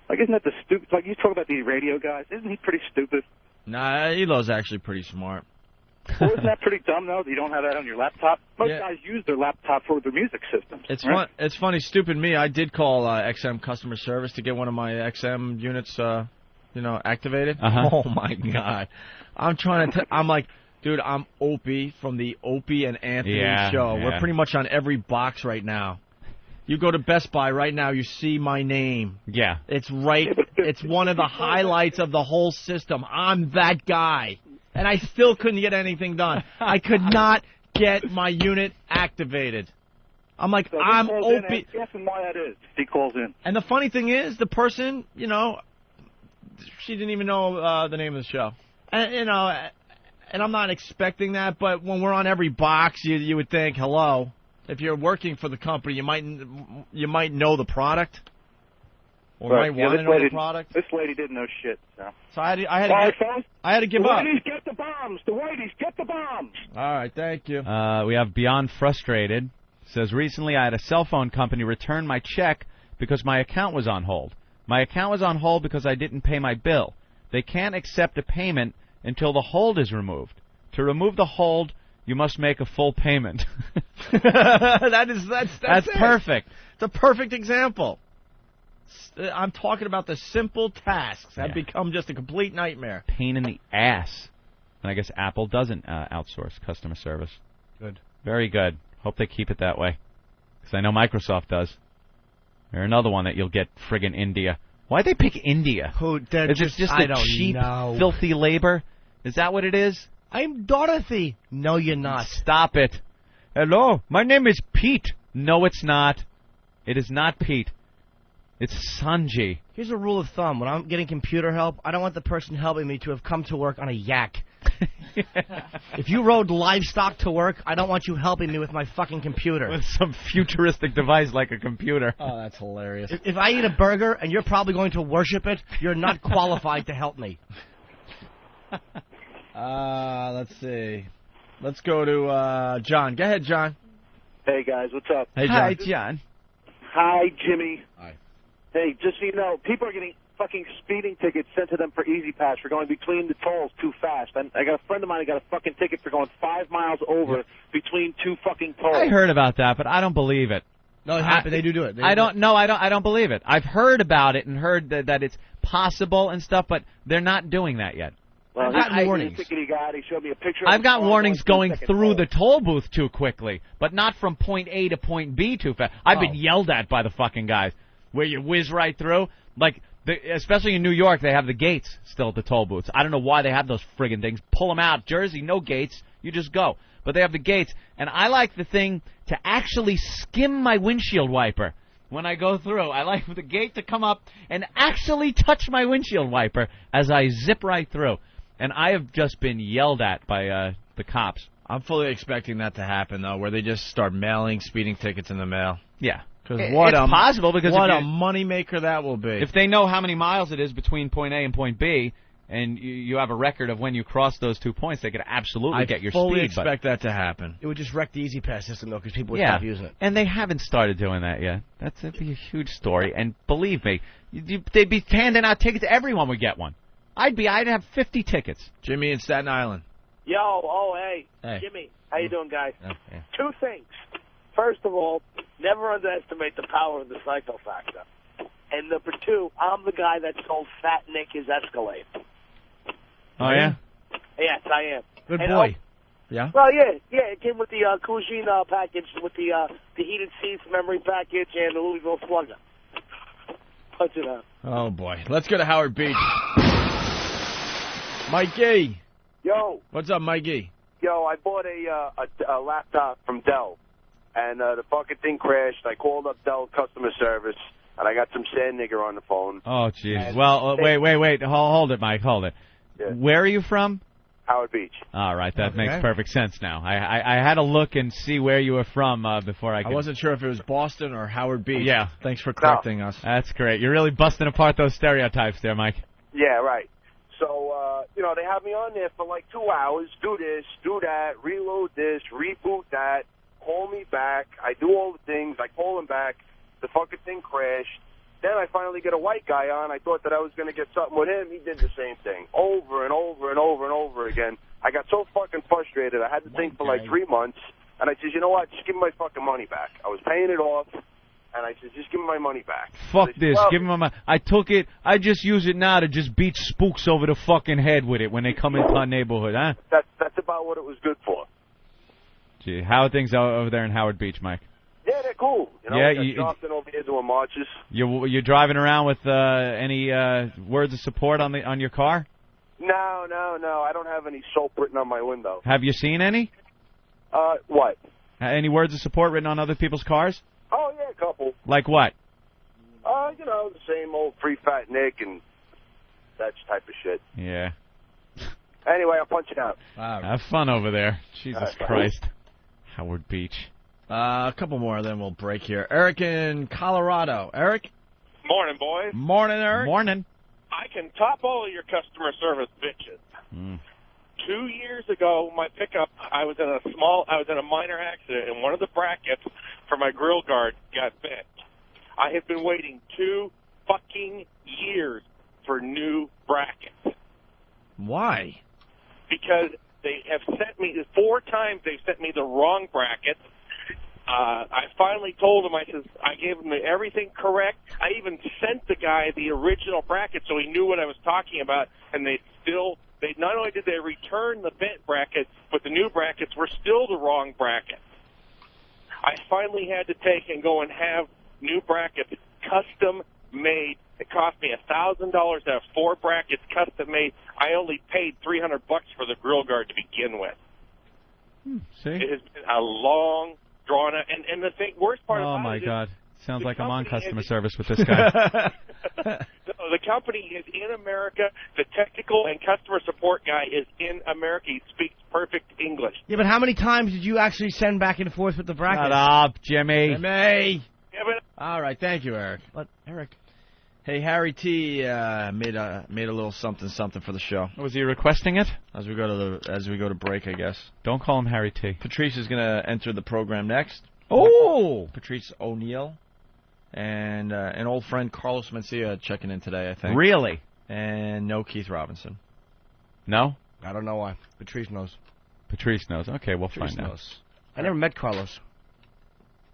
Like, isn't that the stupid? Like, you talk about these radio guys. Isn't he pretty stupid? Nah, Elo's actually pretty smart. Well, isn't that pretty dumb, though, that you don't have that on your laptop? Most guys use their laptop for their music systems. It's funny, stupid me. I did call XM customer service to get one of my XM units, activated. Oh, my God. I'm like, dude, I'm Opie from the Opie and Anthony show. Yeah. We're pretty much on every box right now. You go to Best Buy right now, you see my name. Yeah. It's right. It's one of the highlights of the whole system. I'm that guy. And I still couldn't get anything done. I could not get my unit activated. I'm like, so I'm Opie. Ask him why that is. He calls in. And the funny thing is, the person, she didn't even know the name of the show. And, and I'm not expecting that, but when we're on every box, you would think, hello. If you're working for the company, you might know the product. Or might want to know the product. This lady didn't know shit. So I had to give up. The Whiteys get the bombs. The Whiteys get the bombs. All right, thank you. We have Beyond Frustrated. Says, recently I had a cell phone company return my check because my account was on hold. My account was on hold because I didn't pay my bill. They can't accept a payment until the hold is removed. To remove the hold, you must make a full payment. That's perfect. It's a perfect example. I'm talking about the simple tasks have become just a complete nightmare. Pain in the ass. And I guess Apple doesn't outsource customer service. Good. Very good. Hope they keep it that way. Because I know Microsoft does. They're another one that you'll get friggin' India. Why'd they pick India? Is it just the cheap, filthy labor? Is that what it is? I'm Dorothy. No, you're not. Stop it. Hello, my name is Pete. No, it's not. It is not Pete. It's Sanji. Here's a rule of thumb. When I'm getting computer help, I don't want the person helping me to have come to work on a yak. If you rode livestock to work, I don't want you helping me with my fucking computer. With some futuristic device like a computer. Oh, that's hilarious. If I eat a burger and you're probably going to worship it, you're not qualified to help me. Let's see. Let's go to John. Go ahead, John. Hey, guys. What's up? Hey, John. Hi, John. Hi, Jimmy. Hi. Hey, just so you know, people are getting fucking speeding tickets sent to them for EZPass for going between the tolls too fast. I got a friend of mine who got a fucking ticket for going 5 miles over between two fucking tolls. I heard about that, but I don't believe it. No, it happened. They do it. I don't believe it. I've heard about it and heard that it's possible and stuff, but they're not doing that yet. Well, I've gotten warnings. He showed me a picture of I've got his warnings going through toll. the toll booth too quickly, but not from point A to point B too fast. I've been yelled at by the fucking guys where you whiz right through. Like, especially in New York, they have the gates still at the toll booths. I don't know why they have those friggin' things. Pull them out. Jersey, no gates. You just go. But they have the gates, and I like the thing to actually skim my windshield wiper when I go through. I like the gate to come up and actually touch my windshield wiper as I zip right through. And I have just been yelled at by the cops. I'm fully expecting that to happen, though, where they just start mailing speeding tickets in the mail. Yeah. Because it's possible because what a moneymaker that will be. If they know how many miles it is between point A and point B, and you have a record of when you cross those 2 points, they could absolutely get your speed. I fully expect that to hapen. It would just wreck the EZPass system, though, because people would stop using it. And they haven't started doing that yet. That'd be a huge story. And believe me, they'd be handing out tickets. Everyone would get one. I'd have 50 tickets. Jimmy in Staten Island. Yo, hey. Jimmy, how you doing, guys? Two things. First of all, never underestimate the power of the psycho factor. And number two, I'm the guy that sold Fat Nick his Escalade. Oh, yeah? Yes, I am. Good and boy. Yeah? Well, yeah, it came with the Cuisine package, with the heated seats, memory package, and the Louisville Slugger. Punch it out. Oh, boy. Let's go to Howard Beach. Mikey. Yo. What's up, Mikey? Yo, I bought a laptop from Dell, and the fucking thing crashed. I called up Dell customer service, and I got some sand nigger on the phone. Oh, jeez. Well, wait. Hold it, Mike. Hold it. Yeah. Where are you from? Howard Beach. All right, that makes perfect sense now. I had to look and see where you were from before I could... I wasn't sure if it was Boston or Howard Beach. Yeah. Thanks for correcting us. That's great. You're really busting apart those stereotypes there, Mike. Yeah, right. So, they have me on there for like 2 hours. Do this, do that, reload this, reboot that, call me back. I do all the things. I call him back. The fucking thing crashed. Then I finally get a white guy on. I thought that I was going to get something with him. He did the same thing over and over and over and over again. I got so fucking frustrated. I had to think for like 3 months. And I said, you know what? Just give me my fucking money back. I was paying it off. And I said, just give me my money back. Fuck this. Give me my money. I took it. I just use it now to just beat spooks over the fucking head with it when they come into our neighborhood, huh? That's about what it was good for. Gee, how are things over there in Howard Beach, Mike? Yeah, they're cool. You dropped in over here doing marches. You're driving around with any words of support on your car? No. I don't have any soap written on my window. Have you seen any? What? Any words of support written on other people's cars? Oh, yeah, a couple. Like what? The same old free fat Nick and that type of shit. Yeah. Anyway, I'll punch it out. Have fun over there. Jesus Christ. Howard Beach. A couple more, then we'll break here. Eric in Colorado. Eric? Morning, boys. Morning, Eric. Morning. I can top all of your customer service bitches. 2 years ago, my pickup, I was in a minor accident, and one of the brackets for my grill guard got bent. I have been waiting 2 fucking years for new brackets. Why? Because they have sent me 4 times. They've sent me the wrong brackets. I finally told them, I gave them everything correct. I even sent the guy the original bracket so he knew what I was talking about, and they not only did they return the bent bracket, but the new brackets were still the wrong bracket. I finally had to take and go and have new brackets custom made. It cost me $1,000 to have 4 brackets custom made. I only paid $300 for the grill guard to begin with. See? It has been a long, drawn out, and the worst part about it is... Oh, my God. Sounds like I'm on customer service with this guy. The company is in America. The technical and customer support guy is in America. He speaks perfect English. Yeah, but how many times did you actually send back and forth with the bracket? Shut up, Jimmy. Jimmy. Yeah, but All right, thank you, Eric. Eric. Hey, Harry T. made a little something for the show. Was he requesting it? As we go to break, I guess. Don't call him Harry T. Patrice is going to enter the program next. Oh, Patrice O'Neal. And an old friend, Carlos Mencia, checking in today, I think. Really? And no Keith Robinson. No? I don't know why. Patrice knows. Patrice knows. Okay, we'll Patrice find out. knows. I never met Carlos.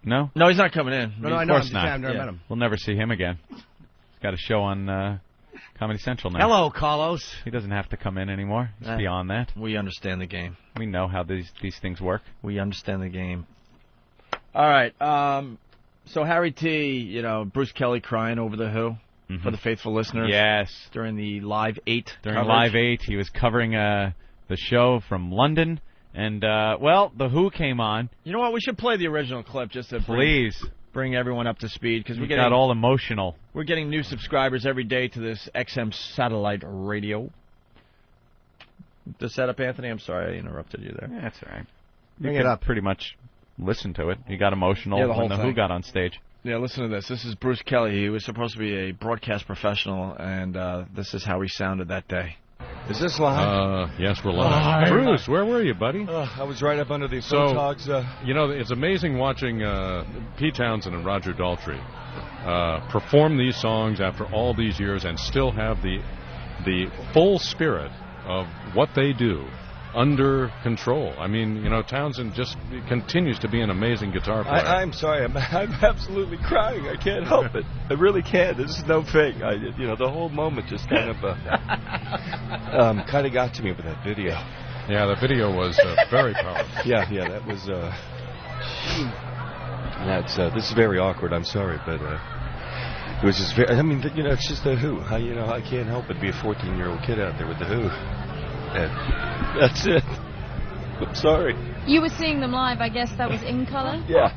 No? No, he's not coming in. No, I of know. course not. I've never met him. We'll never see him again. He's got a show on Comedy Central now. Hello, Carlos. He doesn't have to come in anymore. He's beyond that. We understand the game. We know how these things work. We understand the game. All right. So Harry T, Bruce Kelly crying over the Who for the faithful listeners. Yes. During the Live 8 During coverage. Live 8, he was covering the show from London. And, the Who came on. You know what? We should play the original clip just to bring everyone up to speed. Because we got all emotional. We're getting new subscribers every day to this XM satellite radio. The setup, Anthony? I'm sorry I interrupted you there. Yeah, that's all right. Bring it up. Pretty much listen to it. He got emotional when the Who got on stage. Yeah, listen to this. This is Bruce Kelly. He was supposed to be a broadcast professional, and this is how he sounded that day. Is this live? Yes, we're live. Bruce, where were you, buddy? I was right up under the photogs. It's amazing watching Pete Townsend and Roger Daltrey perform these songs after all these years and still have the full spirit of what they do under control. I mean, Townsend just continues to be an amazing guitar player. I'm sorry. I'm absolutely crying. I can't help it. I really can't. This is no fake. The whole moment just kind of got to me with that video. Yeah, the video was very powerful. Yeah, that was. This is very awkward. I'm sorry, but it was just very. I mean, it's just the Who. I can't help but be a 14-year-old kid out there with the Who. And that's it. I'm sorry. You were seeing them live, I guess that was in color? Yeah,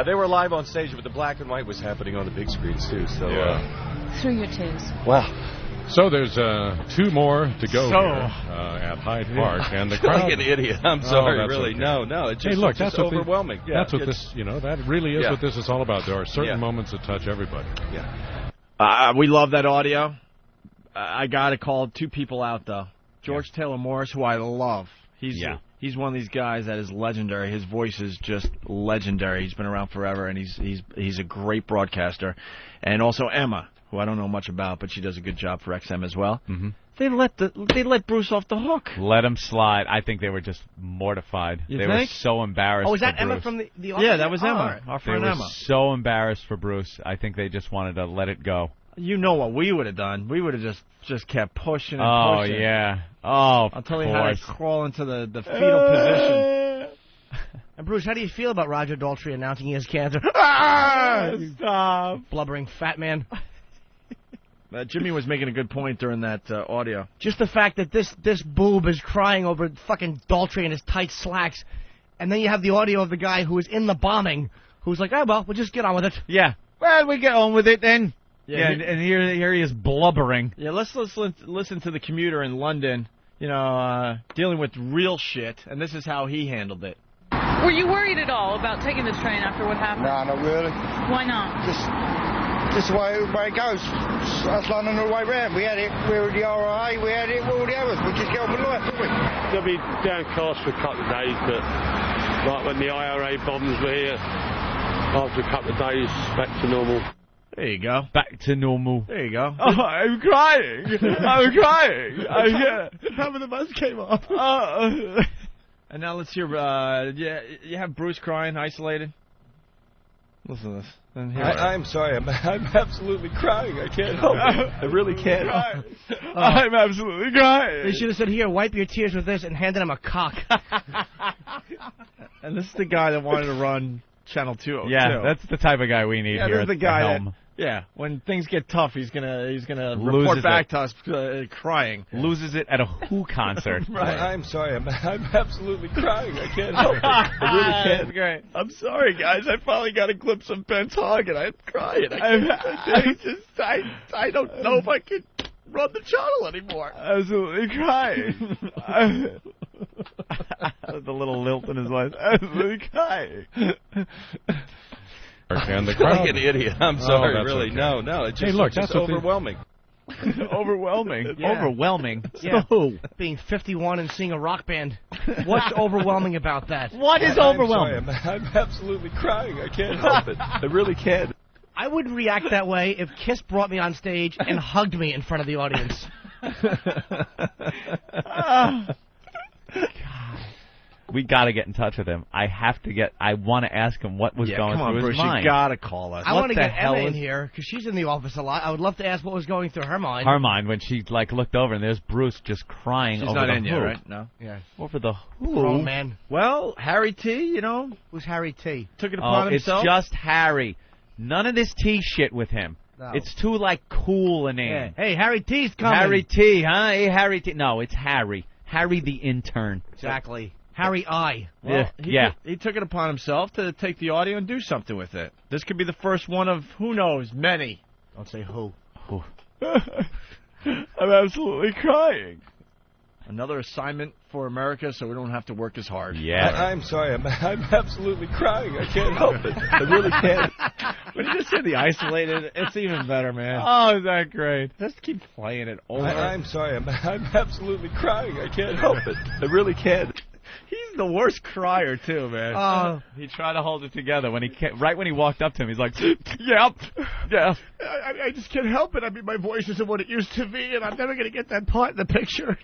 they were live on stage, but the black and white was happening on the big screens, too. So, Through your tears. Wow. So there's 2 more to go here at Hyde Park, and the crowd. Like an idiot. I'm sorry, really. Okay. No. It's just, that's overwhelming. That's what this. That really is what this is all about. There are certain moments that touch everybody. Yeah. We love that audio. I got to call 2 people out, though. George Taylor Morris, who I love. He's one of these guys that is legendary. His voice is just legendary. He's been around forever, and he's a great broadcaster. And also Emma, who I don't know much about, but she does a good job for XM as well. Mm-hmm. They let Bruce off the hook. Let him slide. I think they were just mortified. They were so embarrassed. Oh, was that for Emma Bruce. from the Yeah, that was Emma. Our friend Emma. They were so embarrassed for Bruce. I think they just wanted to let it go. You know what we would have done? We would have just kept pushing and pushing. Oh yeah. Oh, I'll tell you how to crawl into the fetal position. And Bruce, how do you feel about Roger Daltrey announcing he has cancer? Stop. Blubbering fat man. Jimmy was making a good point during that audio. Just the fact that this boob is crying over fucking Daltrey in his tight slacks, and then you have the audio of the guy who was in the bombing, who's like, oh, well, we'll just get on with it. Yeah. Well, we get on with it then. Yeah, and here he is blubbering. Yeah, let's listen to the commuter in London, dealing with real shit, and this is how he handled it. Were you worried at all about taking the train after what happened? No, not really. Why not? Just the way it goes. That's London all the way round. We had it with the RIA, we had it with all the others. We just get on with life, didn't we? They'll be downcast for a couple of days, but like when the IRA bombs were here, after a couple of days, back to normal. There you go. Back to normal. There you go. Oh, I'm crying. I'm crying. Half of the bus came off. And now let's hear, you have Bruce crying, isolated? Listen to this. I'm sorry. I'm absolutely crying. I can't help it. I really can't. I'm absolutely crying. They should have said, here, wipe your tears with this, and handed him a cock. And this is the guy that wanted to run Channel 202. Yeah, that's the type of guy we need here this is the guy at the helm. When things get tough, he's gonna report back to us crying. Loses it at a Who concert. Right. I'm sorry. I'm absolutely crying. I can't help it. I really can't. That's great. I'm sorry, guys. I finally got a glimpse of Ben's hog, and I'm crying. I don't know if I can run the channel anymore. Absolutely crying. The little lilt in his voice. Absolutely crying. And the crowd. Like an idiot. I'm sorry, really. Okay. No. It's just, that's overwhelming. Overwhelming. Yeah. Overwhelming. Yeah. Who? Being 51 and seeing a rock band. What's overwhelming about that? What is overwhelming? I'm sorry. I'm absolutely crying. I can't help it. I really can't. I would react that way if Kiss brought me on stage and hugged me in front of the audience. We got to get in touch with him. I want to ask him what was going come on, through Bruce, his mind. You got to call us. I want to get Emma in is- here because she's in the office a lot. I would love to ask what was going through her mind. Her mind when she looked over and there's Bruce just crying She's over not the in who. yet, right? No. Yeah. Over the who. Grown man. Well, Harry T, Who's Harry T? took it upon it's himself. just Harry. None of this T shit with him. No. It's too cool a name. Yeah. Hey, Harry T's coming. Harry T, huh? Hey, Harry T. No, it's Harry. Harry the intern. Exactly. Harry I. Well, Yeah. He took it upon himself to take the audio and do something with it. This could be the first one of, who knows, many. Don't say who. I'm absolutely crying. Another assignment for America so we don't have to work as hard. Yeah. I'm sorry. I'm absolutely crying. I can't help it. I really can't. When you just hear the isolated, it's even better, man. Oh, is that great? Just keep playing it over. I'm sorry. I'm absolutely crying. I can't help it. I really can't. He's the worst crier, too, man. He tried to hold it together right when he walked up to him. He's like, "Yep, yeah." I just can't help it. I mean, my voice isn't what it used to be, and I'm never going to get that part in the picture.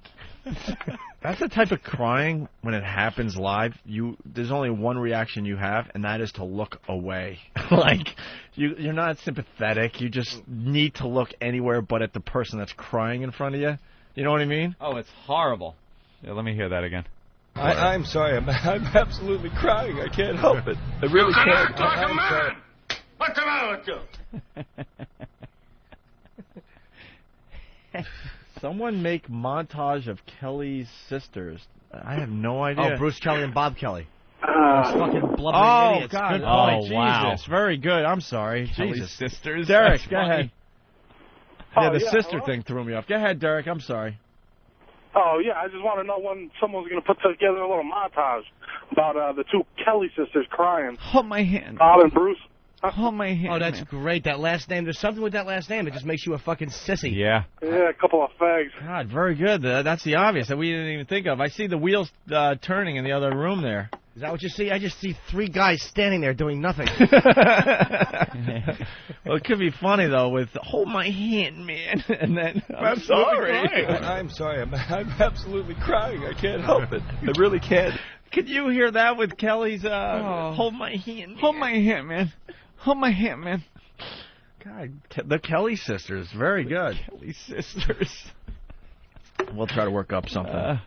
That's the type of crying when it happens live. There's only one reaction you have, and that is to look away. You're not sympathetic. You just need to look anywhere but at the person that's crying in front of you. You know what I mean? Oh, it's horrible. Yeah, let me hear that again. I'm sorry. I'm absolutely crying. I can't help it. I really can't. I'm sorry. What's the matter with you? Someone make montage of Kelly's sisters. I have no idea. Oh, Bruce Kelly and Bob Kelly. Those fucking blubbering idiots. God. Good Oh, point. Jesus. wow. Very good. I'm sorry. Kelly's Jesus. sisters. Derek, That's go funny. ahead. Yeah, the sister thing threw me off. Go ahead, Derek. I'm sorry. Oh, yeah, I just want to know when someone's going to put together a little montage about the two Kelly sisters crying. Hold my hand. Bob and Bruce. Hold my hand. Oh, that's great. That last name. There's something with that last name. It just makes you a fucking sissy. Yeah. Yeah, a couple of fags. God, very good. That's the obvious that we didn't even think of. I see the wheels turning in the other room there. Is that what you see? I just see three guys standing there doing nothing. Well, it could be funny, though, with, hold my hand, man. And then, I'm sorry. I'm sorry. I'm absolutely crying. I can't help it. I really can't. Could you hear that with Kelly's, hold my hand, man. Hold my hand, man. Hold my hand, man. God, the Kelly sisters. Very good. Kelly sisters. We'll try to work up something.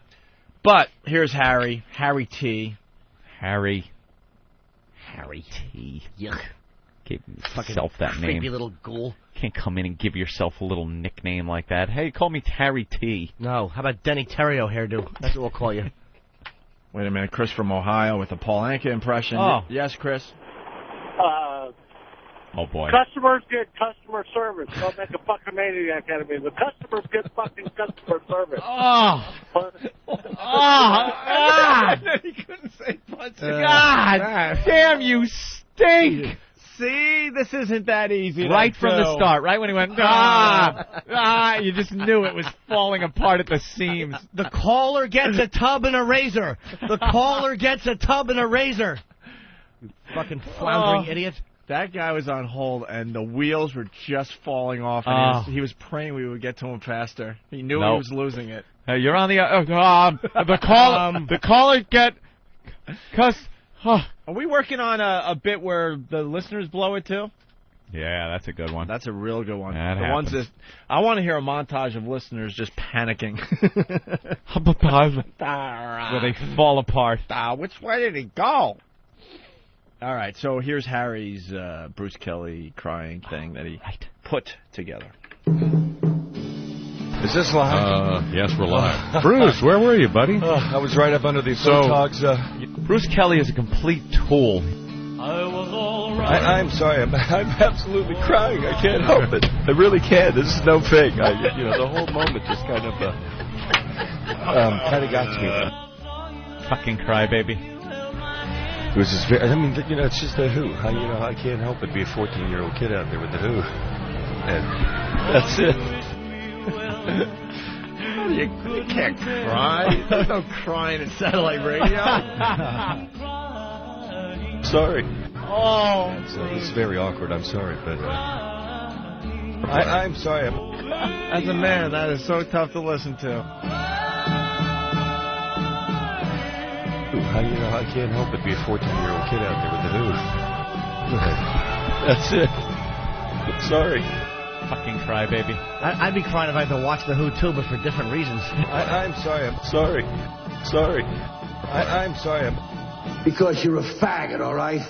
But here's Harry. Harry T. Harry T. Yuck. Give yourself that name. Creepy little ghoul. Can't come in and give yourself a little nickname like that. Hey, call me Harry T. No, how about Denny Terrio hairdo? That's what we'll call you. Wait a minute, Chris from Ohio with a Paul Anka impression. Oh. Yes, Chris? Oh, boy. Customers get customer service. Don't make a fucking maniac out of me. The customers get fucking customer service. Oh. He couldn't say punch. God damn, you stink. See, this isn't that easy. Right from the start, right when he went, you just knew it was falling apart at the seams. The caller gets a tub and a razor. The caller gets a tub and a razor. You fucking floundering idiot. That guy was on hold, and the wheels were just falling off, and he was praying we would get to him faster. He knew he was losing it. You're on the the caller get Are we working on a bit where the listeners blow it too? Yeah, that's a good one. That's a real good one. That the happens. ones that I want to hear a montage of listeners just panicking. Where they fall apart. Which way did he go? All right, so here's Harry's Bruce Kelly crying thing that he put together. Is this live? Yes, we're live. Bruce, where were you, buddy? I was right up under these photogs. Bruce Kelly is a complete tool. I'm sorry. I'm absolutely crying. I can't help it. I really can't. This is no fake. The whole moment just kind of got to me. Fucking crybaby. It was just very, it's just the Who. I can't help but be a 14-year-old kid out there with the Who. And that's it. You can't cry. There's no crying in satellite radio. Sorry. Oh. It's very awkward. I'm sorry, but I'm sorry. As a man, that is so tough to listen to. I can't help but be a 14-year-old kid out there with the Who. That's it. Sorry. Fucking crybaby. I'd be crying if I had to watch the Who too, but for different reasons. I'm sorry. I'm sorry. Sorry. I'm sorry. Because you're a faggot, all right?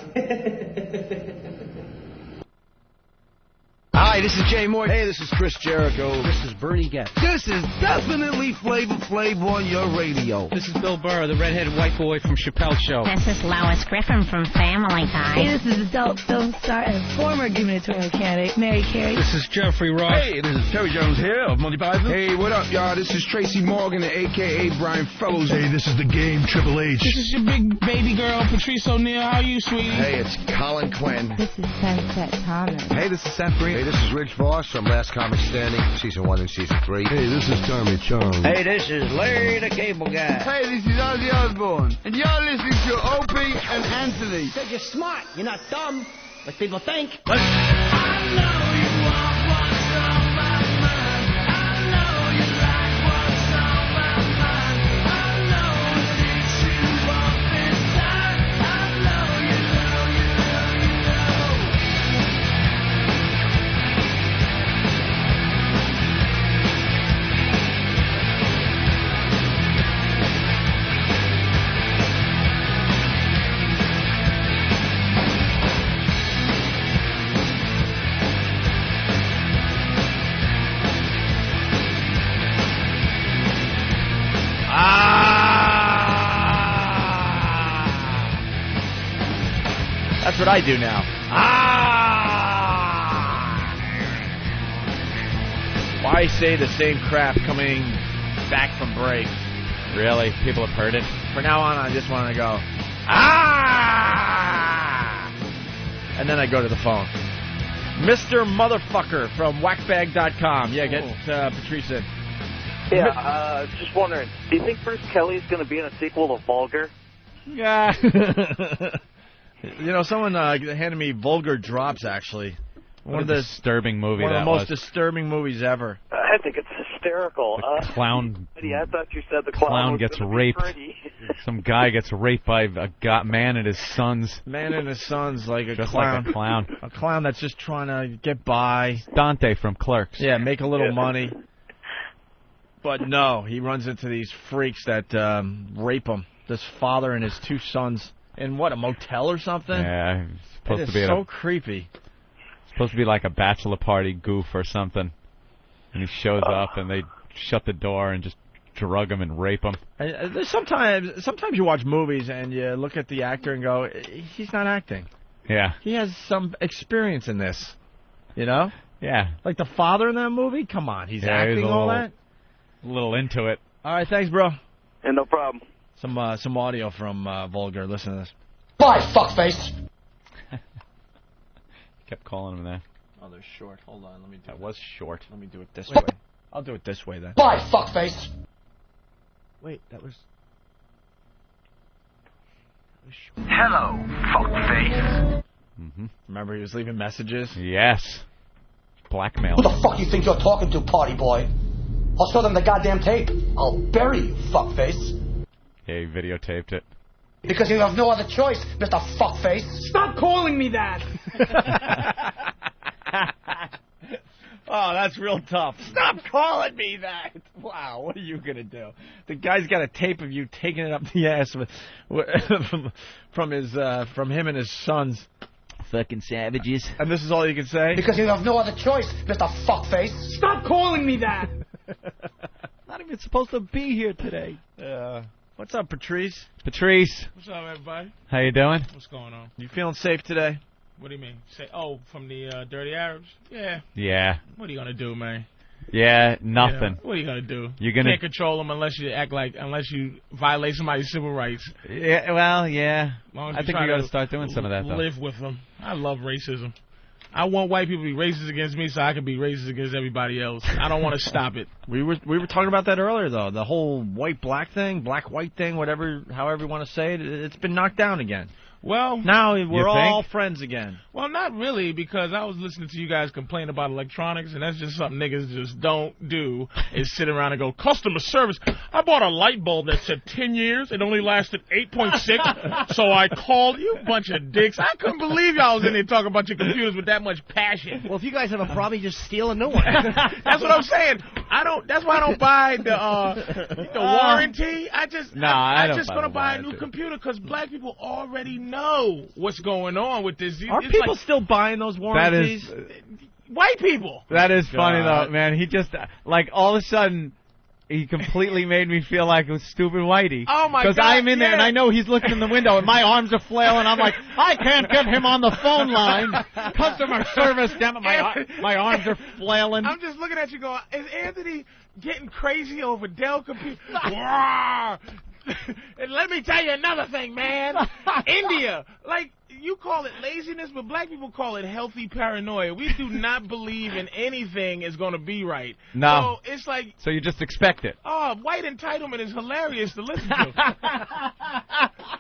Hi, this is Jay Moore. Hey, this is Chris Jericho. This is Bernie Getz. This is definitely Flavor Flav on your radio. This is Bill Burr, the redheaded white boy from Chappelle's Show. This is Lois Griffin from Family Guy. Hey, this is adult film star and former gubernatorial candidate Mary Carey. This is Jeffrey Ross. Hey, this is Terry Jones here of Monty Python. Hey, what up, y'all? This is Tracy Morgan, a.k.a. Brian Fellows. Hey, this is The Game, Triple H. This is your big baby girl, Patrice O'Neal. How are you, sweetie? Hey, it's Colin Quinn. This is Sunset Thomas. Hey, this is Seth Green. Hey, this is Rich Voss from Last Comic Standing, Season 1 and Season 3. Hey, this is Tommy Chong. Hey, this is Larry the Cable Guy. Hey, this is Ozzy Osbourne. And you're listening to Opie and Anthony. Said you're smart. You're not dumb, like people think. That's what I do now. Why say the same crap coming back from break? Really? People have heard it? From now on, I just want to go, and then I go to the phone. Mr. Motherfucker from whackbag.com. Yeah, get Patrice in. Yeah, just wondering, do you think Bruce Kelly's going to be in a sequel to Vulgar? Yeah. You know, someone handed me Vulgar Drops, actually. What a disturbing movie One of that the most was. disturbing movies ever. I think it's hysterical. Clown. Yeah, I thought you said the clown was gets gonna be raped. pretty. Some guy gets raped by a man and his sons. Man and his sons, like a Just clown. like a clown. A clown that's just trying to get by. Dante from Clerks. Yeah, make a little money. But no, he runs into these freaks that rape him. This father and his two sons. In what, a motel or something? Yeah, it's supposed to be so creepy. It's supposed to be like a bachelor party goof or something. And he shows up and they shut the door and just drug him and rape him. There's sometimes you watch movies and you look at the actor and go, he's not acting. Yeah. He has some experience in this. You know? Yeah. Like the father in that movie? Come on, he's acting he's all that? A little into it. All right, thanks, bro. Yeah, no problem. Some audio from Vulgar. Listen to this. Bye, fuckface. Kept calling him that. Oh, they're short. Hold on, let me do That was short. Let me do it this way. I'll do it this way then. Bye, fuckface. Wait, that was short. Hello, fuckface. Mm-hmm. Remember he was leaving messages? Yes. Blackmail. Who the fuck you think you're talking to, party boy? I'll show them the goddamn tape. I'll bury you, fuckface. Yeah, he videotaped it. Because you have no other choice, Mr. Fuckface. Stop calling me that! Oh, that's real tough. Stop calling me that. Wow, what are you going to do? The guy's got a tape of you taking it up the ass from him and his sons. fucking savages. And this is all you can say? Because you have no other choice, Mr. Fuckface. Stop calling me that! Not even supposed to be here today. What's up, Patrice? Patrice. What's up, everybody? How you doing? What's going on? You feeling safe today? What do you mean? From the Dirty Arabs? Yeah. Yeah. What are you gonna do, man? Yeah, nothing. What are you gonna do? You're gonna can't control them unless you violate somebody's civil rights. Yeah, well, yeah. I think we got to start doing some of that, though. Live with them. I love racism. I want white people to be racist against me so I can be racist against everybody else. I don't want to stop it. We were talking about that earlier, though. The whole white-black thing, black-white thing, however you want to say it, it's been knocked down again. Well, now we're all friends again. Well, not really, because I was listening to you guys complain about electronics, and that's just something niggas just don't do, is sit around and go, customer service. I bought a light bulb that said 10 years. It only lasted 8.6, so I called you bunch of dicks. I couldn't believe y'all was in there talking about your computers with that much passion. Well, if you guys have a problem, you just steal a new one. That's what I'm saying. That's why I don't buy the warranty. I just going to buy a new computer because black people already know what's going on with this. Are people still buying those warranties? That is, white people. That is funny, though, man. He just, all of a sudden, he completely made me feel like a stupid whitey. Oh, my God. Because I'm in there, and I know he's looking in the window, and my arms are flailing. I'm like, I can't get him on the phone line. Customer service, damn it, my arms are flailing. I'm just looking at you going, is Anthony getting crazy over Dell computer? And let me tell you another thing, man. India, you call it laziness, but black people call it healthy paranoia. We do not believe in anything is going to be right. No. So it's like... So you just expect it. Oh, white entitlement is hilarious to listen to.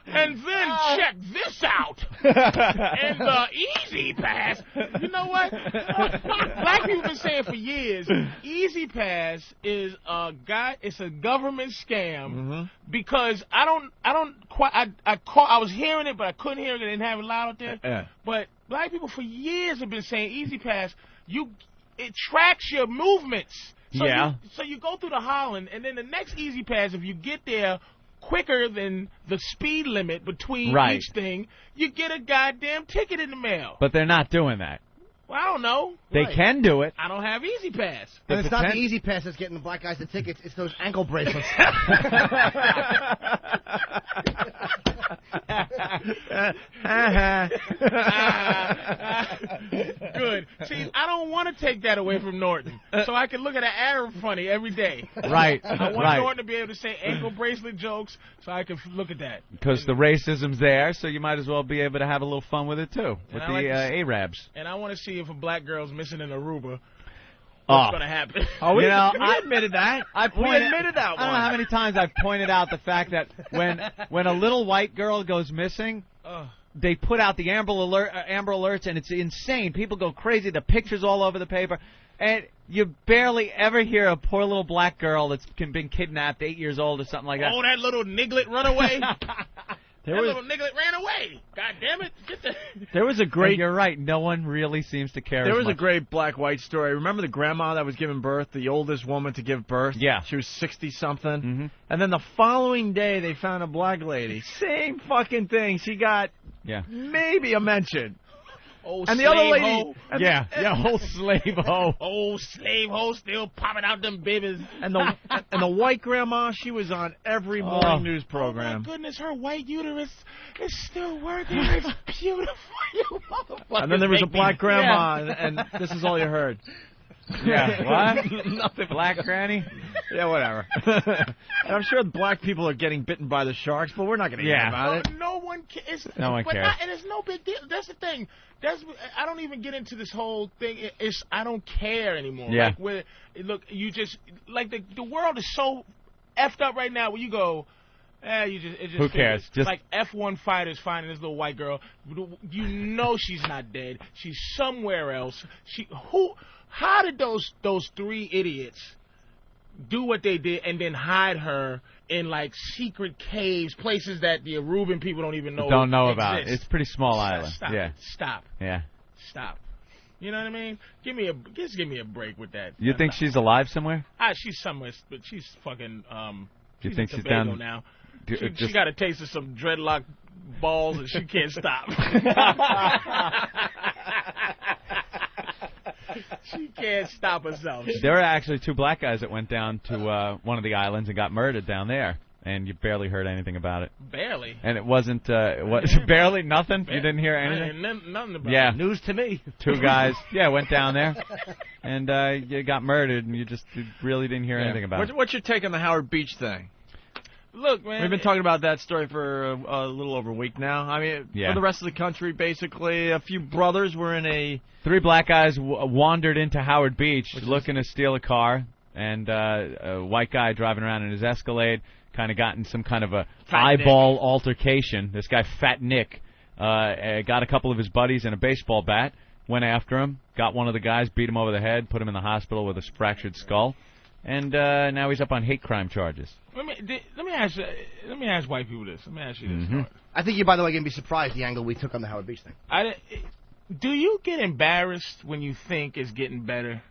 And then check this out. And the EZPass. You know what? Black people have been saying for years, EZPass is it's a government scam because I was hearing it, but I couldn't hear it. I didn't have it loud out there. Yeah. But black people for years have been saying EZPass, it tracks your movements. So so you go through the Holland, and then the next EZPass, if you get there quicker than the speed limit between each thing, you get a goddamn ticket in the mail. But they're not doing that. Well, I don't know. They can do it. I don't have EZPass. And it's not the EZPass that's getting the black guys the tickets. It's those ankle bracelets. Good. See, I don't want to take that away from Norton, so I can look at an Arab funny every day. Right. I want Norton to be able to say ankle bracelet jokes, so I can look at that. Because the racism's there, so you might as well be able to have a little fun with it too, with the Arabs. And I want to see if a black girl's missing in Aruba. What's going to happen? We admitted that. We admitted that one. I don't know how many times I've pointed out the fact that when a little white girl goes missing, they put out the Amber Alerts, and it's insane. People go crazy. The pictures all over the paper. And you barely ever hear a poor little black girl that's been kidnapped, 8 years old or something like that. Oh, that little niglet runaway. Little niglet ran away. God damn it. There was a great... You're right. No one really seems to care There as was much. a great black-white story. Remember the grandma that was giving birth, the oldest woman to give birth? Yeah. She was 60-something. And then the following day, they found a black lady. Same fucking thing. She got maybe a mention. Oh, and the other lady, old slave hoe. Old slave hoe still popping out them babies. And the white grandma, she was on every morning news program. Oh my goodness, her white uterus is still working. It's beautiful, you motherfucker. And then there was a black grandma, and this is all you heard. Yeah, what? Nothing. Black granny? Yeah, whatever. And I'm sure black people are getting bitten by the sharks, but we're not going to hear about it. No one cares. No one cares. And it's no big deal. That's the thing. I don't even get into this whole thing. I don't care anymore. Yeah. The world is so effed up right now where you go, who cares? Just like F1 fighters finding this little white girl. You know she's not dead. She's somewhere else. How did those three idiots do what they did and then hide her in secret caves, places that the Aruban people don't even know about? It's a pretty small island. Stop. Yeah. Stop. You know what I mean? Give me a break with that. You think she's alive somewhere? She's somewhere, but she's fucking. Do you think she's down down now? She got a taste of some dreadlock balls and she can't stop. She can't stop herself. There were actually two black guys that went down to one of the islands and got murdered down there, and you barely heard anything about it. Barely? And it wasn't, barely nothing? You didn't hear anything? Nothing about it. News to me. Two guys, went down there, and you got murdered, and you really didn't hear anything about it. What's your take on the Howard Beach thing? Look, man. We've been talking about that story for a little over a week now. I mean, for the rest of the country, basically, a few brothers were in a... 3 black guys wandered into Howard Beach looking to steal a car, and a white guy driving around in his Escalade kind of got in some kind of a eyeball altercation. This guy, Fat Nick, got a couple of his buddies and a baseball bat, went after him, got one of the guys, beat him over the head, put him in the hospital with a fractured skull, and now he's up on hate crime charges. Let me ask white people this. Let me ask you this. I think you, by the way, are going to be surprised the angle we took on the Howard Beach thing. Do you get embarrassed when you think it's getting better?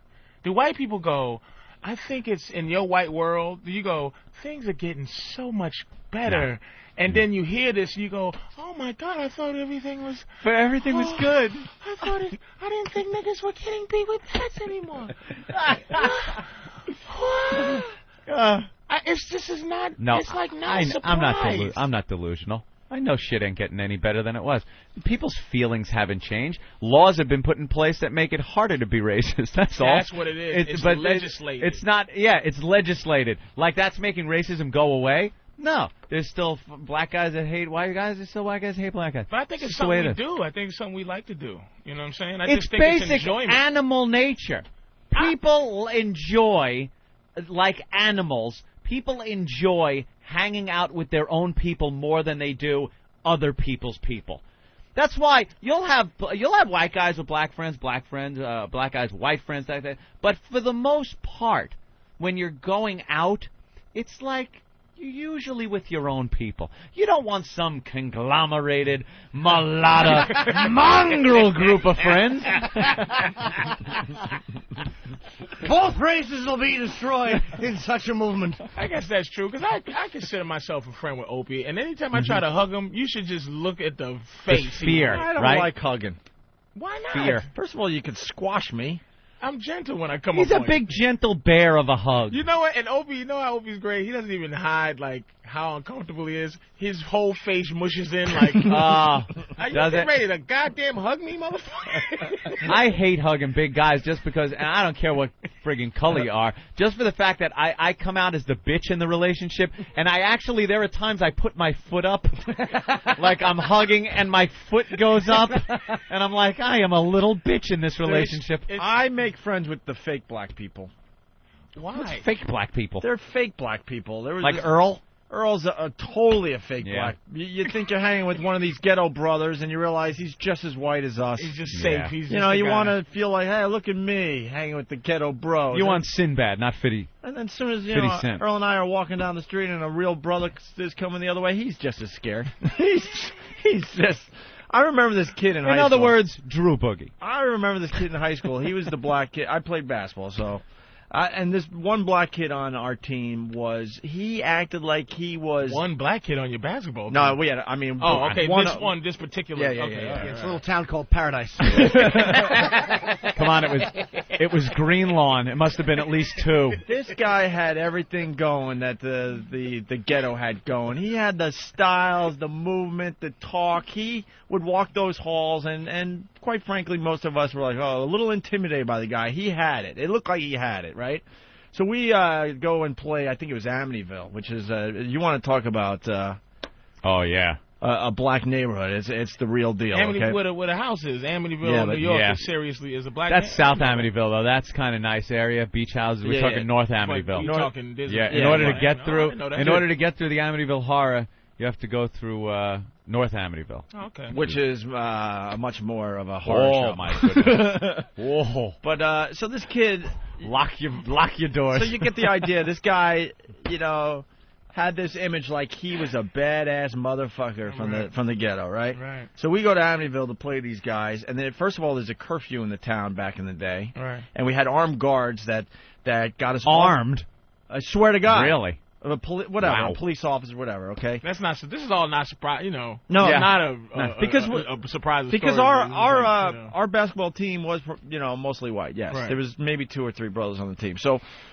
Do white people go, I think it's in your white world, do you go, things are getting so much better? No. And then you hear this, you go, oh my God, I thought everything was... But everything was good. I didn't think niggas were getting beat with bats anymore. This is not... No, it's like not a surprise. I'm not delusional. I know shit ain't getting any better than it was. People's feelings haven't changed. Laws have been put in place that make it harder to be racist. That's all. That's what it is. It's legislated. It's not. Yeah, it's legislated. Like that's making racism go away. No, there's still black guys that hate white guys. There's still white guys that hate black guys. But I think it's something we do. I think it's something we like to do. You know what I'm saying? It's basic animal nature. People enjoy, like animals, people enjoy hanging out with their own people more than they do other people's people. That's why you'll have white guys with black friends, black guys with white friends, like that. But for the most part, when you're going out, it's like you're usually with your own people. You don't want some conglomerated, mulatto, mongrel group of friends. Both races will be destroyed in such a movement. I guess that's true, because I consider myself a friend with Opie, and anytime I try to hug him, you should just look at the face. It's fear, I don't like hugging. Why not? Fear. First of all, you could squash me. I'm gentle when I come He's up a big, gentle bear of a hug. You know what? And Opie, you know how Opie's great? He doesn't even hide, like, how uncomfortable he is. His whole face mushes in, like, are you ready to goddamn hug me, motherfucker? I hate hugging big guys just because, and I don't care what friggin' color you are, just for the fact that I come out as the bitch in the relationship, and there are times I put my foot up, like I'm hugging, and my foot goes up, and I'm like, I am a little bitch in this relationship. I make friends with the fake black people. Why? What's fake black people? They're fake black people. Like Earl? Earl's totally a fake black. You think you're hanging with one of these ghetto brothers, and you realize he's just as white as us. He's just safe. He's just you want to feel like, hey, look at me hanging with the ghetto bros. You want Sinbad, not 50. And then as soon as Earl and I are walking down the street, and a real brother is coming the other way, he's just as scared. he's just. I remember this kid in high school. In other words, Drew Boogie. I remember this kid in high school. He was the black kid. I played basketball, so... and this one black kid on our team he acted like he was... One black kid on your basketball team? No, we had, I mean... Oh, okay, this particular... Yeah. Right. It's a little town called Paradise. Come on, it was Green Lawn. It must have been at least 2. This guy had everything going that the ghetto had going. He had the styles, the movement, the talk. He would walk those halls, and quite frankly, most of us were like, a little intimidated by the guy. He had it. It looked like he had it, right? So we go and play, I think it was Amityville, which is, you want to talk about... oh, yeah. A black neighborhood. It's the real deal. Amityville, okay? Where the house is. Amityville, New York, seriously is a black. That's South Amityville, though. That's kind of nice area. Beach houses. We're talking North Amityville. In order to get through the Amityville horror, you have to go through North Amityville. Okay. Which is much more of a horror show. Oh my goodness. Whoa. But so this kid, lock your doors. So you get the idea. This guy, had this image like he was a badass motherfucker from the ghetto, right? Right. So we go to Amityville to play these guys, and then first of all, there's a curfew in the town back in the day, right? And we had armed guards that got us armed. I swear to God, really. A police officer, whatever. Okay, that's not. This is all not surprise. No, not a surprise. Because our basketball team was mostly white. Yes, right. There was maybe 2 or 3 brothers on the team.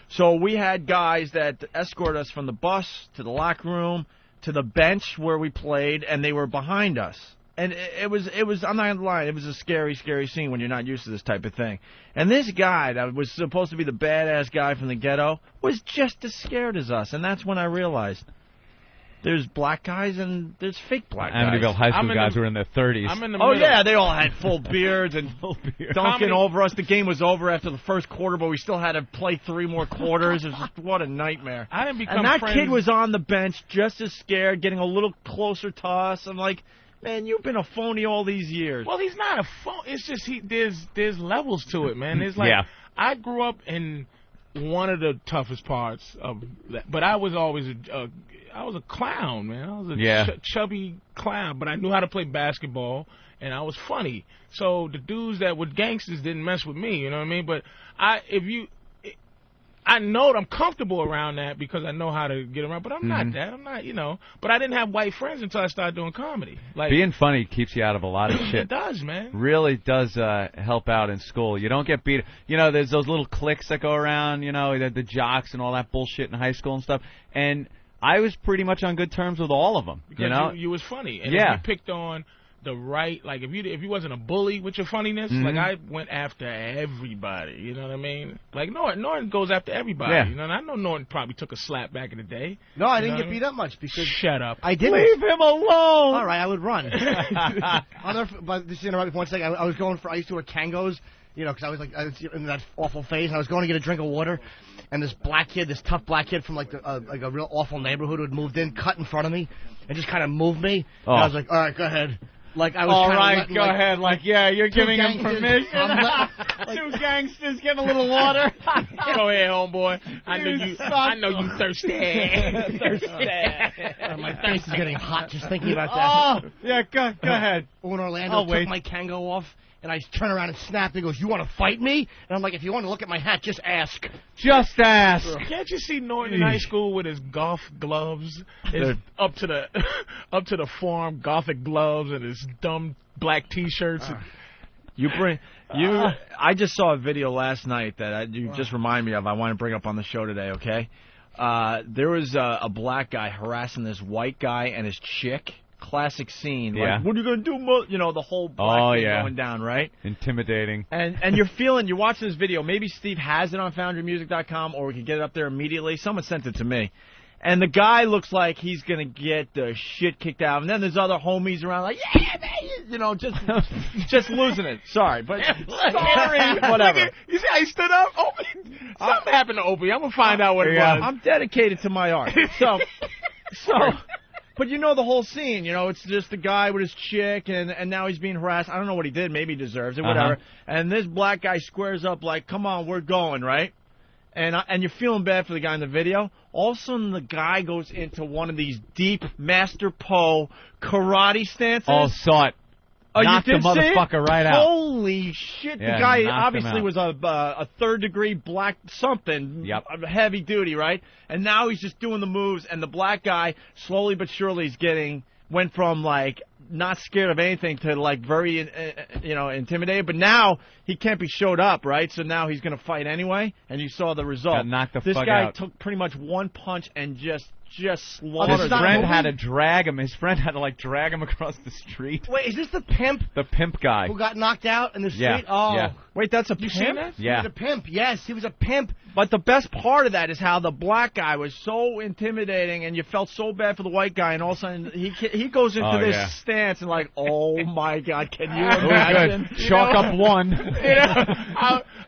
So we had guys that escorted us from the bus to the locker room to the bench where we played, and they were behind us. And it was. I'm not gonna lie. It was a scary, scary scene when you're not used to this type of thing. And this guy that was supposed to be the badass guy from the ghetto was just as scared as us. And that's when I realized there's black guys and there's fake black guys. Amityville high school guys were in their 30s. I'm in the Oh, middle. yeah, they all had full beards and dunking over us. The game was over after the first quarter, but we still had to play 3 more quarters. It was just, what a nightmare. I didn't become And that friends. kid was on the bench just as scared, getting a little closer to us. I'm like, man, you've been a phony all these years. Well, he's not a phone. It's just there's levels to it, man. It's like I grew up in one of the toughest parts of that, but I was always I was a clown, man. I was a chubby clown, but I knew how to play basketball and I was funny. So the dudes that were gangsters didn't mess with me, you know what I mean? But I know I'm comfortable around that because I know how to get around, but I'm not that. I'm not, you know. But I didn't have white friends until I started doing comedy. Like, being funny keeps you out of a lot of shit. It does, man. Really does help out in school. You don't get beat. You know, there's those little cliques that go around, you know, the jocks and all that bullshit in high school and stuff. And I was pretty much on good terms with all of them. Because you know, you was funny. And if you picked on the right, like if you wasn't a bully with your funniness, like I went after everybody, you know what I mean? Like Norton goes after everybody, you know. And I know Norton probably took a slap back in the day. No, I didn't get beat up much because shut up. I didn't. Leave him alone. All right, I would run. But just interrupt me for 1 second. I used to wear Kangos, you know, because I was in that awful phase. And I was going to get a drink of water, and this tough black kid from like a real awful neighborhood who had moved in, cut in front of me, and just kind of moved me. And I was like, all right, go ahead. Like I was all right, go ahead. Like, yeah, you're giving him permission. Two gangsters getting a little water. Go ahead, homeboy. I know you thirsty. My face is getting hot just thinking about that. Oh, yeah, go ahead. When Orlando took my Kango off, and I turn around and snap, and he goes, "You want to fight me?" And I'm like, "If you want to look at my hat, just ask." Just ask. Can't you see Norton in high school with his golf gloves, up to the forearm Gothic gloves, and his dumb black T-shirts? I just saw a video last night that you just remind me of. I want to bring up on the show today. Okay, there was a black guy harassing this white guy and his chick. Classic scene. Like, what are you going to do? You know, the whole black thing going down, right? Intimidating. And you're watching this video. Maybe Steve has it on FoundryMusic.com, or we can get it up there immediately. Someone sent it to me. And the guy looks like he's going to get the shit kicked out. And then there's other homies around like, yeah, man, you know, just losing it. Sorry, but sorry, whatever. You see how he stood up? Opie, something happened to Opie. I'm going to find out what it was. I'm dedicated to my art. So. But you know the whole scene, you know, it's just the guy with his chick, and now he's being harassed. I don't know what he did. Maybe he deserves it, whatever. And this black guy squares up like, come on, we're going, right? And you're feeling bad for the guy in the video. All of a sudden, the guy goes into one of these deep Master Po karate stances. Oh, saw it. Oh, knocked you did the motherfucker right out. Holy shit. Yeah, the guy obviously was a third-degree black something, heavy duty, right? And now he's just doing the moves, and the black guy, slowly but surely, went from, like, not scared of anything to, like, very, intimidated. But now he can't be showed up, right? So now he's going to fight anyway, and you saw the result. Got knocked the fuck out. This guy took pretty much one punch and just slaughtered. His friend had to drag him. His friend had to, like, drag him across the street. Wait, is this the pimp? The pimp guy. Who got knocked out in the street? Yeah. Oh. Yeah. Wait, that's a You pimp? seen that? Yeah. He was a pimp. Yes, he was a pimp. But the best part of that is how the black guy was so intimidating, and you felt so bad for the white guy, and all of a sudden he goes into this stance and like, oh my God, can you imagine? Chalk up one.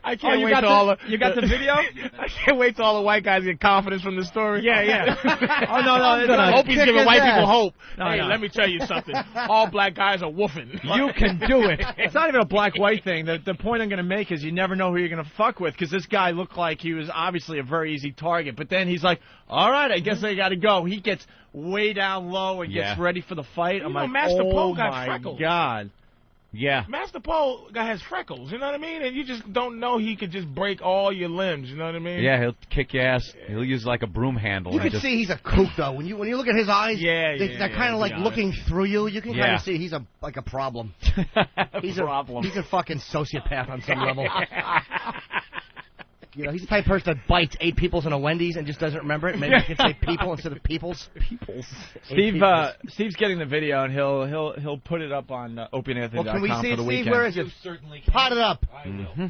I can't wait till all the... You got the video? I can't wait till all the white guys get confidence from the story. Yeah. Oh, no. Opie's giving white people hope. Let me tell you something. All black guys are woofing. You can do it. It's not even a black-white thing. The point I'm going to make is you never know who you're going to fuck with, because this guy looked like he was obviously a very easy target. But then he's like, all right, I guess I got to go. He gets way down low and gets ready for the fight. I'm like, Master oh Po got my freckles. God. Yeah. Master Po guy has freckles, you know what I mean? And you just don't know he could just break all your limbs, you know what I mean? Yeah, he'll kick your ass. He'll use like a broom handle. You can see he's a kook, though. When you look at his eyes, they're kind of like looking through you. You can kind of see he's a problem. He's a fucking sociopath on some level. You know, he's the type of person that bites 8 peoples in a Wendy's and just doesn't remember it. Maybe you can say people instead of peoples. Steve's getting the video, and he'll put it up on OpieAnthony.com can we see for the it, weekend. Steve? Where is it? Pot it up. Mm-hmm.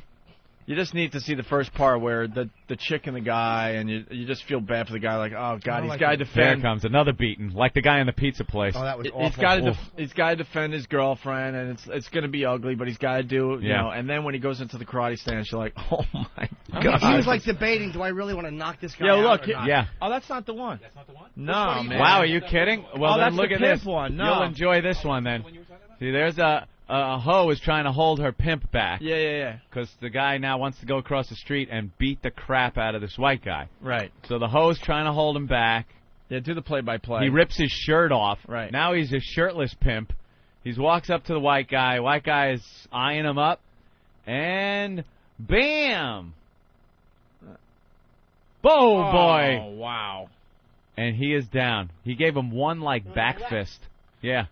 You just need to see the first part where the chick and the guy, and you just feel bad for the guy, like, oh God, he's got to defend. There comes another beating, like the guy in the pizza place. Oh, that was awful. He's got to defend his girlfriend, and it's going to be ugly, but he's got to do, you know. And then when he goes into the karate stance, you're like, oh my God. He was like debating, do I really want to knock this guy Yeah, out look, or not? yeah. Oh, that's not the one. That's not the one. No, one man. Wow, are you kidding? Well, then that's look the at this pimp one. No. You'll enjoy this one then. See, there's a hoe is trying to hold her pimp back. Yeah. Because the guy now wants to go across the street and beat the crap out of this white guy. Right. So the hoe's trying to hold him back. Yeah, do the play-by-play. He rips his shirt off. Right. Now he's a shirtless pimp. He walks up to the white guy. White guy is eyeing him up. And bam! Oh, boy. Oh, wow. And he is down. He gave him one, back fist. Yeah.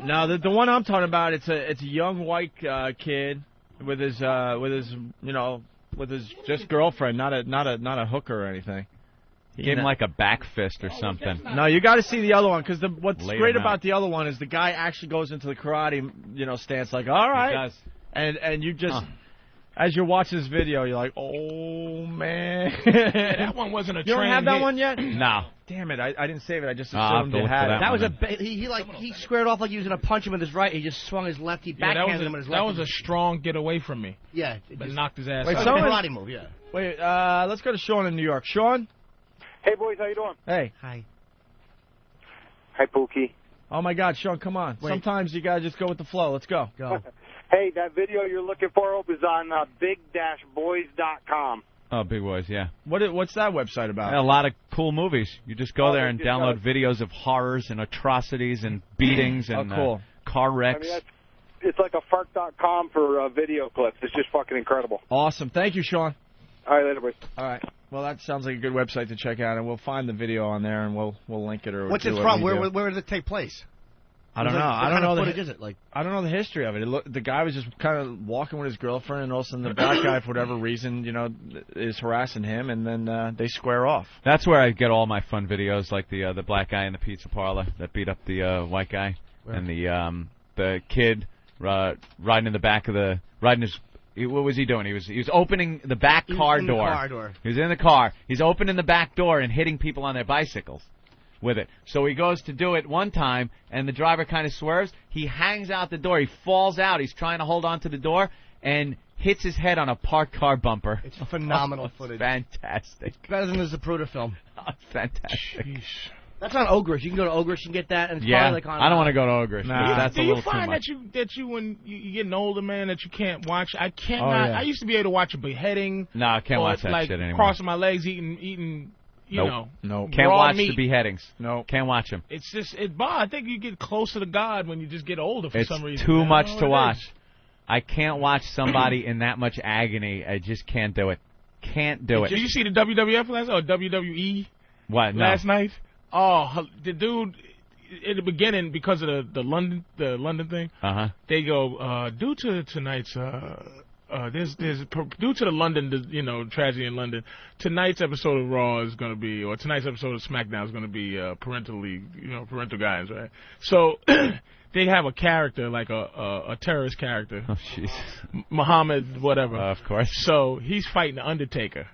No, the one I'm talking about, it's a young white kid with his just girlfriend, not a hooker or anything. He gave him a back fist or something. No, you got to see the other one, because what's Laid great him about out. the other one is the guy actually goes into the karate, stance like, all right, He does. and you just. As you're watching this video, you're like, oh, man. That one wasn't a You don't have that one yet? No. Damn it, I didn't save it. I just I'll assumed have to it look had for it. That was he squared off like he was going to punch him with his right. He just swung his left. He backhanded him with his left. That was a strong get away from me. Yeah. But knocked his ass Wait, out. karate move, yeah. Wait, let's go to Sean in New York. Sean? Hey, boys, how you doing? Hey. Hi. Hi, Pookie. Oh, my God, Sean, come on. Wait. Sometimes you got to just go with the flow. Let's go. Go. Hey, that video you're looking for, Hope, is on big-boys.com. Oh, Big Boys, yeah. What's that website about? A lot of cool movies. You just go there and download videos of horrors and atrocities and beatings and cool. car wrecks. I mean, it's like a fark.com for video clips. It's just fucking incredible. Awesome. Thank you, Sean. All right, later, boys. All right. Well, that sounds like a good website to check out, and we'll find the video on there, and we'll link it. What's it from? Where did it take place? I don't know. What kind of footage is it? I don't know the history of it. The guy was just kind of walking with his girlfriend, and all of a sudden the black guy, for whatever reason, is harassing him, and then they square off. That's where I get all my fun videos, like the black guy in the pizza parlor that beat up the white guy, and the kid riding in the back of the what was he doing? He was opening the back car door. He was in the car. He's opening the back door and hitting people on their bicycles with it. So he goes to do it one time, and the driver kind of swerves. He hangs out the door. He falls out. He's trying to hold on to the door and hits his head on a parked car bumper. It's phenomenal footage. Fantastic. Better than the Zapruder film. Fantastic. Jeez. That's on Ogrish. You can go to Ogrish and get that, and it's probably on. I don't want to go to Ogrish. Nah. That's Do a you little too find much. that you when you're getting older, man, that you can't watch? I cannot. Oh, yeah. I used to be able to watch a behating. No, I can't watch that like, shit anymore. Crossing my legs, eating. Nope. Nope. Can't raw watch meat. the beheadings. No. Can't watch them. It's just I think you get closer to God when you just get older for some reason. It's too much to watch. Is. I can't watch somebody in that much agony. I just can't do it. Can't do it. Did you see the WWF last or WWE What? No. last night? Oh, the dude in the beginning, because of the London thing. They go due to tonight's due to the London tragedy in London. Tonight's episode of Raw is going to be, or tonight's episode of SmackDown is going to be parental guidance, right? So they have a character like a terrorist character. Oh, Jesus. Muhammad, whatever. Of course. So he's fighting the Undertaker.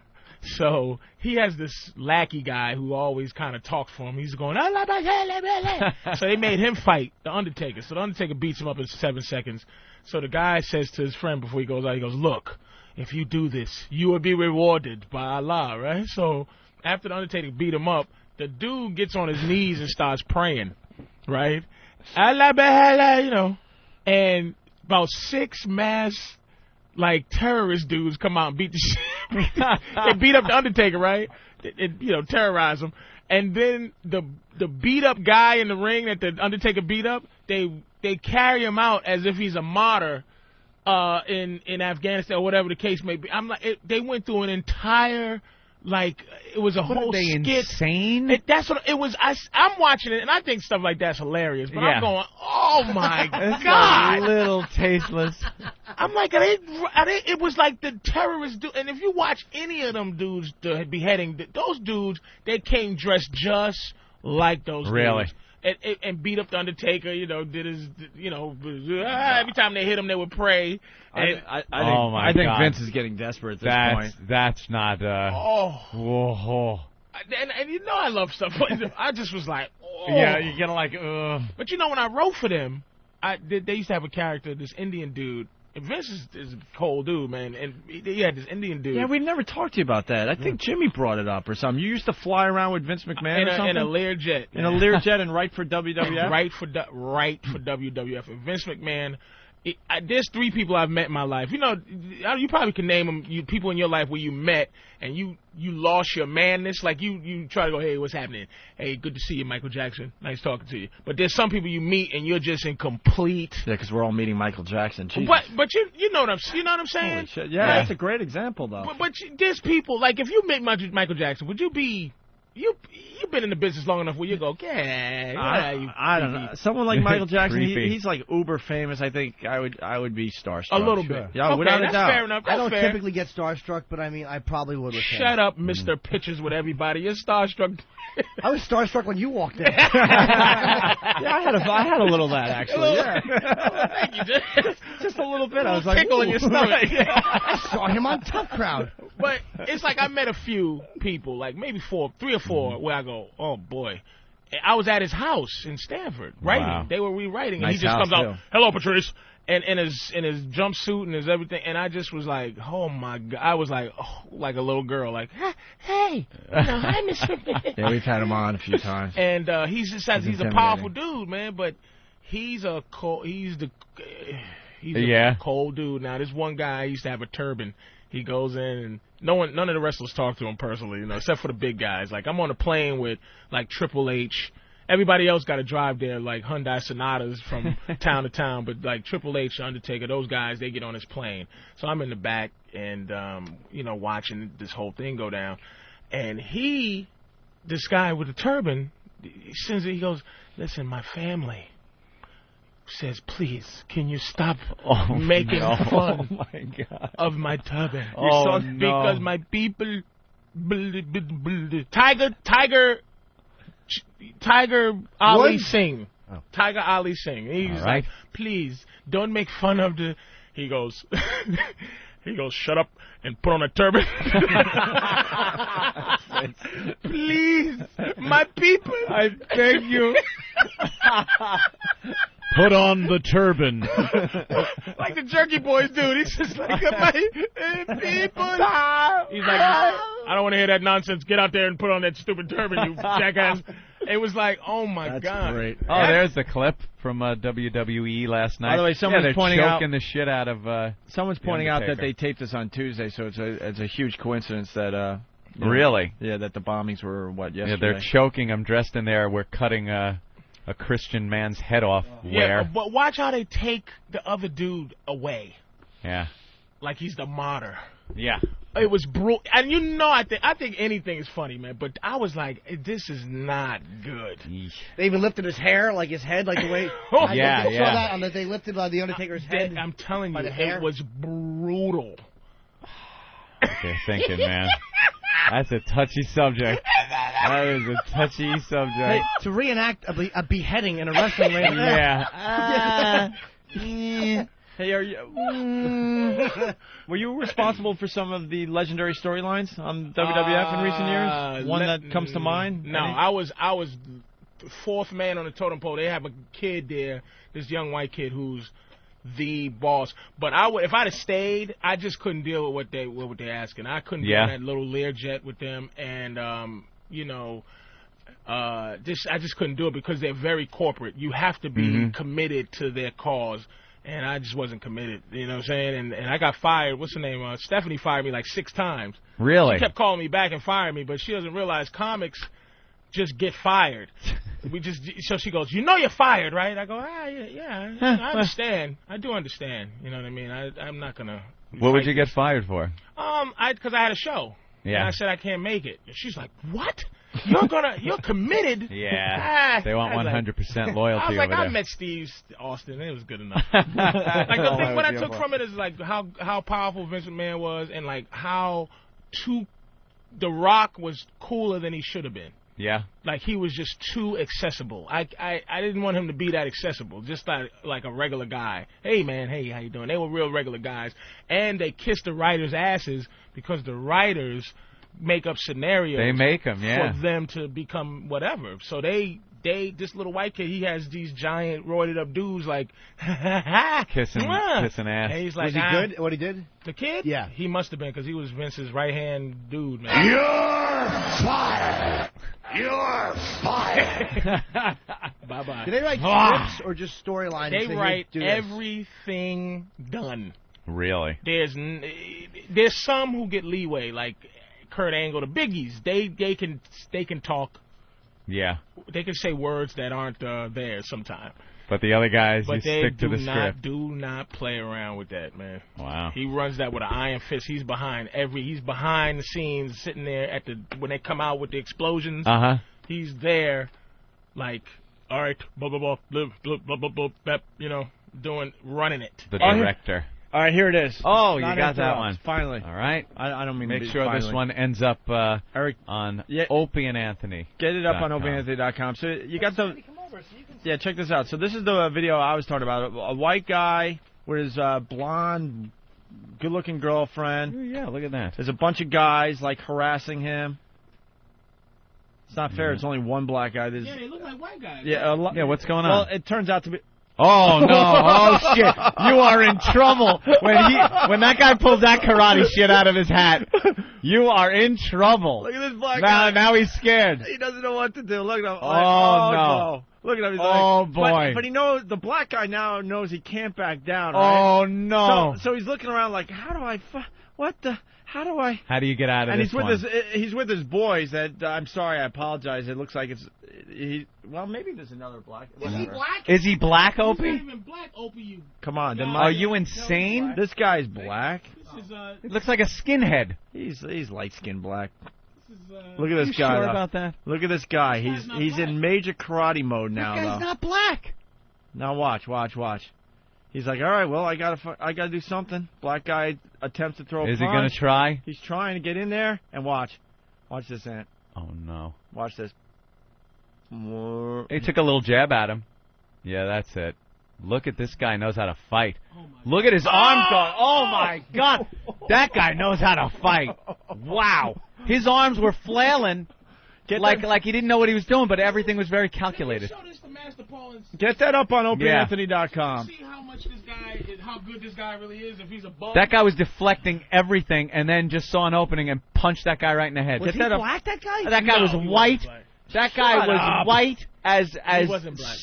So he has this lackey guy who always kind of talks for him. He's going, so they made him fight the Undertaker. So the Undertaker beats him up in 7 seconds. So the guy says to his friend before he goes out, he goes, look, if you do this, you will be rewarded by Allah, right? So after the Undertaker beat him up, the dude gets on his knees and starts praying, right? Allah, and about 6 mass terrorist dudes come out and beat the shit. They beat up the Undertaker, right? It terrorize him. And then the beat up guy in the ring that the Undertaker beat up, they carry him out as if he's a martyr in Afghanistan or whatever the case may be. They went through an entire it was a whole skit. Insane? That's what it was. I'm watching it and I think stuff like that's hilarious. But I'm going, oh my God, a little tasteless. I'm like, it was like the terrorist dude. And if you watch any of them dudes, the beheading, those dudes, they came dressed just like those Really? dudes. and beat up the Undertaker. You know, did his, you know, every time they hit him, they would pray. And I think Vince is getting desperate at this point. That's not. Whoa. And you know I love stuff, but I just was like, oh. Yeah, you're gonna like. But you know, when I wrote for them, they used to have a character, this Indian dude. And Vince is a cold dude, man, and he had this Indian dude. Yeah, we never talked to you about that. I think Jimmy brought it up or something. You used to fly around with Vince McMahon or something? In a Learjet. In a Learjet and write for WWF? Right for WWF. And Vince McMahon, there's 3 people I've met in my life. You know, you probably can name them, people in your life where you met and you lost your manness. Like, you try to go, hey, what's happening? Hey, good to see you, Michael Jackson. Nice talking to you. But there's some people you meet and you're just in complete... Yeah, because we're all meeting Michael Jackson. Jesus. But you know what I'm saying? Holy shit. Yeah, that's a great example, though. But there's people, like, if you met Michael Jackson, would you be... You've been in the business long enough where you go, I don't know. Someone like Michael Jackson, he's like uber famous. I think I would be starstruck. A little bit. Yeah, without a doubt. Fair enough. I don't typically get starstruck, but I mean, I probably would with him. Shut up, Mr. Pictures with everybody. You're starstruck. I was starstruck when you walked in. Yeah, I had a little of that, actually. Yeah. Thank you. Just a little bit. I was like, tickle in your stomach. Right, yeah. I saw him on Tough Crowd. But it's like I met a few people, like maybe 3 or 4, where I go, oh, boy. I was at his house in Stanford writing. Wow. They were rewriting, and he just comes out, hello, Patrice, and in his jumpsuit and his everything, and I just was like, oh my God, I was like, like a little girl, like, hey, hi, Mr. Yeah, we've had him on a few times, and he's a powerful dude, man, but he's a cold dude. Now, this one guy used to have a turban. He goes in, and none of the wrestlers talk to him personally, except for the big guys. Like, I'm on a plane with, like, Triple H. Everybody else got to drive their, like, Hyundai Sonatas from town to town, but, like, Triple H, Undertaker, those guys, they get on his plane. So I'm in the back and, watching this whole thing go down. And this guy with the turban, he goes, listen, my family says, please, can you stop making fun of my turban? Because my people, Tiger Ali Singh. Tiger Ali Singh. He's like, please, don't make fun of the... He goes, shut up and put on a turban. Please, my people. I beg you. Put on the turban. Like the Jerky Boys dude. He's just like, my people. He's like, I don't want to hear that nonsense. Get out there and put on that stupid turban, you jackass. It was like, oh my God. That's great. Oh, there's the clip from WWE last night. By the way, someone's pointing out, choking the shit out of. Someone's pointing out that they taped this on Tuesday, so it's a huge coincidence that. Really? Yeah, that the bombings were yesterday. Yeah, they're choking. I'm dressed in there. We're cutting a Christian man's head off. Yeah, but watch how they take the other dude away. Yeah. Like he's the martyr. Yeah. It was brutal. And I think anything is funny, man. But I was like, this is not good. They even lifted his hair, like his head, like the way... saw that on they lifted the Undertaker's head. I'm telling you, it was brutal. Okay, thinking, man. That's a touchy subject. That is a touchy subject. Hey, to reenact a beheading in a wrestling ring. Yeah. Hey, were you responsible for some of the legendary storylines on WWF in recent years? One that comes to mind? No, I was the 4th man on the totem pole. They have a kid there, this young white kid who's the boss. But if I'd have stayed, I just couldn't deal with what they're asking. I couldn't get on that little Learjet with them, and I just couldn't do it because they're very corporate. You have to be committed to their cause. And I just wasn't committed, you know what I'm saying? And I got fired. What's her name? Stephanie fired me like 6 times. Really? She kept calling me back and firing me, but she doesn't realize comics just get fired. So she goes, you're fired, right? I go, yeah, I understand. I do understand. You know what I mean? I'm not going to... What would you get fired for? Because I had a show. Yeah. And I said I can't make it. And she's like, what? You're committed. Yeah. They want 100% loyalty. I was like, over there. I met Steve Austin. It was good enough. Like the thing, what I took from it is like how powerful Vince McMahon was, and like how The Rock was cooler than he should have been. Yeah. Like, he was just too accessible. I didn't want him to be that accessible, just like a regular guy. Hey, man, hey, how you doing? They were real regular guys. And they kissed the writers' asses because the writers make up scenarios. They make them, yeah. For them to become whatever. So this little white kid, he has these giant roided up dudes like kissing ass. And he's like, was he good? What he did? The kid? Yeah, he must have been because he was Vince's right hand dude, man. You're fired. You're fired. Bye bye. Do they write scripts or just storylines? They write everything done. Really? There's some who get leeway, like Kurt Angle, the biggies. They can talk. Yeah. They can say words that aren't there sometimes. But the other guys, you stick to the script. Do not play around with that, man. Wow. He runs that with an iron fist. He's behind the scenes, sitting there when they come out with the explosions. He's there, like, all right, blah blah blah, blah blah blah blah blah, running it. The director. All right, here it is. Oh, you got that one. Finally. All right. I don't mean Make to be sure finally. this one ends up Eric, on Opie and Anthony. Get it up on opieanthony.com. So you got the... Yeah, check this out. So this is the video I was talking about. A white guy with his blonde, good-looking girlfriend. Yeah, look at that. There's a bunch of guys, like, harassing him. It's not fair. It's only one black guy. Yeah, they look like white guys. Yeah, what's going on? Well, it turns out to be... Oh, no. Oh, shit. You are in trouble. When that guy pulls that karate shit out of his hat, you are in trouble. Look at this black guy. Now he's scared. He doesn't know what to do. Look at him. Oh, no. Look at him. He's boy. But he knows, the black guy now knows he can't back down, right? Oh, no. So he's looking around like, how do you get out of this one? And he's with his boys that, I'm sorry, I apologize. It looks like well, maybe there's another black. Is he black? Is he black, Opie? He's not even black, Opie, you. Come on. Are you insane? This guy's black. It looks like a skinhead. He's light-skinned black. Look at this guy. Sure about that? Look at this guy. He's in major karate mode now. This guy's not black. Now watch. He's like, all right, well, I gotta do something. Black guy attempts to throw a punch. Is he gonna try? He's trying to get in there, and watch this, Ant. Oh no! Watch this. He took a little jab at him. Yeah, that's it. Look at this guy knows how to fight. Look at his arms going. Oh my God! That guy knows how to fight. Wow! His arms were flailing. Like he didn't know what he was doing, but everything was very calculated. Get that up on opieanthony.com. See how good this guy really is. If he's a bum. That guy was deflecting everything, and then just saw an opening and punched that guy right in the head. Was he black? That guy? That guy was white. That guy was white as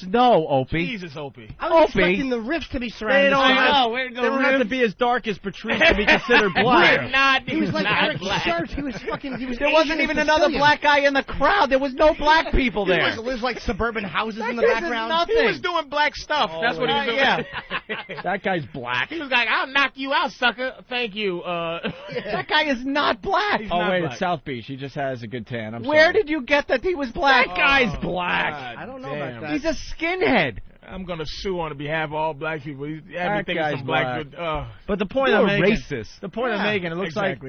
snow, Opie. Jesus, Opie. I was expecting the riffs to be surrounded. They don't have to be as dark as Patrice to be considered black. He was like Eric Shirt. He was fucking. There wasn't even another black guy in the crowd. There was no black people there. There was like suburban houses in the background. Nothing. He was doing black stuff. That's what he was doing. Yeah. That guy's black. He was like, "I'll knock you out, sucker. Thank you." That guy is not black. It's South Beach. He just has a good tan. Where did you get that he was black? That guy's black. I don't know about that. He's a skinhead. I'm gonna sue on behalf of all black people. That guy's black. But the point I'm making, racist. The point I'm making, it looks like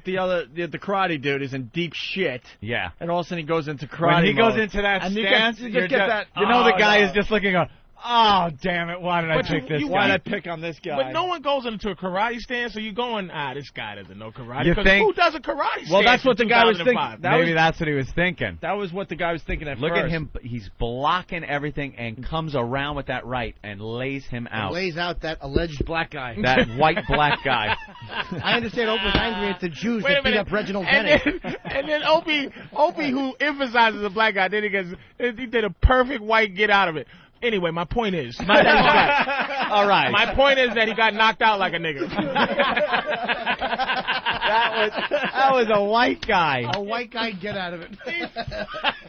the karate dude is in deep shit. Yeah. And all of a sudden he goes into karate. When he mode. goes into that and stance, you get that. You know the guy is just looking up. Oh, damn it. Why did I pick this guy? Why did I pick on this guy? But no one goes into a karate stance, so you're going, this guy doesn't know karate. You think? Who does a karate stance? Well, that's what the guy was thinking. Maybe that's what he was thinking. That was what the guy was thinking at first. Look at him. He's blocking everything and comes around with that right and lays him out. And lays out that alleged black guy. That white black guy. I understand Opie was angry at the Jews that beat up Reginald Denny. And then Opie, who emphasizes the black guy, then he did a perfect white get out of it. Anyway, my point is, all right. My point is that he got knocked out like a nigga. That was a white guy. A white guy, get out of it.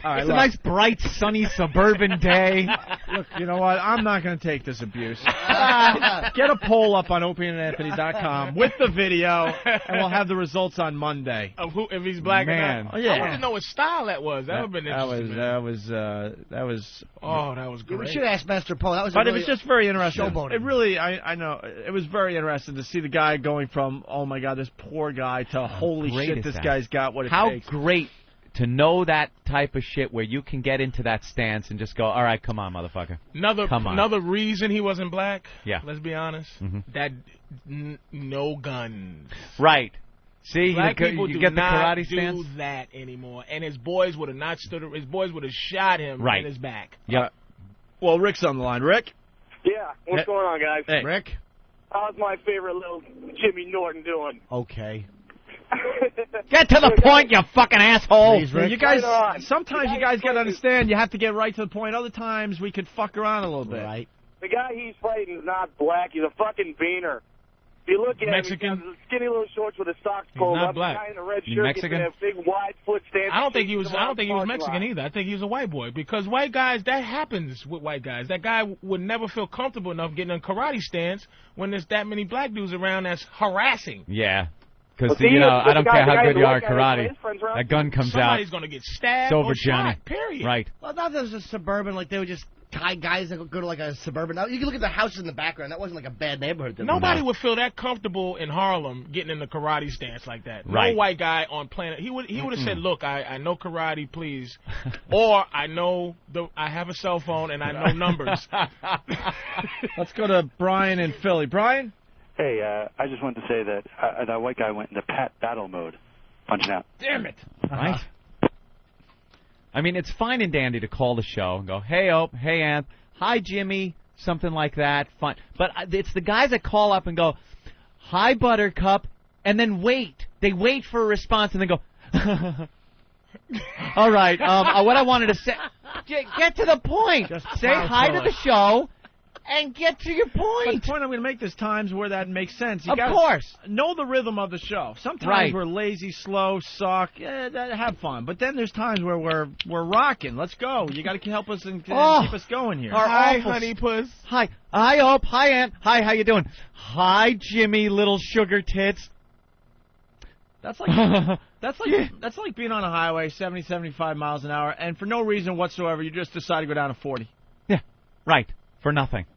All right, it's a nice, bright, sunny suburban day. Look, you know what? I'm not going to take this abuse. Get a poll up on opieandanthony.com with the video, and we'll have the results on Monday. Of who, if he's black or not? Oh, yeah. I want to know what style that was. That would have been interesting. That was. Oh, that was great. We should ask Master Paul. That was. But it was just very interesting. Showboating. It really, I know, it was very interesting to see the guy going from, oh my God, this poor guy, to holy shit, this guy's got what it takes. How great to know that type of shit where you can get into that stance and just go, all right, come on, motherfucker. Another reason he wasn't black. Yeah. Let's be honest. That no guns. Right. See, Black people you do get the not karate stance. do that anymore. And his boys would have not stood. His boys would have shot him in his back. Yep. Well, Rick's on the line. Rick. Yeah. What's going on, guys? Hey. Rick. How's my favorite little Jimmy Norton doing? Okay. Get to the point, you fucking asshole. Please, Rick. You guys, sometimes you guys got to understand. You have to get right to the point. Other times we could fuck around a little bit. Right. The guy he's fighting is not black. He's a fucking beaner. If you look at Mexican? him, he's got skinny little shorts with his socks pulled not up. black. The guy in the red You shirt Mexican? gets a big wide foot stance. I don't think he was Mexican either. I think he was a white boy because white guys, that happens with white guys. That guy would never feel comfortable enough getting in a karate stance when there's that many black dudes around that's harassing. Yeah. Because, I don't care how good you are at karate. That gun comes out. Somebody's going to get stabbed It's over, or Johnny. shot, period. Right. Well, not that it was a suburban, like they would just tie guys that go to like a suburban. Now, you can look at the houses in the background. That wasn't like a bad neighborhood. Nobody would feel that comfortable in Harlem getting in the karate stance like that. Right. No white guy on planet. He would have said, look, I know karate, please. Or I have a cell phone and I know numbers. Let's go to Brian in Philly. Brian? Hey, I just wanted to say that that white guy went into battle mode, punching out. Damn it. Right? I mean, it's fine and dandy to call the show and go, hey, Ope, hey, Anth, hi, Jimmy, something like that. Fine. But it's the guys that call up and go, hi, Buttercup, and then wait. They wait for a response and then go, all right, what I wanted to say, get to the point. Just say hi to the show. And get to your But point. the point I'm going to make is times where that makes sense. You Of gotta course. know the rhythm of the show. Sometimes Right. we're lazy, slow, suck. Have fun. But then there's times where we're rocking. Let's go. You got to help us and keep us going here. Hi, honey puss. Hi, Ope. Hi, Aunt. Hi, how you doing? Hi, Jimmy, little sugar tits. That's like being on a highway, 70, 75 miles an hour, and for no reason whatsoever, you just decide to go down to 40. Yeah, right. For nothing.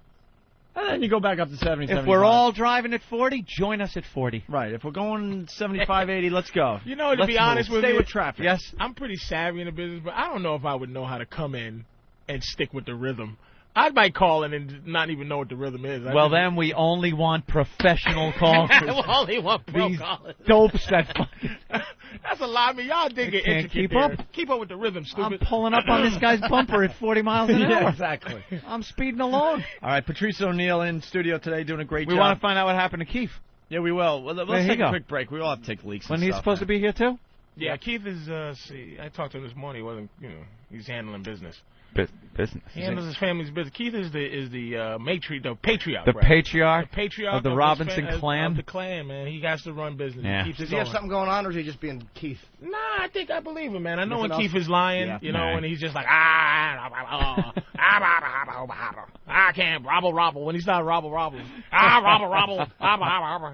And then you go back up to 70, If 75. we're all driving at 40, join us at 40. Right. If we're going 75, 80, let's go. You know, to be honest with you, stay with traffic. Yes. I'm pretty savvy in the business, but I don't know if I would know how to come in and stick with the rhythm. I might call in and not even know what the rhythm is. Well, then we only want professional callers. We only want pro These callers. dopes that fucking... That's a lot. I mean, y'all dig it. can't keep there. up. Keep up with the rhythm, stupid. I'm pulling up on this guy's bumper at 40 miles an hour. Yeah, exactly. I'm speeding along. All right, Patrice O'Neal in studio today doing a great job. We want to find out what happened to Keith. Yeah, we will. Well, let's take a quick break. We all have to take leaks. When he's supposed to be here, too? Yeah, Keith is, I talked to him this morning. He wasn't, he's handling business. Business. He handles his family's business. Keith is the patriarch. The patriarch? The patriarch of the Robinson clan? Of the clan, man. He has to run business. Yeah. He keeps Does it he have going. something going on, or is he just being Keith? Nah, I believe him, man. I know Nothing when else? Keith is lying, Yeah. when he's just like, I can't, robble, when he's not robble, robble,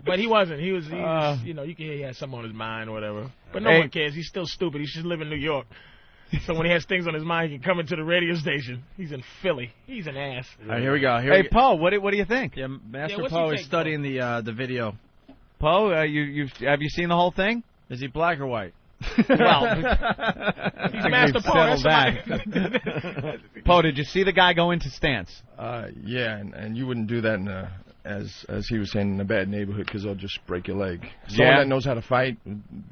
but he wasn't. He was, you can hear he had something on his mind or whatever. But no one cares. He's still stupid. He should live in New York. So when he has things on his mind, he can come into the radio station. He's in Philly. He's an ass. All right, here we go. Hey, Poe, what do you think? Yeah, Master Poe is studying the video. Poe, have you seen the whole thing? Is he black or white? Well, he's Master Poe. Poe, did you see the guy go into stance? Yeah, and you wouldn't do that in as he was saying, in a bad neighborhood, because they'll just break your leg. Someone that knows how to fight,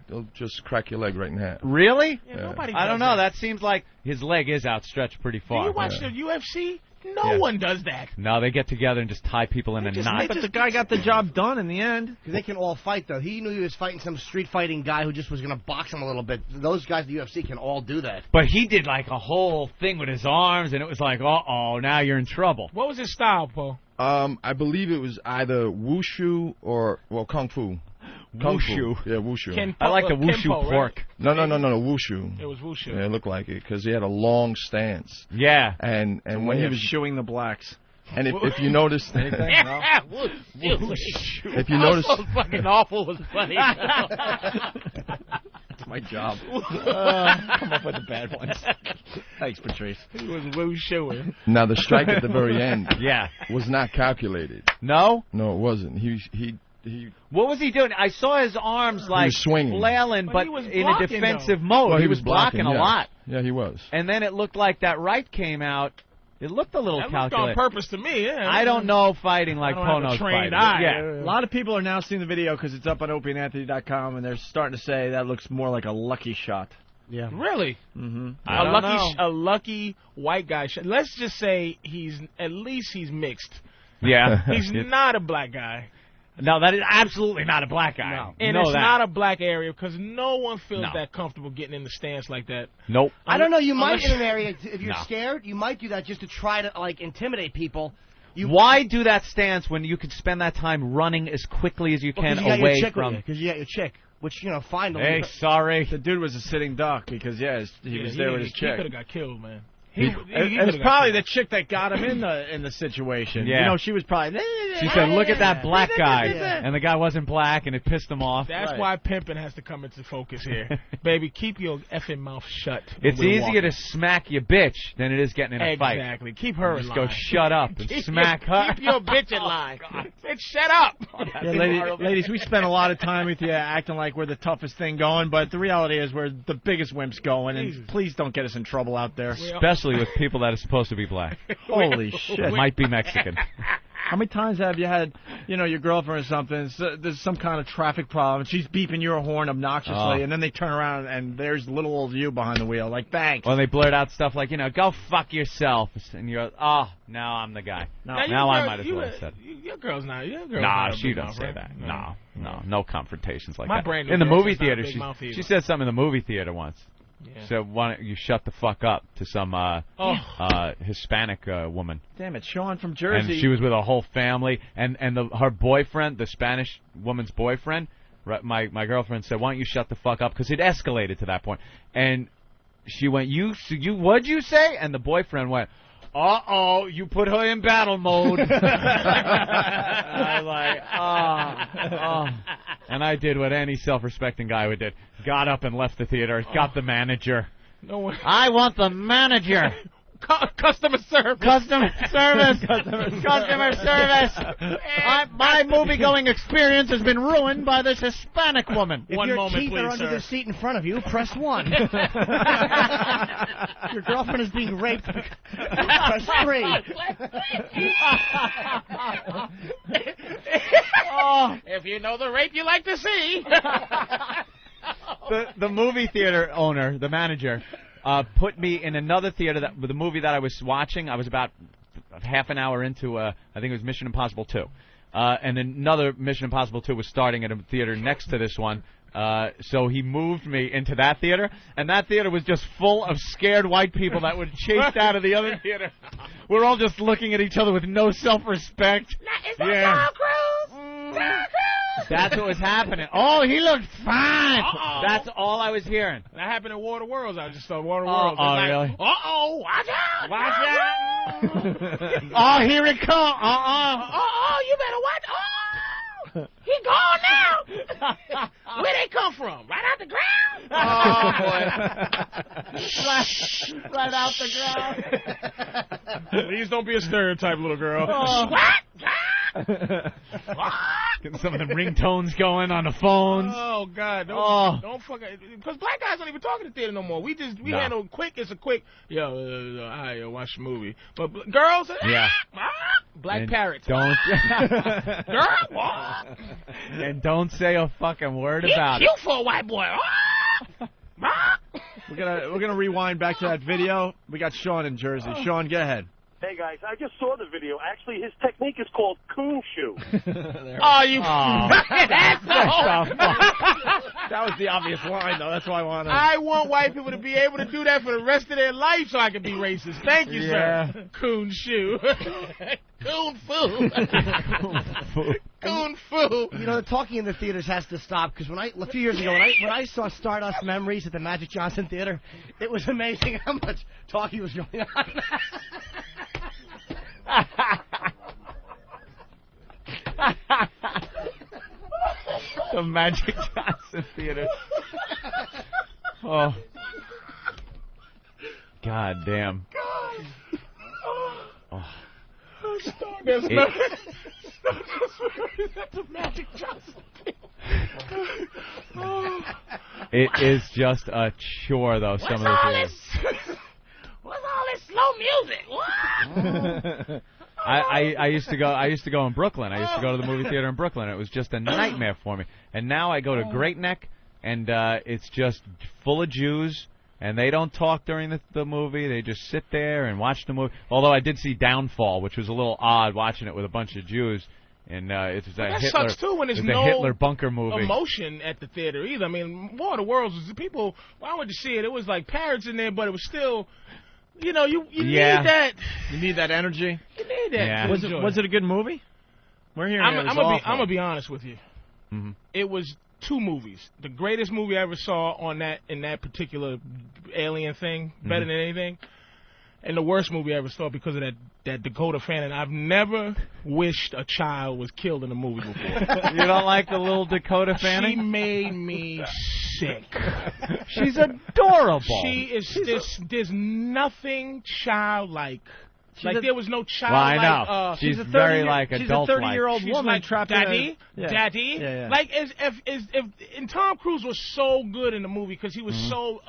they'll just crack your leg right in half. Really? Yeah. I don't know. That seems like his leg is outstretched pretty far. Do you watch the UFC? No one does that. No, they get together and just tie people in a knot. But the guy got the job done in the end. Because they can all fight, though. He knew he was fighting some street fighting guy who just was going to box him a little bit. Those guys at the UFC can all do that. But he did like a whole thing with his arms, and it was like, uh-oh, now you're in trouble. What was his style, Paul? I believe it was either wushu or, Kung Fu. Wushu. Yeah, wushu. I like the wushu pork. Right? No, wushu. It was wushu. Yeah, it looked like it, because he had a long stance. Yeah. And when he was shooing the blacks. And if you notice, if you notice, so fucking awful was funny. That's my job. Come up with the bad ones. Thanks, Patrice. He was wushuing. Now the strike at the very end, yeah, was not calculated. No, it wasn't. He What was he doing? I saw his arms like swinging, flailing, but in a defensive mode. Well, he was blocking a lot. Yeah, he was. And then it looked like that right came out. It looked a little calculated. Looked on purpose to me. Yeah. I don't know fighting like Pono's fighting. Yeah. A lot of people are now seeing the video because it's up on opieandanthony.com, and they're starting to say that looks more like a lucky shot. Yeah. Really? Mm-hmm. A lucky white guy shot. Let's just say at least he's mixed. Yeah. He's not a black guy. No, that is absolutely not a black guy. No. And it's not a black area because no one feels that comfortable getting in the stance like that. Nope. I don't know. You might in an area, if you're scared, you might do that just to try to, like, intimidate people. Why do that stance when you could spend that time running as quickly as you can away from... Because you got your chick, which, fine. Hey, sorry. The dude was a sitting duck because, he was there with his chick. He could have got killed, man. It was probably the chick that got him in the situation. Yeah. She was probably... She said, look at that black guy. And the guy wasn't black, and it pissed him off. That's why pimping has to come into focus here. Baby, keep your effing mouth shut. It's easier to smack your bitch than it is getting in a fight. Exactly. Keep her in line. line. Just go shut up and smack her. Keep your bitch in line. Bitch, shut up. Ladies, we spend a lot of time with you acting like we're the toughest thing going, but the reality is we're the biggest wimps going, and please don't get us in trouble out there. Especially with people that are supposed to be black. Holy shit. Might be Mexican. How many times have you had, your girlfriend or something, there's some kind of traffic problem, she's beeping your horn obnoxiously, and then they turn around and there's little old you behind the wheel, like, thanks. Or they blurt out stuff like, go fuck yourself. And you're, now I'm the guy. Now I might as well have said it. Your girl's not. Nah, she doesn't say that. No confrontations like My that. brand In the movie not a theater, big mouth either. she said something in the movie theater once. Yeah. So why don't you shut the fuck up to some Hispanic woman. Damn it, Sean from Jersey. And she was with her whole family, and her boyfriend, the Spanish woman's boyfriend, my girlfriend said, why don't you shut the fuck up, because it escalated to that point. And she went, what'd you say? And the boyfriend went, uh-oh, you put her in battle mode. I was like, oh. And I did what any self-respecting guy would do. Got up and left the theater, got the manager. No one. I want the manager. Customer service. Customer service. My movie-going experience has been ruined by this Hispanic woman. If your teeth are under the seat in front of you, press 1. Your girlfriend is being raped. Press 3. If you know the rape you like to see. The movie theater owner, the manager, put me in another theater with the movie that I was watching. I was about half an hour into, I think it was Mission Impossible 2. And another Mission Impossible 2 was starting at a theater next to this one. So he moved me into that theater, and that theater was just full of scared white people that were chased out of the other theater. We're all just looking at each other with no self-respect. Is that Tom Cruise? That's what was happening. Oh, he looked fine. Uh-oh. That's all I was hearing. That happened in War of the Worlds. I just saw War of the Worlds. Really? Uh-oh, watch out. Watch out. Oh, here it comes. You better watch. He gone now. Where they come from? Right out the ground? Oh, boy. right out the ground. Please don't be a stereotype, little girl. What? Getting some of them ringtones going on the phones. Oh, God. Don't fucking... Because black guys don't even talk in the theater no more. We handle quick. It's a quick... Yo, watch the movie. But girls... Yeah. Black parrots. Don't... Girl... And don't say a fucking word about it. Cute for a white boy. We're gonna rewind back to that video. We got Sean in Jersey. Sean, go ahead. Hey, guys, I just saw the video. Actually, his technique is called coon shoe. That was the obvious line, though. That's why I wanted. I want white people to be able to do that for the rest of their life so I can be racist. Thank you, sir. Coon shoe. Coon foo. Coon foo. The talking in the theaters has to stop, because a few years ago, when I saw Stardust Memories at the Magic Johnson Theater, it was amazing how much talking was going on. The Magic Johnson Theater. Oh. God damn. Stardust That's a Magic Johnson thing. It is just a chore, though. Some of the things. What's all this slow music? What? I used to go in Brooklyn. I used to go to the movie theater in Brooklyn. It was just a nightmare for me. And now I go to Great Neck, and it's just full of Jews, and they don't talk during the movie. They just sit there and watch the movie. Although I did see Downfall, which was a little odd watching it with a bunch of Jews. And it's a that Hitler, sucks too when there's it's no a Hitler bunker movie. Emotion at the theater either. I mean, War of the Worlds was the people. When I went to see it, it was like parrots in there, but it was still, you know, you need that. You need that energy. You need that. Yeah. Was it a good movie? We're hearing I'm gonna be honest with you. Mm-hmm. It was 2 movies. The greatest movie I ever saw in that particular alien thing, better than anything. And the worst movie I ever saw because of that Dakota Fanning. I've never wished a child was killed in a movie before. You don't like the little Dakota Fanning? She made me sick. She's adorable. She is. There's nothing childlike. Like there was no child. Well, I know. She's very adult-like. She's a 30-year-old woman like, trapped Daddy, in a... Daddy. Yeah. Like and Tom Cruise was so good in the movie because he was so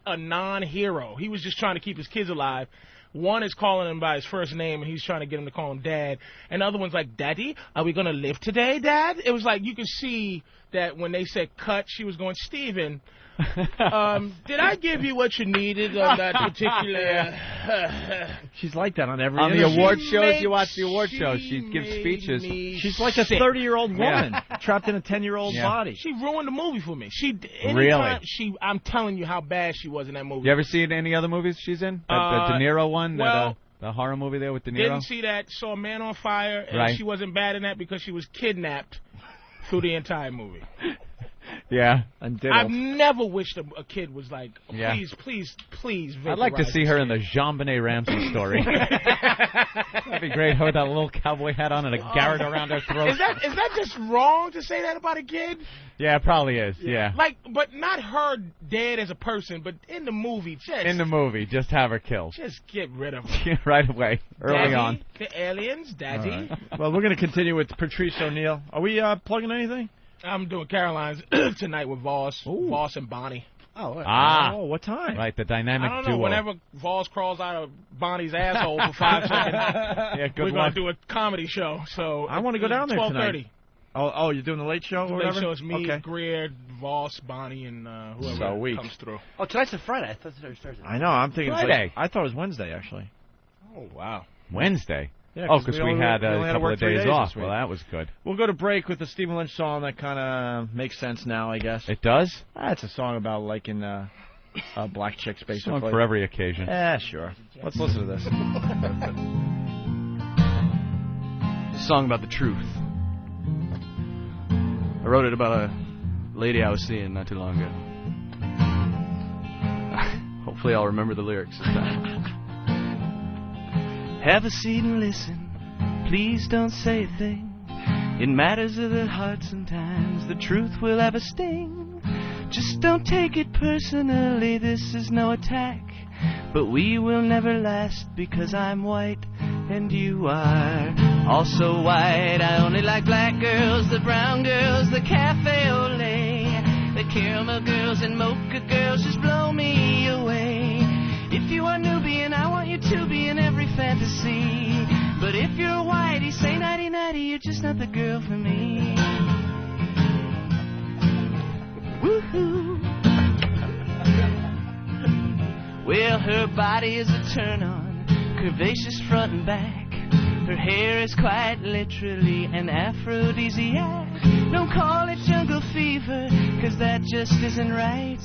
a non-hero. He was just trying to keep his kids alive. One is calling him by his first name, and he's trying to get him to call him Dad. And the other one's like, Daddy, are we going to live today, Dad? It was like you could see that when they said cut, she was going, Steven, did I give you what you needed on that particular... She's like that on every On the award shows, you watch the award shows, she gives speeches. She's like a 30-year-old woman trapped in a 10-year-old body. She ruined the movie for me. Really? I'm telling you how bad she was in that movie. You ever seen any other movies she's in? The De Niro one? The horror movie there with De Niro? Didn't see that. Saw Man on Fire, and she wasn't bad in that because she was kidnapped through the entire movie. Yeah. I've never wished a kid was like, please. I'd like to see her in the Jean-Benet Ramsey story. That'd be great. Her with that little cowboy hat on and a garrote around her throat. Is that just wrong to say that about a kid? Yeah, it probably is. Yeah. Like, but not her dead as a person, but in the movie, just have her killed. Just get rid of her. Right away, early on. The aliens, Daddy. Right. Well, we're going to continue with Patrice O'Neal. Are we plugging anything? I'm doing Caroline's tonight with Voss. Ooh. Voss and Bonnie. Oh, what time? Right, the dynamic duo. I don't know, whenever Voss crawls out of Bonnie's asshole for 5 seconds, we're going to do a comedy show. So I want to go down there 12:30. Tonight. Oh, you're doing the late show or whatever? The late show is me, Greer, Voss, Bonnie, and whoever comes through. Oh, tonight's a Friday. I thought it was Thursday. I know, I'm thinking Friday. I thought it was Wednesday, actually. Oh, wow. Wednesday? Yeah, because we had a couple of days off. Well, that was good. We'll go to break with the Stephen Lynch song that kind of makes sense now, I guess. It does? It's a song about liking black chicks, basically. Song for every occasion. Yeah, sure. Let's listen to this. A song about the truth. I wrote it about a lady I was seeing not too long ago. Hopefully I'll remember the lyrics this time. Have a seat and listen. Please don't say a thing. In matters of the heart sometimes the truth will have a sting. Just don't take it personally, this is no attack. But we will never last because I'm white and you are also white. I only like black girls, the brown girls, the cafe au lait, the caramel girls and mocha girls just blow me away. If you are Nubian, I want you to be in every fantasy. But if you're white, you say nighty nighty, you're just not the girl for me. Woohoo. Well, her body is a turn-on, curvaceous front and back. Her hair is quite literally an aphrodisiac. Don't call it jungle fever, 'cause that just isn't right.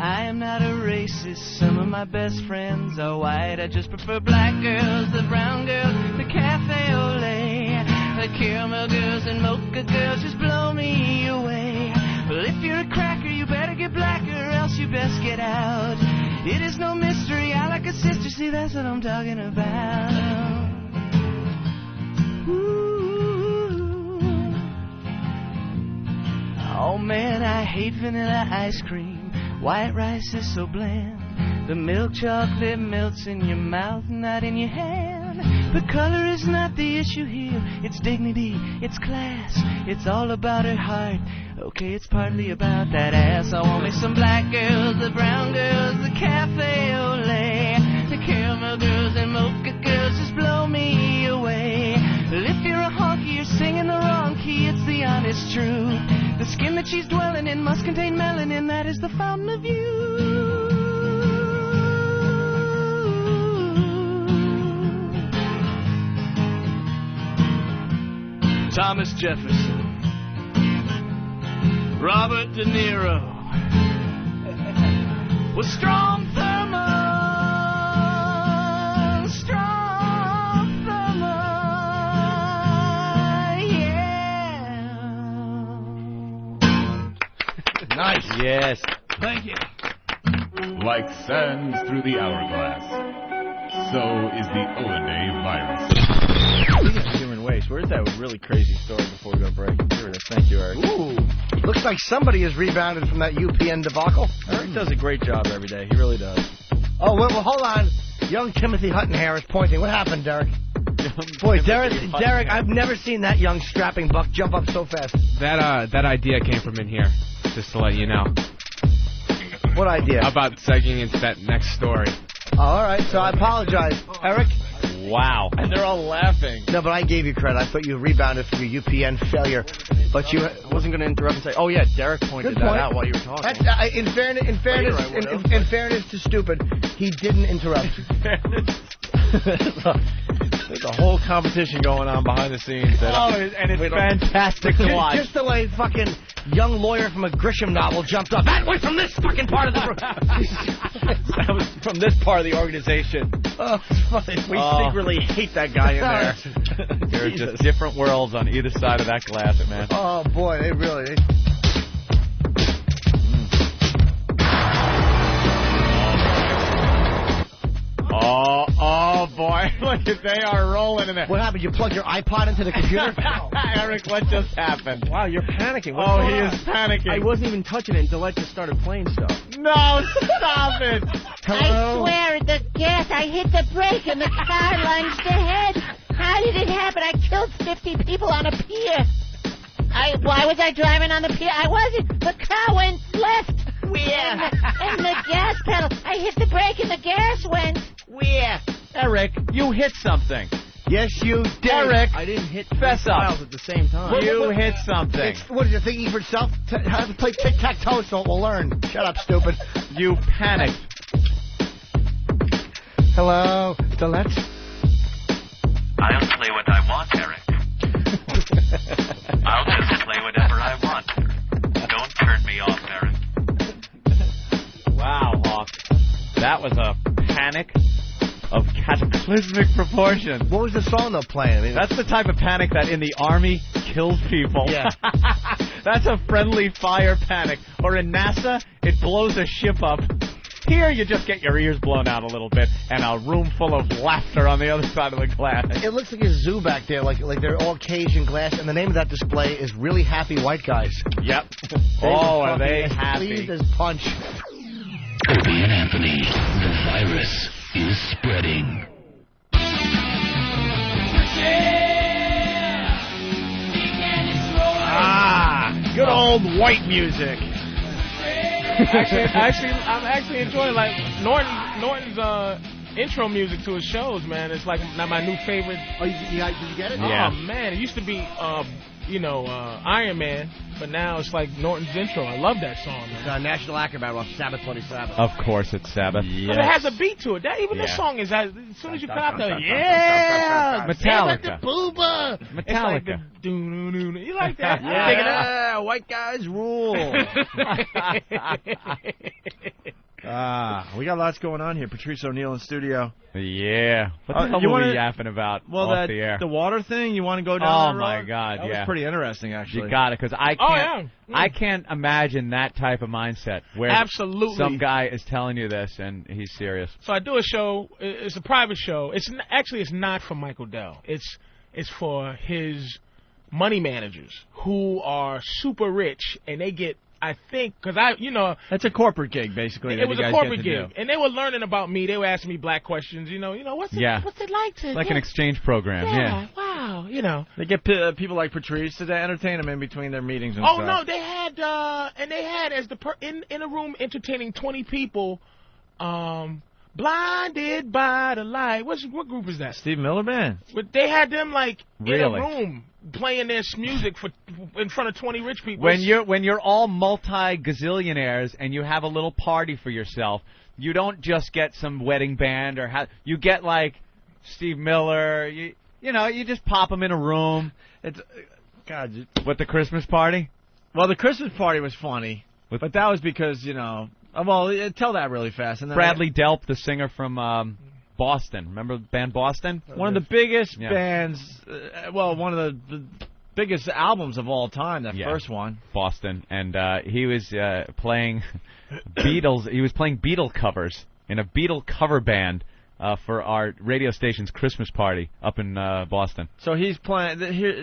I am not a racist, some of my best friends are white. I just prefer black girls, the brown girls, the cafe au lait, the caramel girls and mocha girls just blow me away. Well, if you're a cracker, you better get blacker, or else you best get out. It is no mystery, I like a sister, see that's what I'm talking about. Ooh. Oh man, I hate vanilla ice cream. White rice is so bland. The milk chocolate melts in your mouth, not in your hand. But color is not the issue here. It's dignity, it's class, it's all about her heart. Okay, it's partly about that ass. I want me some black girls, the brown girls, the cafe au lait, the caramel girls and mocha girls, just blow me away. Well, if you're a honky, you're singing the wrong key, it's the honest truth. The skin that she's dwelling in must contain melanin, that is the fountain of youth. Thomas Jefferson, Robert De Niro, was strong thermal, yeah. Nice. Yes. Thank you. Like sands through the hourglass, so is the Oaday virus. Speaking of human waste, where's that really crazy story before we go break? Here it is. Thank you, Eric. Ooh. Looks like somebody has rebounded from that UPN debacle. Eric does a great job every day. He really does. Oh, well, hold on. Young Timothy Hutton here is pointing. What happened, Derek? Boy, Derek, I've never seen that young strapping buck jump up so fast. That idea came from in here, just to let you know. What idea? About segueing into that next story. Oh, all right, so I apologize. Eric? Wow. And they're all laughing. No, but I gave you credit. I thought you rebounded from your UPN failure. But you... I wasn't going to interrupt and say, oh, yeah, Derek pointed that out while you were talking. That's, in fairness to Stupid, he didn't interrupt. There's a whole competition going on behind the scenes. And it's fantastic to watch. Just the way fucking young lawyer from a Grisham novel jumped up. That way from this fucking part of the room. That was from this part of the organization. Oh, it's funny. We secretly hate that guy in there. There are just different worlds on either side of that glass, man. Oh, boy, they really... Oh, boy. Look, they are rolling in there. What happened? You plugged your iPod into the computer? Eric, what just happened? Wow, you're panicking. He is panicking. I wasn't even touching it until I just started playing stuff. No, stop it. Hello? I swear, the gas, I hit the brake and the car lunged ahead. How did it happen? I killed 50 people on a pier. Why was I driving on the pier? I wasn't. The car went left. Where? And the gas pedal. I hit the brake and the gas went. Where? Eric, you hit something. Yes, you did. Eric, I didn't hit fess up at the same time. You hit something. What is it, thinking for itself? How to play tic-tac-toe so we'll learn. Shut up, stupid. You panicked. Hello, Delette? I'll play what I want, Eric. I'll just play whatever I want. Don't turn me off, Eric. Wow, Hawk. That was a panic of cataclysmic proportions. What was the song they're playing? I mean, that's the type of panic that in the Army kills people. Yeah. That's a friendly fire panic. Or in NASA, it blows a ship up. Here, you just get your ears blown out a little bit and a room full of laughter on the other side of the glass. It looks like a zoo back there, like they're all caged in glass, and the name of that display is Really Happy White Guys. Yep. Are they as happy? Pleased as punch. Opie and Anthony, the virus is spreading. Good old white music. I'm actually enjoying like Norton's intro music to his shows, man. It's like my new favorite. Oh, did you get it? Yeah. Oh man, it used to be Iron Man, but now it's like Norton's intro. I love that song, man. It's National Acrobat off Sabbath 20 Sabbath. Of course, it's Sabbath. Yes. But it has a beat to it. This song is as soon as you cut out the Metallica. Metallica. You like that? Yeah, white guys rule. We got lots going on here. Patrice O'Neal in studio. Yeah. What the hell were we yapping about off the air? The water thing? You want to go down Oh, that my road? God, That was pretty interesting, actually. You got it, because I can't imagine that type of mindset where absolutely some guy is telling you this and he's serious. So I do a show. It's a private show. It's not for Michael Dell. It's for his money managers who are super rich and they get I think, because it's a corporate gig basically. It was a corporate gig, and they were learning about me. They were asking me black questions. What's it like to? Like an exchange program. Yeah. Wow. They get people like Patrice to entertain them in between their meetings and stuff. Oh no, they had as in a room entertaining 20 people. Blinded by the light. What group is that? Steve Miller Band. But they had them in a Really? room playing their music in front of 20 rich people. When you're all multi-gazillionaires and you have a little party for yourself, you don't just get some wedding band you get like Steve Miller. You just pop them in a room. It's What, the Christmas party? Well, the Christmas party was funny, but that was because well, tell that really fast. And then Bradley Delp, the singer from Boston. Remember the band Boston? One of the biggest bands, one of the biggest albums of all time, that first one. Boston. And he was playing Beatles. He was playing Beatle covers in a Beatle cover band for our radio station's Christmas party up in Boston. So he's playing.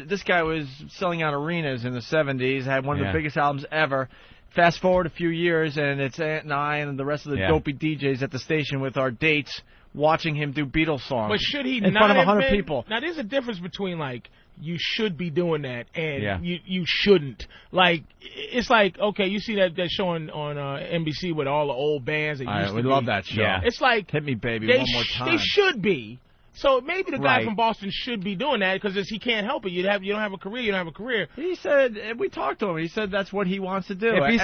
This guy was selling out arenas in the 70s, had one of the biggest albums ever. Fast forward a few years, and it's Aunt and I and the rest of the dopey DJs at the station with our dates watching him do Beatles songs. But should he in not front of have 100 been? people? Now, there's a difference between, like, you should be doing that and you shouldn't. Like, it's like, okay, you see that show on NBC with all the old bands that used to we be. love that show. Yeah. It's like, Hit Me Baby they one more time. They should be. So maybe the guy Right. from Boston should be doing that because he can't help it. You don't have a career. You don't have a career. He said, we talked to him. He said that's what he wants to do. If he's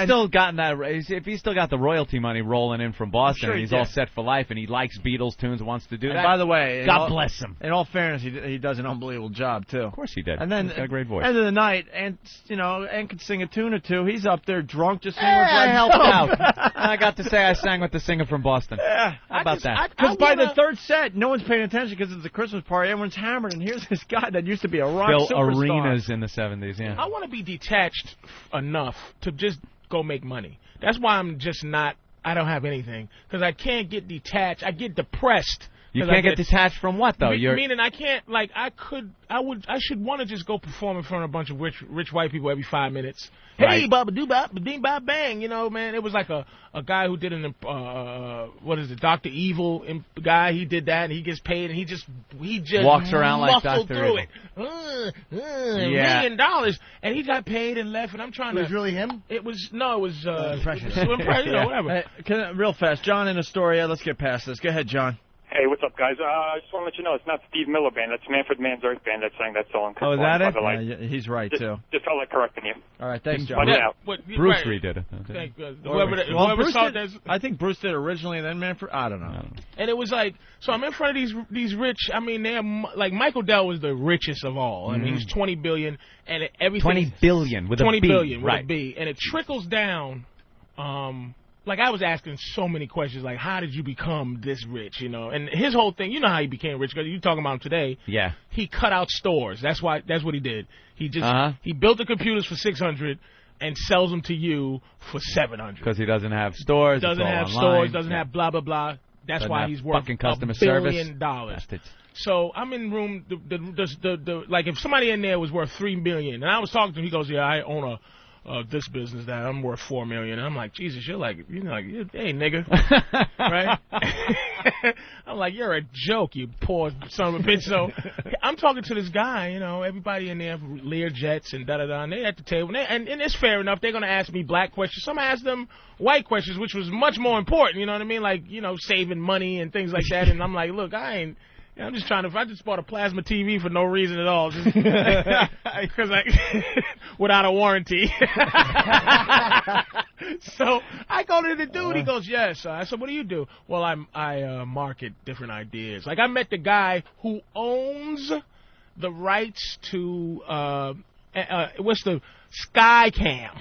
still got the royalty money rolling in from Boston, Sure and he he's did. all set for life, and he likes Beatles tunes and wants to do And that. by the way, God bless him. In all fairness, he does an unbelievable job too. Of course he did. And then He's got a great voice. End of the night, and could sing a tune or two. He's up there drunk, just singing. I helped out. I got to say I sang with the singer from Boston. Yeah. How about that? Because by the third set, no one's paying attention because it's a Christmas party. Everyone's hammered, and here's this guy that used to be a rock Fill superstar. arenas in the 70s, yeah. I want to be detached enough to just go make money. That's why I'm just not. I don't have anything because I can't get detached. I get depressed. You can't get detached from what, though? Meaning I can't, like, I should want to just go perform in front of a bunch of rich white people every 5 minutes. Right. Hey, baba doo bop, ding bop bang, man. It was like a guy who did Dr. Evil guy. He did that, and he gets paid, and he just walks around like muscled Dr. through Evil. it. $1 million, and he got paid and left, and I'm trying to. It was really him? It was impression. Whatever. Hey, real fast, John in the story. Let's get past this. Go ahead, John. Hey, what's up, guys? I just want to let you know it's not Steve Miller Band. That's Manfred Mann's Earth Band that sang that song. Oh, is that it? Yeah, he's right, too. Just felt like correcting you. All right, thanks, John. Bruce redid it. I think Bruce did originally, and then Manfred. I don't know. And it was like, so I'm in front of these rich. I mean, they're like Michael Dell was the richest of all. I mean, he's $20 billion, and everything. $20 billion with a $20 B. billion with Right. a B, and it trickles down. Like, I was asking so many questions, like, how did you become this rich, And his whole thing, how he became rich, because you're talking about him today. Yeah. He cut out stores. That's what he did. He just he built the computers for $600 and sells them to you for $700. Because he doesn't have stores. Doesn't have stores. Doesn't have blah blah blah. That's why he's worth fucking customer $1 billion. service. Bastards. So I'm in room. The like if somebody in there was worth $3 million, and I was talking to him, he goes, "Yeah, I own this business that I'm worth $4 million." And I'm like, Jesus, you're like, hey, nigga, right? I'm like, you're a joke, you poor son of a bitch. So I'm talking to this guy, everybody in there, Lear jets and da-da-da, and they at the table. And it's fair enough. They're going to ask me black questions. Some ask them white questions, which was much more important, you know what I mean? Like, saving money and things like that. And I'm like, look, I'm just trying to. I just bought a plasma TV for no reason at all, just because without a warranty. So I go to the dude. He goes, "Yes." I said, "What do you do?" Well, I market different ideas. Like I met the guy who owns the rights to what's the Skycam.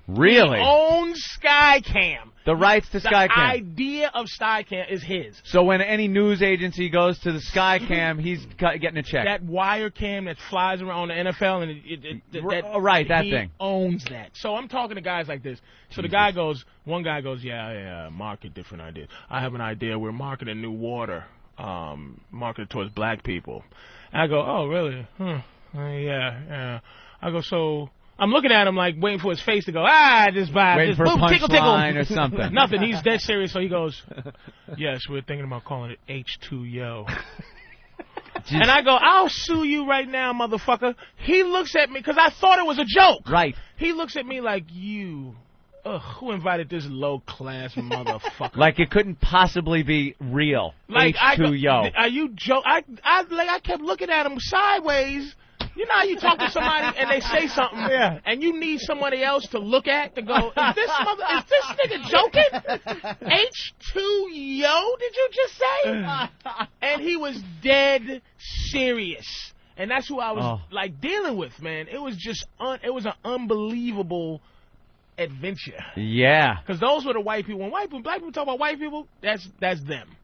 Really? He owns Skycam. The rights to Skycam. The idea of Skycam is his. So when any news agency goes to the Skycam, he's getting a check. That wire cam that flies around the NFL, and right, that he thing. owns that. So I'm talking to guys like this. So the guy goes, one guy goes, yeah, market different ideas. I have an idea. We're marketing new water, marketed towards black people. And I go, oh, really? Yeah. I go, so I'm looking at him like waiting for his face to go, just vibe. Waiting just for a boom, tickle, tickle. punchline or something. Nothing. He's dead serious, so he goes, yes, we're thinking about calling it H2Yo. And I go, I'll sue you right now, motherfucker. He looks at me, because I thought it was a joke. Right. He looks at me like, who invited this low-class motherfucker? Like it couldn't possibly be real. Like, H2Yo. Are you joke? I kept looking at him sideways. You know how you talk to somebody and they say something, and you need somebody else to look at to go, is this nigga joking? H2Yo, did you just say? And he was dead serious. And that's who I was like dealing with, man. It was just it was an unbelievable adventure. Yeah. Because those were the white people. When black people talk about white people, that's them.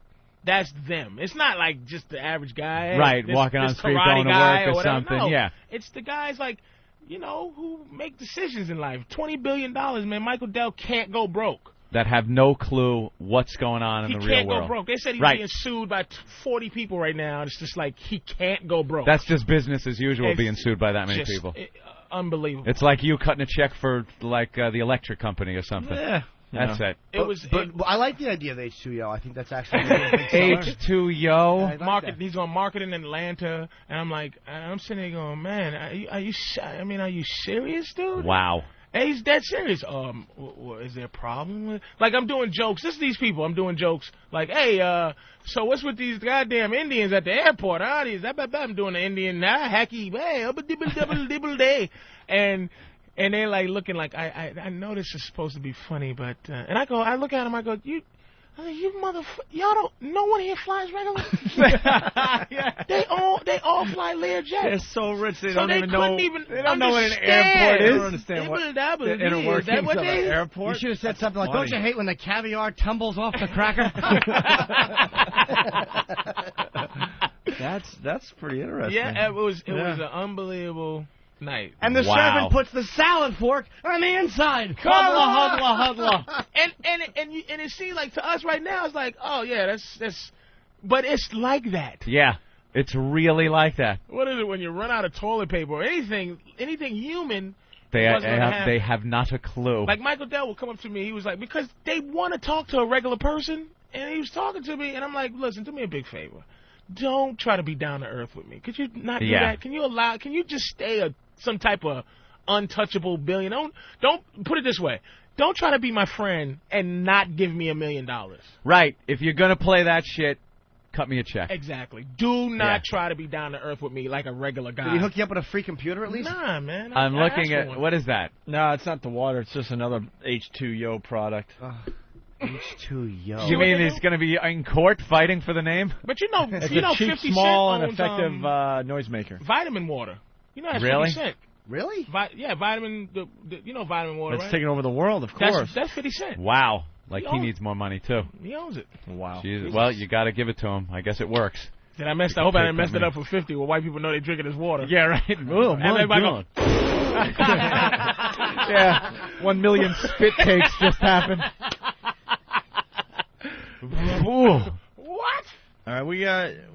That's them. It's not like just the average guy. Right, walking on the street going to work or something. No, yeah. It's the guys like, who make decisions in life. $20 billion, man. Michael Dell can't go broke. That have no clue what's going on in the real world. He can't go broke. They said he's being sued by 40 people right now. And it's just like he can't go broke. That's just business as usual, being sued by that many people. Unbelievable. It's like you cutting a check for the electric company or something. Yeah. That's it. But I like the idea of H2Yo. I think that's actually H2Yo. He's going to market in Atlanta, and I'm sitting there going, man, are you serious, dude? Wow. Hey, he's dead serious. Is there a problem with? Like, I'm doing jokes. This is these people. I'm doing jokes. Like, hey, so what's with these goddamn Indians at the airport? I'm doing the Indian hacky. Hey, dibble day, and they're like looking like I know this is supposed to be funny, but and I look at them, I go, you motherfucker, y'all don't, no one here flies regular. Yeah. They all fly Learjet. They're so rich they So don't even know. They don't know what an airport is. They don't understand what the inner workings of an airport. You should have said something like, "Don't you hate when the caviar tumbles off the cracker?" That's pretty interesting. Yeah, it was an unbelievable night. And the servant puts the salad fork on the inside. Huddla. And it seems like to us right now, it's like, oh yeah, that's, but it's like that. Yeah, it's really like that. What is it when you run out of toilet paper or anything human? They have not a clue. Like Michael Dell would come up to me, he was like, because they want to talk to a regular person, and he was talking to me, and I'm like, listen, do me a big favor. Don't try to be down to earth with me. Could you not do that? Can you just stay some type of untouchable billion? Don't put it this way. Don't try to be my friend and not give me $1 million. Right. If you're going to play that shit, cut me a check. Exactly. Do not try to be down to earth with me like a regular guy. Did he hook you up with a free computer at least? Nah, man. I'm looking at, what is that? No, it's not the water. It's just another H2Yo product. H2Yo. You mean he's going to be in court fighting for the name? But you know, it's a cheap, 50 small, Cent and owns, effective noisemaker. Vitamin water. You know that's really? 50 Cent. Really? Vitamin. You know vitamin water. It's taking over the world, of course. That's 50 Cent. Wow. Like he needs more money too. He owns it. Wow. Jesus. Well, you got to give it to him. I guess it works. Did I mess? I hope I didn't mess it up for 50. Well, white people know they drinking this water. Yeah, right. Oh, my God. Yeah. 1 million spit takes just happened. Ooh. What? All right, we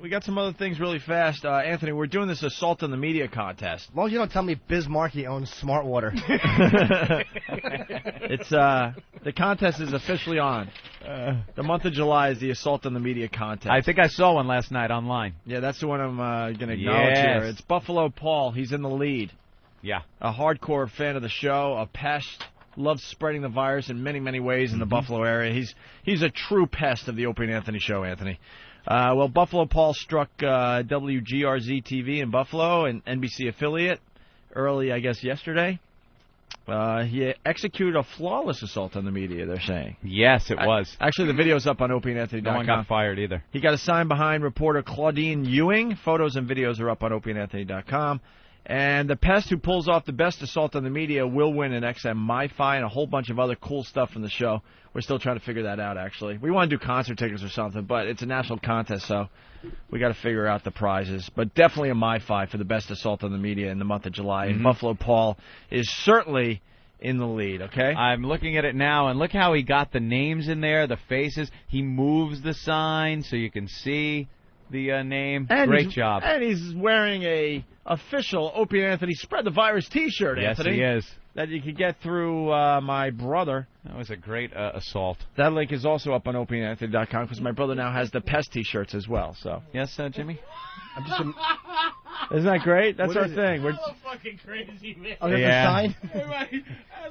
got some other things really fast. Anthony, we're doing this assault on the media contest. As long as you don't tell me Biz Markie owns Smart Water. It's the contest is officially on. The month of July is the assault on the media contest. I think I saw one last night online. Yeah, that's the one I'm going to acknowledge here. It's Buffalo Paul. He's in the lead. Yeah. A hardcore fan of the show, a pest, loves spreading the virus in many, many ways in the Buffalo area. He's a true pest of the Opie and Anthony show, Anthony. Well, Buffalo Paul struck WGRZ-TV in Buffalo, an NBC affiliate, early, I guess, yesterday. He executed a flawless assault on the media, they're saying. Yes, it was. Actually, the video's up on opieandanthony.com. No one got fired either. He got assigned behind reporter Claudine Ewing. Photos and videos are up on opieandanthony.com. And the pest who pulls off the best assault on the media will win an XM MiFi and a whole bunch of other cool stuff from the show. We're still trying to figure that out, actually. We want to do concert tickets or something, but it's a national contest, so we got to figure out the prizes. But definitely a MiFi for the best assault on the media in the month of July. And Buffalo Paul is certainly in the lead, okay? I'm looking at it now, and look how he got the names in there, the faces. He moves the sign so you can see the name. And Great job. And he's wearing a official Opie Anthony Spread the Virus T-shirt, Yes, Anthony. he is. That you could get through my brother. That was a great assault. That link is also up on opieanthony.com because my brother now has the Pest T-shirts as well. So yes, Jimmy. I'm just. Isn't that great? That's our thing. We're fucking crazy, man. Oh, that's a sign? Everybody,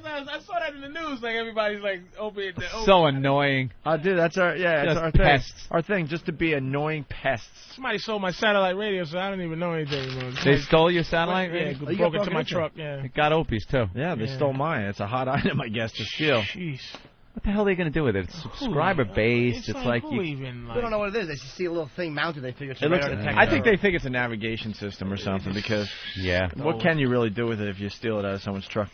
I saw that in the news. Like, everybody's like, Opie. So annoying. Dude, that's our, it's our pests. thing. Our thing, just to be annoying pests. Somebody sold my satellite radio, so I don't even know anything anymore. They stole your satellite radio? Yeah, broke into my truck, yeah. It got Opie's, too. Yeah, they stole mine. It's a hot item, I guess, to steal. Jeez. What the hell are they going to do with it? It's subscriber-based. It's like They don't know what it is. They just see a little thing mounted. They figure it's a It looks, radar detector. I think they think it's a navigation system or something because what can you really do with it if you steal it out of someone's truck?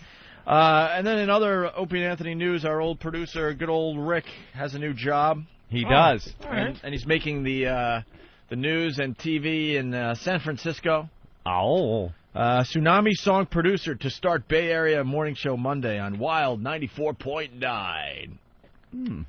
And then in other Opie and Anthony news, our old producer, good old Rick, has a new job. He does. And he's making the news and TV in San Francisco. Oh. Tsunami song producer to start Bay Area morning show Monday on Wild 94.9.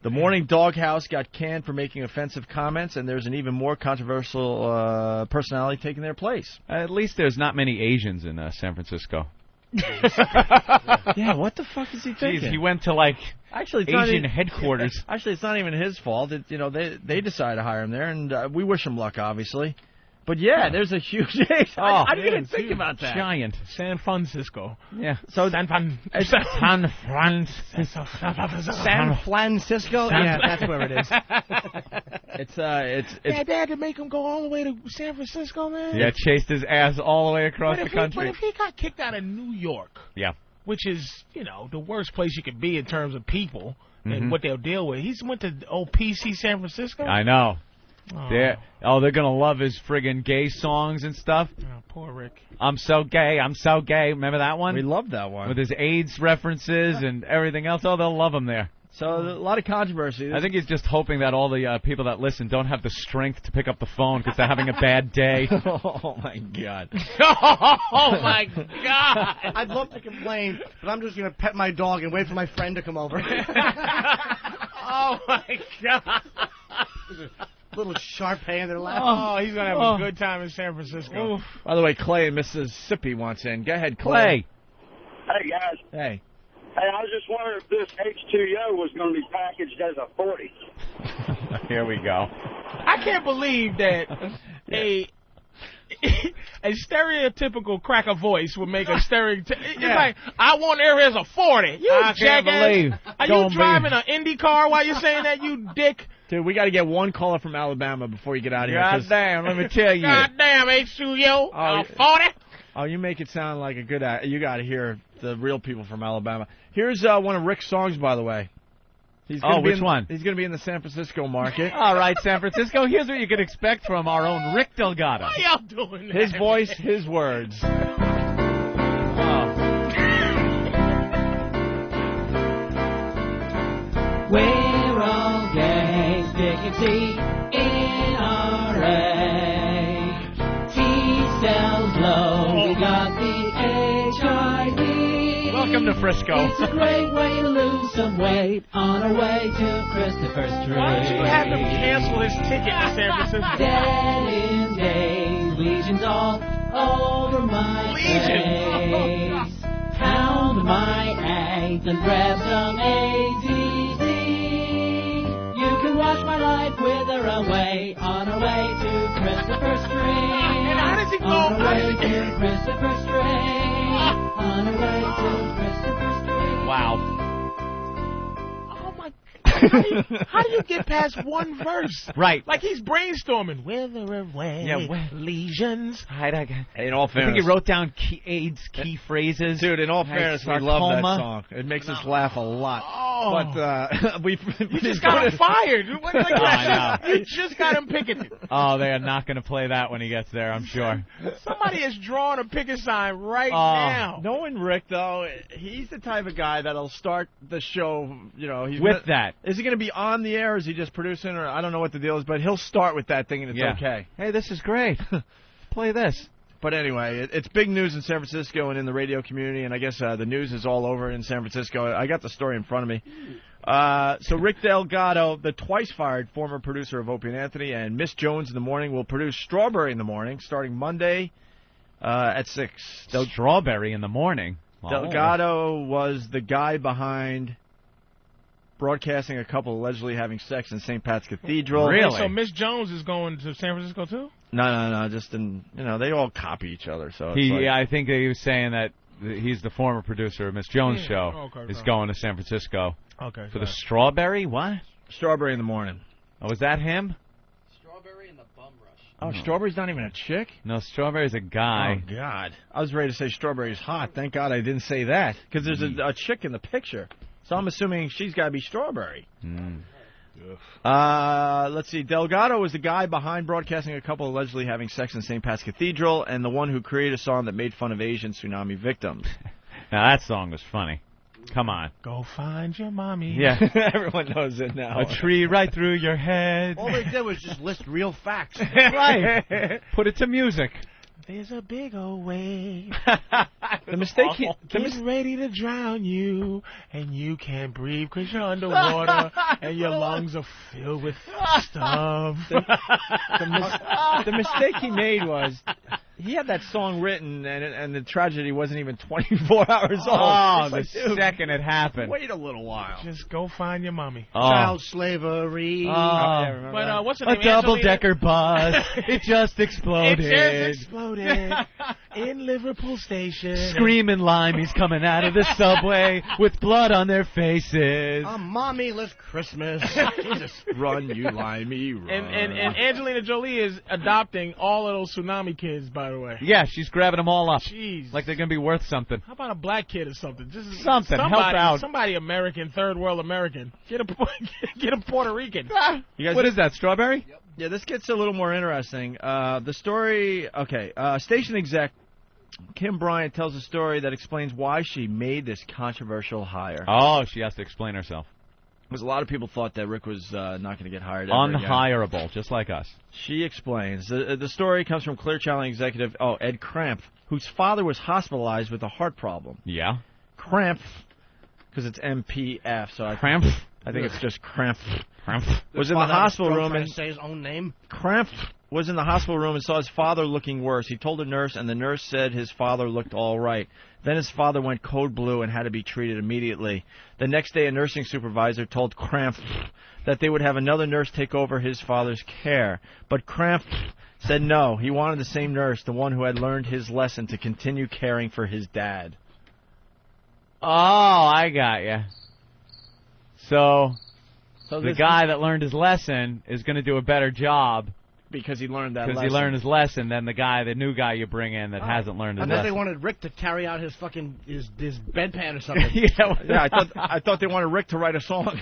The Morning Doghouse got canned for making offensive comments, and there's an even more controversial personality taking their place. At least there's not many Asians in San Francisco. Yeah, what the fuck is he thinking? Jeez, he went to, like, Asian headquarters. Actually, it's not even his fault. They decided to hire him there, and we wish him luck, obviously. But yeah, there's a huge. I didn't even think about that. Giant. San Francisco. Yeah. So San Francisco. San Francisco? Yeah, that's where it is. It's They had to make him go all the way to San Francisco, man. Yeah, chased his ass all the way across the country. But if he got kicked out of New York, which is, the worst place you could be in terms of people and what they'll deal with, he's went to PC San Francisco. I know. Oh. They're gonna love his friggin' gay songs and stuff. Oh, poor Rick. I'm so gay. Remember that one? We loved that one. With his AIDS references and everything else. Oh, they'll love him there. So a lot of controversy. I think he's just hoping that all the people that listen don't have the strength to pick up the phone because they're having a bad day. Oh, my God. Oh, my God. I'd love to complain, but I'm just going to pet my dog and wait for my friend to come over. Oh, my God. Little sharp hand in their lap. Oh, he's going to have a good time in San Francisco. Oof. By the way, Clay in Mississippi wants in. Go ahead, Clay. Hey, guys. Hey. Hey, I was just wondering if this H2O was going to be packaged as a 40. Here we go. I can't believe that a stereotypical cracker voice would make a It's like, I want air as a 40. You I can't jackass. believe. Are you driving an Indy car while you're saying that, you dick? Dude, we got to get one caller from Alabama before you get out of here. God damn, let me tell you. God damn, H2O. 40. Oh, you make it sound like a good you got to hear the real people from Alabama. Here's one of Rick's songs, by the way. Which one? He's going to be in the San Francisco market. All right, San Francisco. Here's what you can expect from our own Rick Delgado. Why y'all doing that? His voice, his words. We're all gays, dignity in our age. T-cells low, we got the HIV. Welcome to Frisco. It's a great way to lose some weight on our way to Christopher Street. Why don't you have him cancel his ticket to San Francisco? Dead in days, legions all over my face. Pound my eggs and grab some AZZ. You can watch my life wither away on our way to Christopher Street. And how does he go? On our way to Christopher Street. On our way to Christopher Street. Wow. Oh, my How do you get past one verse? Right. Like he's brainstorming. Wither away, lesions. In all fairness, I think he wrote down AIDS key phrases. Dude, in all fairness, we love that song. It makes us laugh a lot. Oh. But we just got him fired. You just got him picketed. Oh, they are not going to play that when he gets there, I'm sure. Somebody is drawing a picket sign right now. Knowing Rick, though, he's the type of guy that'll start the show, he's with that. Is he going to be on the air? Is he just producing? Or I don't know what the deal is, but he'll start with that thing and it's okay. Hey, this is great. Play this. But anyway, it's big news in San Francisco and in the radio community, and I guess the news is all over in San Francisco. I got the story in front of me. So Rick Delgado, the twice-fired former producer of Opie Anthony, and Miss Jones in the Morning will produce Strawberry in the Morning starting Monday at 6. Strawberry in the Morning? Delgado was the guy behind broadcasting a couple allegedly having sex in St. Pat's Cathedral. Really? So Miss Jones is going to San Francisco too? No. Just they all copy each other. So I think that he was saying that he's the former producer of Miss Jones' show. Is going to San Francisco. Okay. For the Strawberry? What? Strawberry in the Morning. Oh, is that him? Strawberry and the Bum Rush. Oh, Strawberry's not even a chick? No, Strawberry's a guy. Oh, God. I was ready to say Strawberry's hot. Thank God I didn't say that. Because there's a chick in the picture. So I'm assuming she's got to be Strawberry. Let's see. Delgado was the guy behind broadcasting a couple allegedly having sex in St. Pat's Cathedral and the one who created a song that made fun of Asian tsunami victims. Now, that song was funny. Come on. Go find your mommy. Yeah. Everyone knows it now. A tree right through your head. All they did was just list real facts. Right. Put it to music. There's a big old wave. The mistake Getting ready to drown you, and you can't breathe because you're underwater, and your lungs are filled with stuff. The mistake he made was he had that song written, and the tragedy wasn't even 24 hours old. Oh, the second it happened. Wait a little while. Just go find your mommy. Child slavery. But what's the name? A double-decker bus. It just exploded. It just exploded in Liverpool Station. Screaming limeys coming out of the subway with blood on their faces. A mommy-less Christmas. Jesus, run, you limey, run. And Angelina Jolie is adopting all of those tsunami kids, by the way. Yeah, she's grabbing them all up. Jeez. Like they're going to be worth something. How about a black kid or something? Just something. Help out. Somebody American, third world American. Get a Puerto Rican. What is that, Strawberry? Yep. Yeah, this gets a little more interesting. The story, station exec Kim Bryant tells a story that explains why she made this controversial hire. Oh, she has to explain herself. Because a lot of people thought that Rick was not going to get hired ever again. Unhireable, just like us. She explains. The story comes from Clear Channel executive Ed Cramp, whose father was hospitalized with a heart problem. Yeah? Cramp, because it's MPF, so Cramp? I think it's just Cramp. Cramp. Was in the hospital room and say his own name. Cramp was in the hospital room and saw his father looking worse. He told a nurse, and the nurse said his father looked all right. Then his father went code blue and had to be treated immediately. The next day, a nursing supervisor told Cramp that they would have another nurse take over his father's care. But Cramp said no. He wanted the same nurse, the one who had learned his lesson, to continue caring for his dad. Oh, I got you. So the guy that learned his lesson is going to do a better job because he learned that lesson. Because he learned his lesson than the new guy you bring in that hasn't learned his lesson. And then they wanted Rick to carry out his fucking his bedpan or something. Yeah, I thought they wanted Rick to write a song.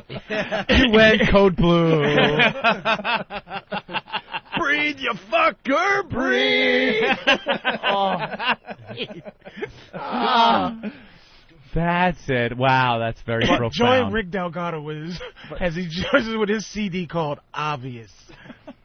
He went code blue. Breathe, you fucker, breathe. That's it. Wow, that's very profound. Join Rick Delgado as he joins with his CD called Obvious.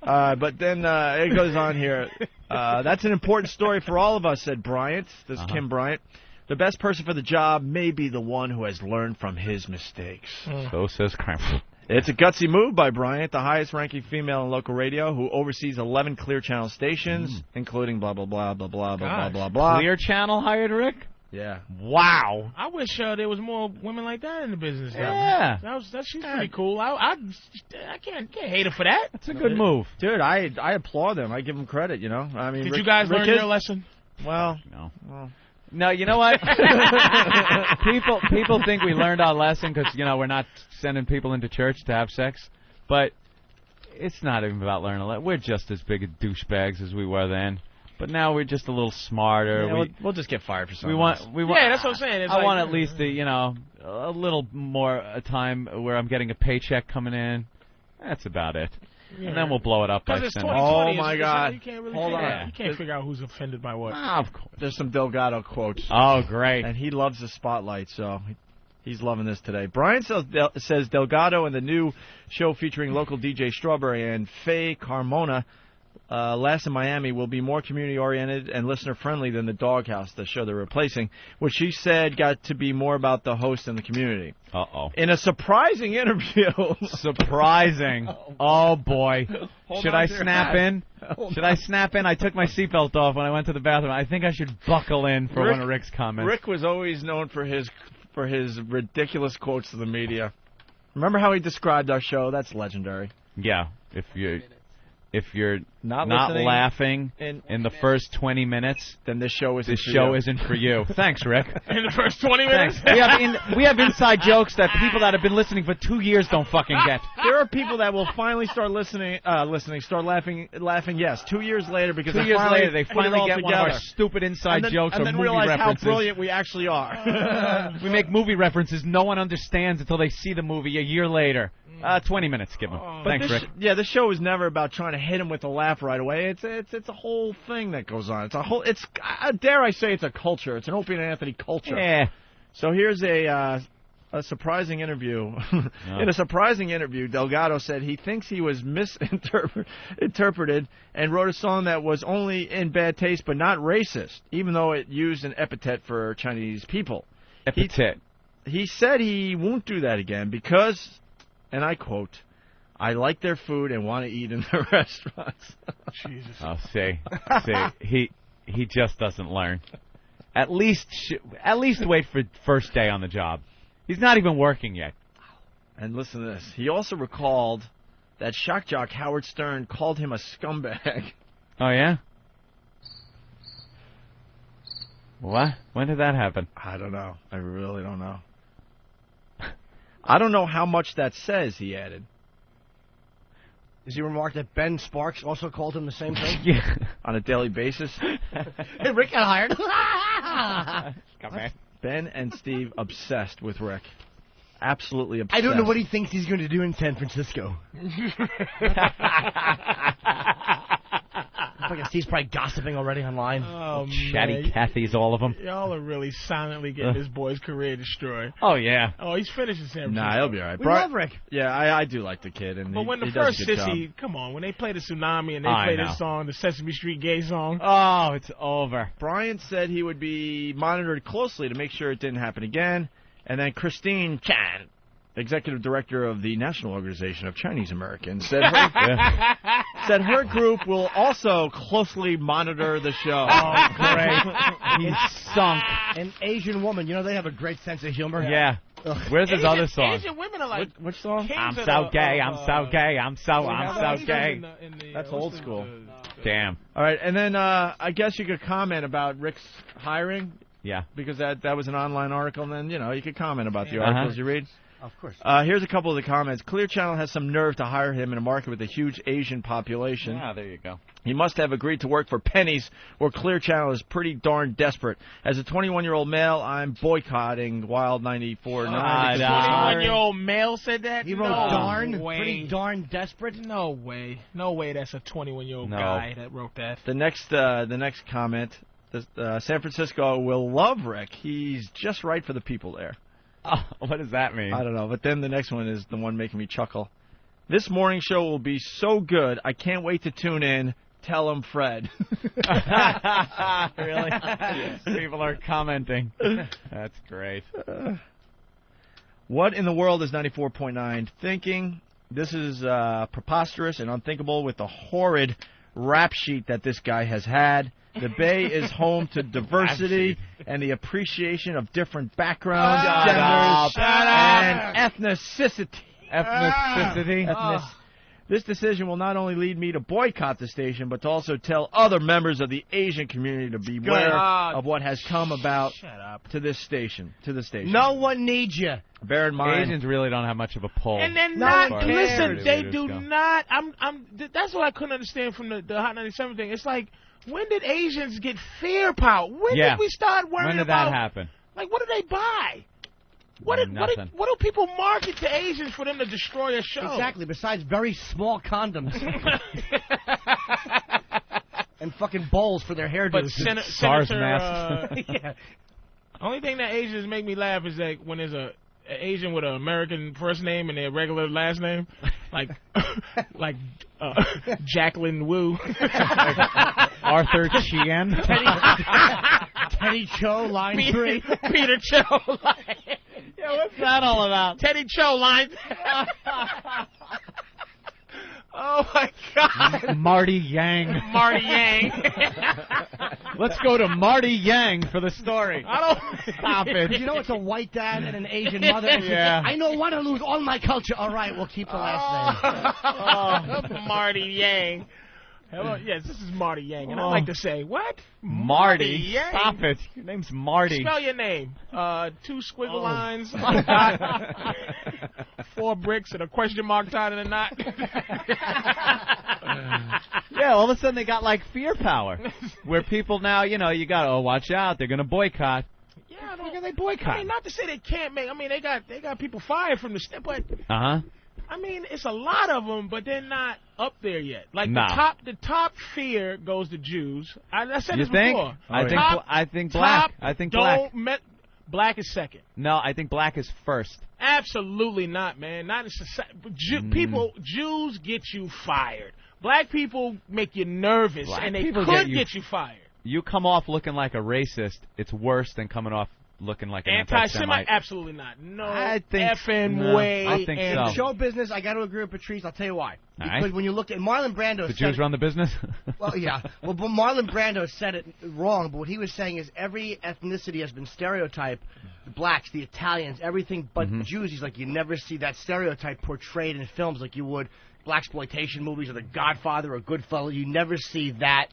But then it goes on here. That's an important story for all of us, said Bryant. This is Kim Bryant. The best person for the job may be the one who has learned from his mistakes. So says Cramp. It's a gutsy move by Bryant, the highest-ranking female in local radio, who oversees 11 Clear Channel stations, including blah, blah, blah, blah, blah, blah, blah, blah. Clear Channel hired Rick? Yeah. Wow. I wish there was more women like that in the business. Yeah. She's pretty cool. I can't hate her for that. That's a good move. Dude, I applaud them. I give them credit, you know. I mean, Did you guys learn your lesson? Well, no. No, you know what? People think we learned our lesson because, we're not sending people into church to have sex. But it's not even about learning a lesson. We're just as big a douchebags as we were then. But now we're just a little smarter. Yeah, we'll just get fired for something. Yeah, that's what I'm saying. I want at least a little more time where I'm getting a paycheck coming in. That's about it. Yeah. And then we'll blow it up by sending. Oh my God! You can't really you can't figure out who's offended by what. Of course. There's some Delgado quotes. Oh, great! And he loves the spotlight, so he's loving this today. Brian says Delgado and the new show featuring local DJ Strawberry and Faye Carmona last in Miami, will be more community-oriented and listener-friendly than the Doghouse, the show they're replacing, which she said got to be more about the host and the community. Uh-oh. In a surprising interview. Surprising. Oh, boy. Should I snap in? Should I on. snap in? I took my seatbelt off when I went to the bathroom. I think I should buckle in for one of Rick's comments. Rick was always known for his ridiculous quotes to the media. Remember how he described our show? That's legendary. Yeah. If you're not listening laughing in the first 20 minutes, then this show isn't for you. Thanks, Rick. In the first 20 minutes? We have inside jokes that people that have been listening for 2 years don't fucking get. There are people that will finally start start laughing, yes, 2 years later, because 2 years later they finally get together. one of our stupid inside jokes and or then movie realize references. how brilliant we actually are. We make movie references no one understands until they see the movie a year later. 20 minutes, give them. Thanks, Rick. This show is never about trying to hit him with a laugh right away. It's a whole thing that goes on. Dare I say it's a culture. It's an Opie and Anthony culture. Yeah. So here's a surprising interview. In a surprising interview, Delgado said he thinks he was misinterpreted and wrote a song that was only in bad taste but not racist, even though it used an epithet for Chinese people. Epithet. He said he won't do that again because, and I quote, "I like their food and want to eat in their restaurants." Jesus. Oh, see, he just doesn't learn. At least wait for first day on the job. He's not even working yet. And listen to this. He also recalled that shock jock Howard Stern called him a scumbag. Oh, yeah? What? When did that happen? I don't know. I really don't know. I don't know how much that says, he added. Does he remark that Ben Sparks also called him the same thing? Yeah. On a daily basis? Hey, Rick got hired. Ben and Steve obsessed with Rick. Absolutely obsessed. I don't know what he thinks he's going to do in San Francisco. Steve's probably gossiping already online. Oh, Chatty man. Cathy's, all of them. Y'all are really silently getting this boy's career destroyed. Oh, yeah. Oh, he's finished in San Francisco. Nah, he'll be all right. We love Rick. Yeah, I do like the kid. And but when the he does first a good job. Sissy, come on, when they play the Tsunami and they play this song, the Sesame Street gay song. Oh, it's over. Brian said he would be monitored closely to make sure it didn't happen again. And then Christine Chan, executive director of the National Organization of Chinese Americans, said her group will also closely monitor the show. Oh, great. He's sunk. An Asian woman, they have a great sense of humor. Yeah. Where's his other song? Asian women are like which song? I'm so gay, I'm so gay, I'm so gay. That's old school. Damn. All right, and then I guess you could comment about Rick's hiring. Yeah. Because that was an online article, and then, you could comment about the articles you read. Of course. Here's a couple of the comments. Clear Channel has some nerve to hire him in a market with a huge Asian population. Ah, there you go. He must have agreed to work for pennies, or Clear Channel is pretty darn desperate. As a 21-year-old male, I'm boycotting Wild 94.9. 21-year-old male said that? He wrote darn? Pretty darn desperate? No way. No way that's a 21-year-old guy that wrote that. The next comment, San Francisco will love Rick. He's just right for the people there. Oh, what does that mean? I don't know, but then the next one is the one making me chuckle. This morning show will be so good, I can't wait to tune in. Tell him Fred. Really? People are commenting. That's great. What in the world is 94.9 thinking? This is preposterous and unthinkable with the horrid rap sheet that this guy has had. The Bay is home to diversity and the appreciation of different backgrounds, genders, and ethnicity. This decision will not only lead me to boycott the station, but to also tell other members of the Asian community to beware of what has come about to this station. No one needs you. Bear in mind, Asians really don't have much of a pull. And they're not. Listen, they do not. That's what I couldn't understand from the Hot 97 thing. It's like, when did Asians get fear power? When did we start worrying about? When did that happen? Like, what do they buy? What do people market to Asians for them to destroy a show? Exactly. Besides very small condoms and fucking bowls for their hairdos. But SARS masks. Yeah. Only thing that Asians make me laugh is that when there's an Asian with an American first name and their regular last name. like Jacqueline Wu, Arthur Chien, Teddy Cho, line 3. Peter Cho, yeah, what's that all about? Teddy Cho, line. Oh my God! Marty Yang. Marty Yang. Let's go to Marty Yang for the story. I don't stop it. You know, it's a white dad and an Asian mother. And yeah. I don't want to lose all my culture. All right, we'll keep the last name. Marty Yang. Hello, yes, this is Marty Yang, and I like to say, what? Marty Yang? Stop it. Your name's Marty. Spell your name. 2 squiggle lines, 4 bricks, and a question mark tied in a knot. Yeah, all of a sudden they got like fear power, where people now, you got, watch out, they're going to boycott. Yeah, how can they boycott? I mean, not to say they can't make. I mean, they got people fired from the but. I mean, it's a lot of them, but they're not up there yet. Like the top fear goes to Jews. I said this before. I think black. I think black. Black is second. No, I think black is first. Absolutely not, man. Not in society. Jews get you fired. Black people make you nervous, and they could get you fired. You come off looking like a racist. It's worse than coming off looking like an anti-Semite. Absolutely not. No, I think effing way. I think and so. In show business, I got to agree with Patrice. I'll tell you why. Because when you look at Marlon Brando, the Jews run the business. Well, yeah. Well, but Marlon Brando said it wrong. But what he was saying is every ethnicity has been stereotyped. The blacks, the Italians, everything but Jews. He's like, you never see that stereotype portrayed in films like you would blaxploitation movies or The Godfather or Goodfellas. You never see that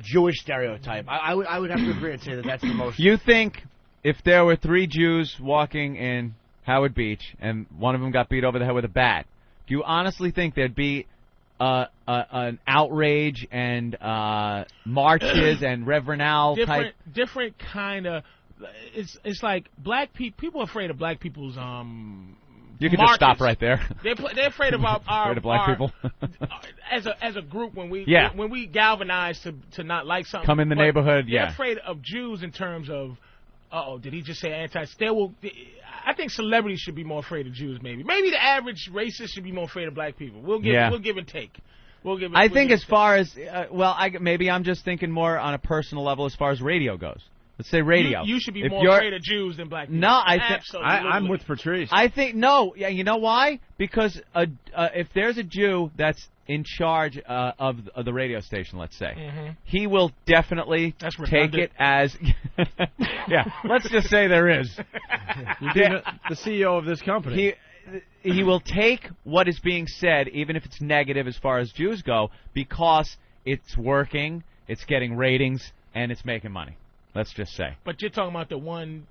Jewish stereotype. I would have to agree and say that that's the most. You think if there were 3 Jews walking in Howard Beach and one of them got beat over the head with a bat, do you honestly think there'd be an outrage and marches and Reverend Al type? Different kind of. It's like black people are afraid of black people's You can marches. just stop right there. They're afraid of our afraid of black people. as a group when we galvanize to not like something. Come in the neighborhood, they're afraid of Jews in terms of. Did he just say anti? I think celebrities should be more afraid of Jews. Maybe the average racist should be more afraid of black people. We'll give and take. I think as far as maybe I'm just thinking more on a personal level as far as radio goes. Let's say radio. You should be more afraid of Jews than black people. No, I'm with Patrice. I think no. Yeah, you know why? Because if there's a Jew that's in charge of the radio station, let's say, he will definitely take it as. Yeah, let's just say there is. You're the CEO of this company. He will take what is being said, even if it's negative as far as Jews go, because it's working, it's getting ratings, and it's making money. Let's just say. But you're talking about the one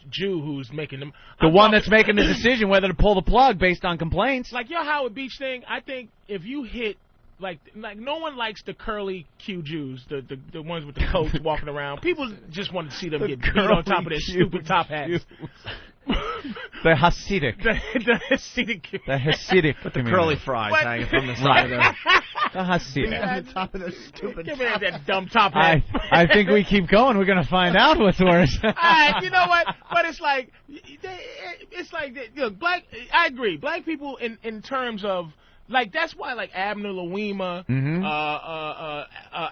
Jew who's making them. The one that's making the decision whether to pull the plug based on complaints. Like your Howard Beach thing, I think if you hit like no one likes the curly Q Jews, the ones with the coats walking around. People just want to see them get beat on top of their stupid top hats. The Hasidic. The Hasidic. The Hasidic. With the curly fries hanging from the side of them. The Hasidic. On top of the stupid Give me that dumb top hat. I think we keep going. We're going to find out what's worse. All right, you know what? But it's like black. I agree. Black people in terms of. Like, that's why, like, Abner Louima,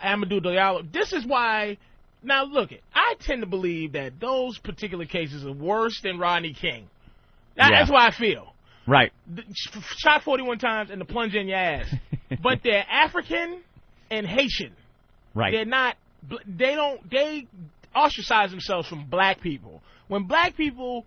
Amadou Diallo, this is why, now, look, I tend to believe that those particular cases are worse than Rodney King. That's why I feel. Right. Shot 41 times and the plunge in your ass. But they're African and Haitian. Right. They're not, they ostracize themselves from black people. When black people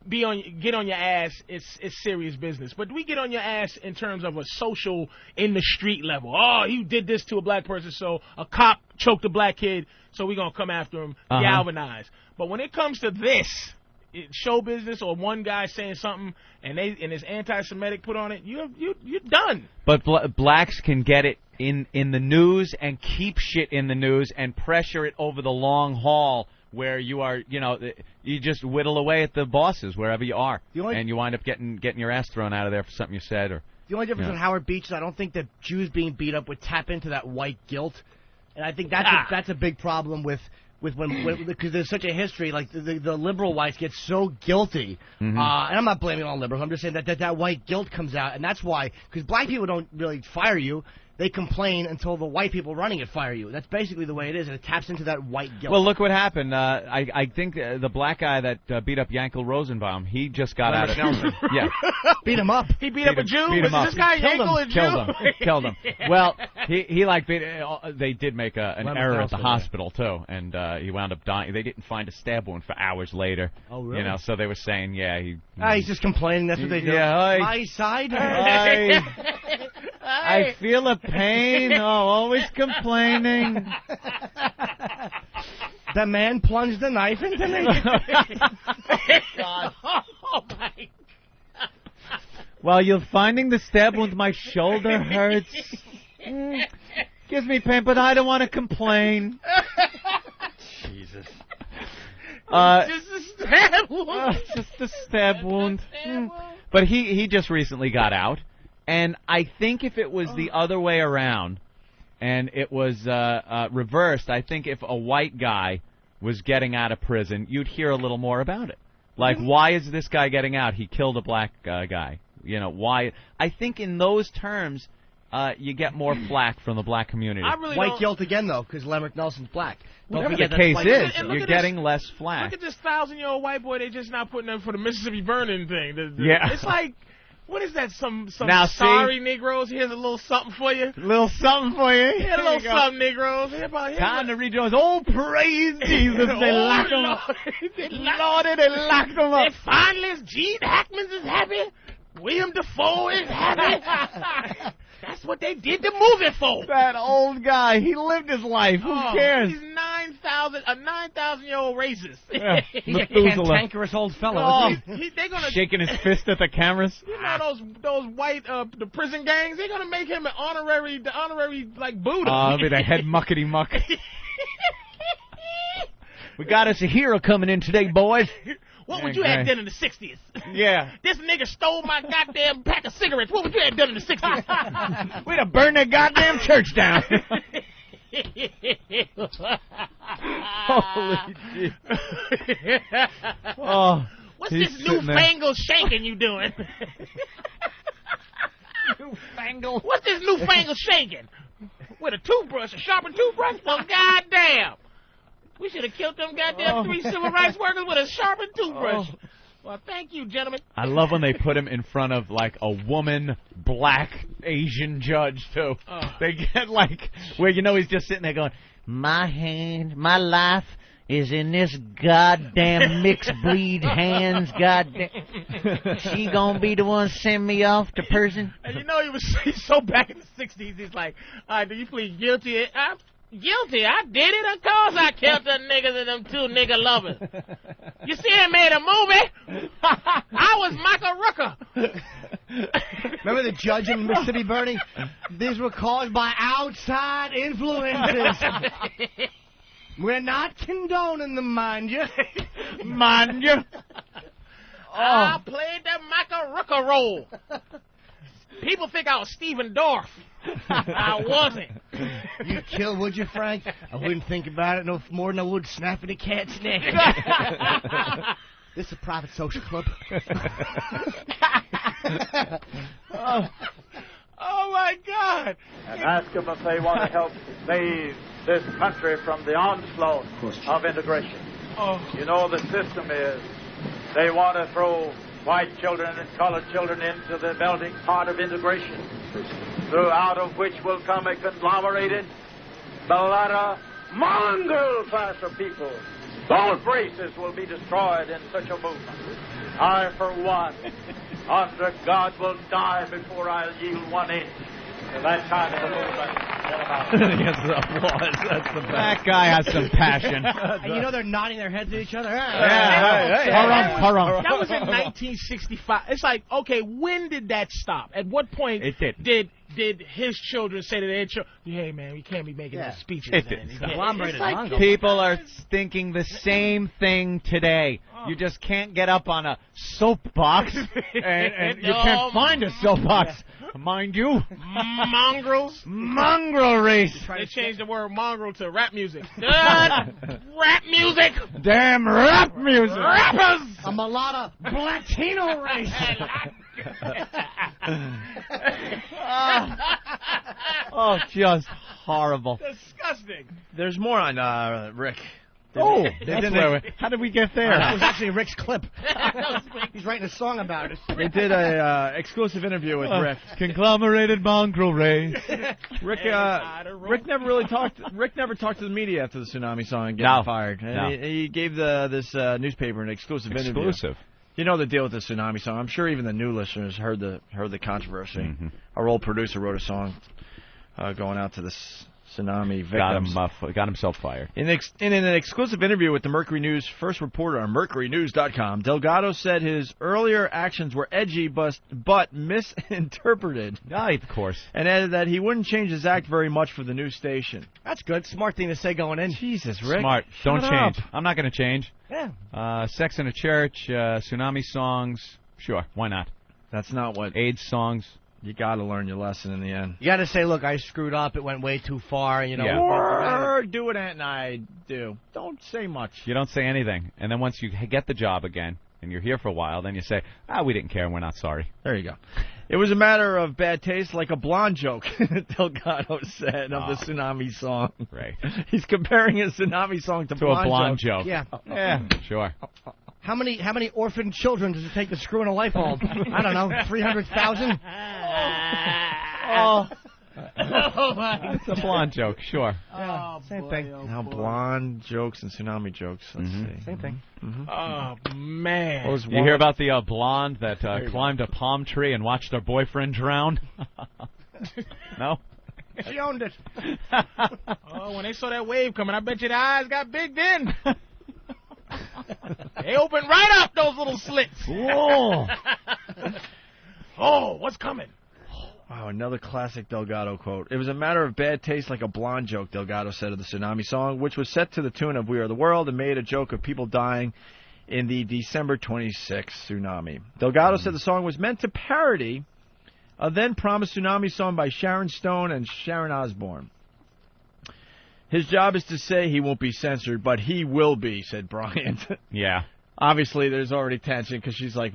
get on your ass, it's serious business. But we get on your ass in terms of a social in the street level. Oh, you did this to a black person, so a cop choked a black kid, so we're gonna come after him, galvanize. But when it comes to this, show business or one guy saying something and it's anti-Semitic put on it, you're done. But blacks can get it in the news and keep shit in the news and pressure it over the long haul. Where you are, you just whittle away at the bosses wherever you are, and you wind up getting your ass thrown out of there for something you said. Or the only difference with Howard Beach is I don't think that Jews being beat up would tap into that white guilt, and I think that's a big problem with with because there's such a history, like the liberal whites get so guilty, and I'm not blaming all liberals. I'm just saying that white guilt comes out, and that's why, because black people don't really fire you. They complain until the white people running it fire you. That's basically the way it is, and it taps into that white guilt. Well, look what happened. I think the black guy that beat up Yankel Rosenbaum, he just got out of yeah, beat him up. He beat up a Jew. Was this guy Yankel a Jew? Killed him. Well, he like they did make an error at the hospital too, and he wound up dying. They didn't find a stab wound for hours later. Oh, really? You know, so they were saying, he's just complaining. That's what they do. Yeah, my side. I feel a pain. Oh, always complaining. The man plunged the knife into me. God. Oh my God. Well, you're finding the stab wound. My shoulder hurts. Gives me pain, but I don't want to complain. Jesus. Just a stab wound. Just a stab wound. But he just recently got out. And I think if it was the other way around and it was reversed, I think if a white guy was getting out of prison, you'd hear a little more about it. Like, why is this guy getting out? He killed a black guy. You know, why? I think in those terms, you get more flack from the black community. White guilt again, though, because Lemrick Nelson's black. Whatever the case is, you're getting less flack. Look at this 1,000-year-old white boy they just not putting up for the Mississippi burning thing. Yeah. It's like... What is that? Some now, sorry Negroes. Here's a little something for you. Little something for you. Here's a little something, Negroes. Time to rejoice. Oh, praise Jesus. They locked him up. They locked him up. And finally, Gene Hackman is happy. William Dafoe is happy. That's what they did the movie for. That old guy. He lived his life. Who cares? He's 9,000-year-old racist. Yeah. He's a cantankerous old fellow. They're gonna shaking his fist at the cameras. You know those white the prison gangs. They're gonna make him an honorary like Buddha. I'll be the head muckety muck. We got us a hero coming in today, boys. What would you have done in the 60s? Yeah. This nigga stole my goddamn pack of cigarettes. What would you have done in the 60s? We'd have burned that goddamn church down. Holy shit. Oh, what's this newfangled shaking you doing? Newfangled? What's this newfangled shaking? With a toothbrush, a sharpened toothbrush? Well, goddamn. We should have killed them goddamn 3 civil rights workers with a sharpened toothbrush. Well, thank you, gentlemen. I love when they put him in front of, like, a woman, black, Asian judge, too. They get, like, where you know he's just sitting there going, my life is in this goddamn mixed breed hands, goddamn. She gonna be the one send me off to prison? And you know he's so back in the 60s, he's like, all right, do you plead guilty? I'm guilty. I did it. Of course I killed the niggas and them 2 nigga lovers. You see, I made a movie. I was Michael Rooker. Remember the judge in Mississippi burning? These were caused by outside influences. We're not condoning them, mind you. Mind you. I played the Michael Rooker role. People think I was Stephen Dorff. I wasn't. You killed, would you, Frank? I wouldn't think about it no more than I would snapping a cat's neck. This is a private social club. Oh, my God. And ask them if they want to help save this country from the onslaught of integration. You know, the system is they want to throw white children and colored children into the melting pot of integration, throughout of which will come a conglomerated, mulatto, mongrel class of people. Both races will be destroyed in such a movement. I, for one, under God, will die before I'll yield 1 inch to that kind of a movement. Yes, that's the best. That guy has some passion. And you know they're nodding their heads at each other. Haram. That was in 1965. It's like, okay, when did that stop? At what point did his children say to their children, hey, man, we can't be making those speeches? It didn't stop. People are thinking the same thing today. You just can't get up on a soapbox, and you can't find a soapbox Mind you. Mongrels. Mongrel race. They changed the word mongrel to rap music. Rap music. Damn rap music. Rappers. A mulatto Latino race. Oh, just horrible. Disgusting. There's more on Rick. Oh, how did we get there? That was actually Rick's clip. He's writing a song about it. They did a exclusive interview with Rick. Conglomerated mongrel race. Rick never really talked. Rick never talked to the media after the Tsunami song and getting fired. And he gave this newspaper an exclusive interview. You know the deal with the Tsunami song. I'm sure even the new listeners heard the controversy. Mm-hmm. Our old producer wrote a song going out to the Tsunami victims. Got himself fired. In an exclusive interview with the Mercury News first reporter on mercurynews.com, Delgado said his earlier actions were edgy but misinterpreted. Of course. And added that he wouldn't change his act very much for the new station. That's good. Smart thing to say going in. Jesus, Rick. Smart. Don't Shut change. up. I'm not going to change. Yeah. Sex in a church, Tsunami songs. Sure, why not? That's not what... AIDS songs. You got to learn your lesson in the end. You got to say, look, I screwed up. It went way too far. You know. Yeah. Or do what Aunt and I do. Don't say much. You don't say anything. And then once you get the job again, and you're here for a while, then you say, we didn't care and we're not sorry. There you go. It was a matter of bad taste, like a blonde joke, Delgado said, of the Tsunami song. Right. He's comparing a Tsunami song to a blonde joke. Yeah. Yeah, sure. How many orphan children does it take to screw in a light bulb? I don't know, 300,000? It's a blonde joke, sure. Same thing. Now blonde jokes and Tsunami jokes. Let's see. Same thing. Oh, man. You hear about the blonde that climbed a palm tree and watched her boyfriend drown? No? She owned it. Oh, when they saw that wave coming, I bet you the eyes got big then. They opened right up, those little slits. Whoa. Oh, what's coming? Wow, another classic Delgado quote. It was a matter of bad taste, like a blonde joke, Delgado said of the Tsunami song, which was set to the tune of We Are the World and made a joke of people dying in the December 26th tsunami. Delgado said the song was meant to parody a then-promised Tsunami song by Sharon Stone and Sharon Osbourne. His job is to say he won't be censored, but he will be, said Bryant. Yeah. Obviously, there's already tension because she's like,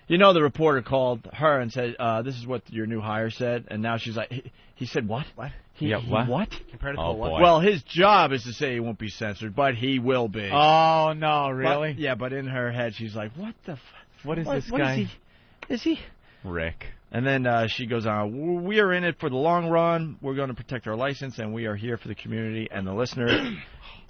you know, the reporter called her and said, this is what your new hire said. And now she's like, he said what? What? What? Compared to Oh, what? boy. Well, his job is to say he won't be censored, but he will be. Oh, no, really? But in her head, she's like, what the What is this guy? Is he? Rick. And then she goes on, we are in it for the long run. We're going to protect our license, and we are here for the community and the listener.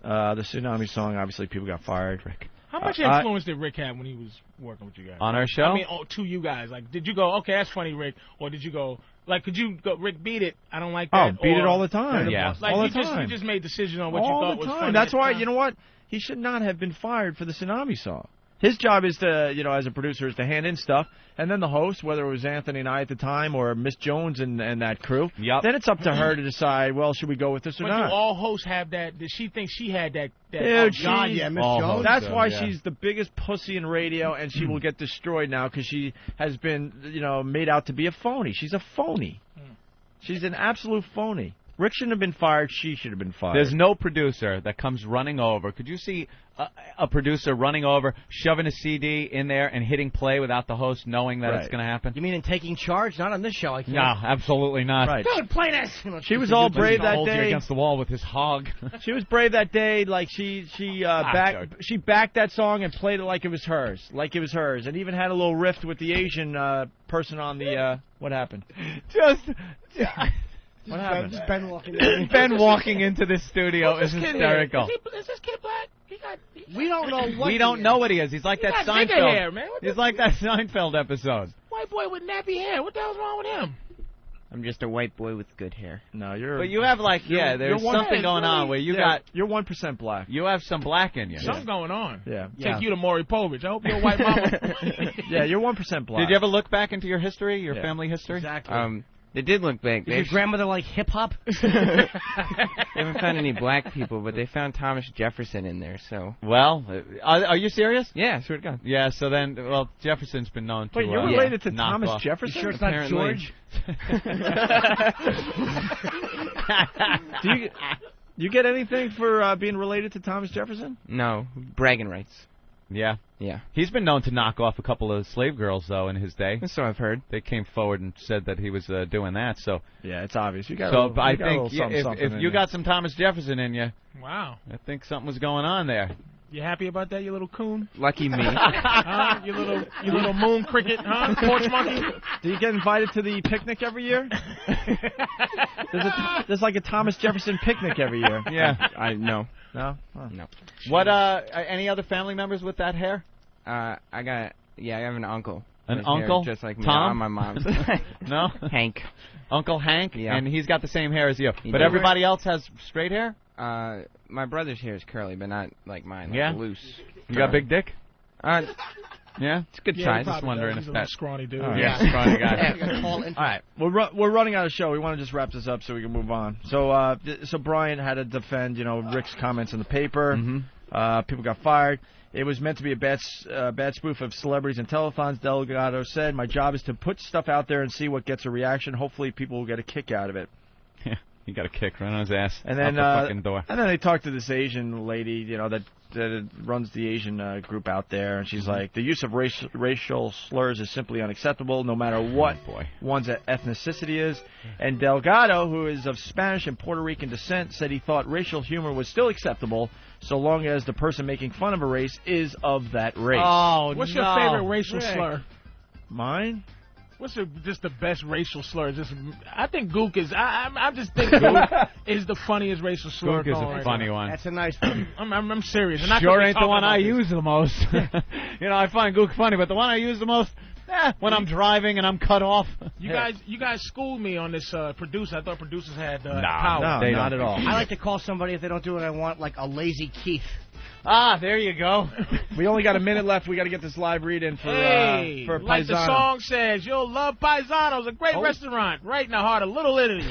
The Tsunami song, obviously, people got fired. Rick. How much influence did Rick have when he was working with you guys? On our show? I mean, to you guys. Like, did you go, okay, that's funny, Rick? Or did you go, like, could you go, Rick, beat it? I don't like that. Oh, beat it all the time. Yeah. Like, all you the time. You just made decisions on what all you thought the was time. funny. That's why, you know what? He should not have been fired for the Tsunami song. His job is to, you know, as a producer, is to hand in stuff, and then the host, whether it was Anthony and I at the time or Miss Jones and that crew, then it's up to her to decide, well, should we go with this or but not? do all hosts have that? Did she think she had that? Dude, Miss Jones. That's why she's the biggest pussy in radio, and she will get destroyed now because she has been, you know, made out to be a phony. She's a phony. She's an absolute phony. Rick shouldn't have been fired. She should have been fired. There's no producer that comes running over. Could you see a producer running over, shoving a CD in there and hitting play without the host knowing that it's going to happen? You mean in taking charge? Not on this show, I can't. No, absolutely not. Right. Dude, play this! She was all brave that Holds you day. against the wall with his hog. She was brave that day. Like she backed that song and played it like it was hers, and even had a little rift with the Asian person on the. What happened? What happened? Just Ben walking in. Ben walking into this studio is hysterical. Is this kid black? We don't know what We don't know what he is. He's like that got nigga Seinfeld. hair, man. He's like that Seinfeld episode. White boy with nappy hair. What the hell's wrong with him? I'm just a white boy with good hair. No, you're. But you have like, there's something going on where you got. You're 1% black. You have some black in you. Something's going on. Yeah. Take you to Maury Povich. I hope you're a white mama. Yeah, you're 1% black. Did you ever look back into your history, your family history? Exactly. They did look big. Did your grandmother like hip hop? They haven't found any black people, but they found Thomas Jefferson in there. So. Well, are you serious? Yeah, I swear to God. Yeah. So then, well, Jefferson's been known to. Wait, you're related to knock Thomas off. Jefferson? You sure it's Apparently. not George? Do you get anything for being related to Thomas Jefferson? No, bragging rights. Yeah. Yeah. He's been known to knock off a couple of slave girls, though, in his day. So I've heard. They came forward and said that he was doing that. So yeah, it's obvious. You got. So I think if you got some Thomas Jefferson in you, wow, I think something was going on there. You happy about that, you little coon? Lucky me. You little moon cricket, huh? Porch monkey? Do you get invited to the picnic every year? There's like a Thomas Jefferson picnic every year. Yeah. No. No. What? Any other family members with that hair? I have an uncle. An His uncle? hair just like me. Tom? On my mom's. No? Hank. Uncle Hank? Yeah. And he's got the same hair as you. He But does. everybody else has straight hair? My brother's hair is curly, but not like mine. Like Yeah? loose. You got a big dick? Yeah, it's a good size. Just wondering He's if a little that's scrawny dude. Yeah, scrawny guy. All right, we're running out of show. We want to just wrap this up so we can move on. So so Brian had to defend Rick's comments in the paper. Mm-hmm. People got fired. It was meant to be a bad spoof of celebrities and telethons. Delgado said, "My job is to put stuff out there and see what gets a reaction. Hopefully, people will get a kick out of it." Yeah, he got a kick right on his ass. And then out the fucking door. And then they talked to this Asian lady, that runs the Asian group out there, and she's like, the use of racial slurs is simply unacceptable, no matter what one's ethnicity is. And Delgado, who is of Spanish and Puerto Rican descent, said he thought racial humor was still acceptable so long as the person making fun of a race is of that race. Oh, What's your favorite racial slur? Mine? What's just the best racial slur? I think Gook is. I just think Gook is the funniest racial slur. Gook is a funny one. That's a nice one. I'm serious. And Sure ain't the one I use the most. I find Gook funny, but the one I use the most, when I'm driving and I'm cut off. You guys schooled me on this producer. I thought producers had power. No, not at all. I like to call somebody if they don't do what I want, like a lazy Keith. Ah, there you go. We only got a minute left. We got to get this live read-in for like Paisano. the song says, you'll love Paisano's a great restaurant right in the heart of Little Italy.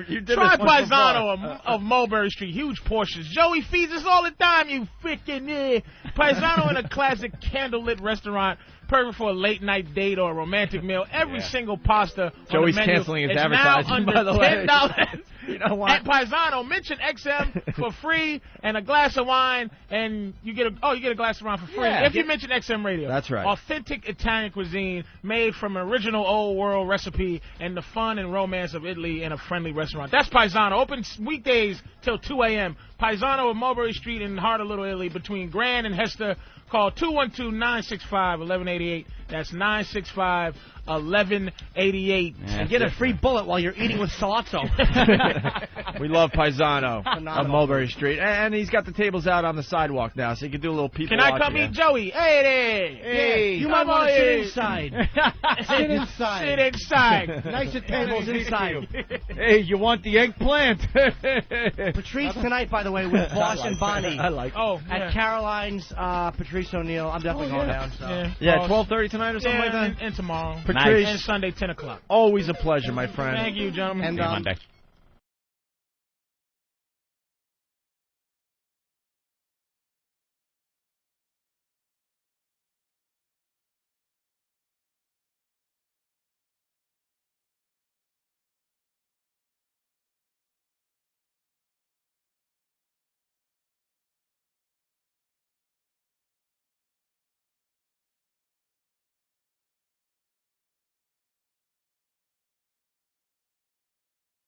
You did Try this once Paisano of Mulberry Street. Huge portions. Joey feeds us all the time, you freaking Paisano in a classic candlelit restaurant. Perfect for a late-night date or a romantic meal. Every single pasta Joey's on the menu canceling his is advertising, now by the under way. $10. You know what? At Paisano, mention XM for free and a glass of wine, and you get a glass of wine for free if you mention XM Radio. That's right. Authentic Italian cuisine made from an original old world recipe and the fun and romance of Italy in a friendly restaurant. That's Paisano. Open weekdays till 2 a.m. Paisano of Mulberry Street in the heart of Little Italy between Grand and Hester. Call 212-965-1188. That's 965-1188. And get a free bullet while you're eating with salazzo. We love Paisano Phenomenal. of Mulberry Street. And he's got the tables out on the sidewalk now, so you can do a little people Can I watch come again. meet Joey? Hey, You might want to sit inside. Sit inside. Sit inside. Nicer tables inside. Hey, you want the eggplant? Patrice tonight, by the way, with Boss and Bonnie. I like it. At Caroline's, Patrice O'Neal. I'm definitely going down. So. Yeah, 12:30 tonight or something like that? And tomorrow. Patrice. And Sunday, 10 o'clock. Always a pleasure, my friend. Thank you, gentlemen. And See you Monday.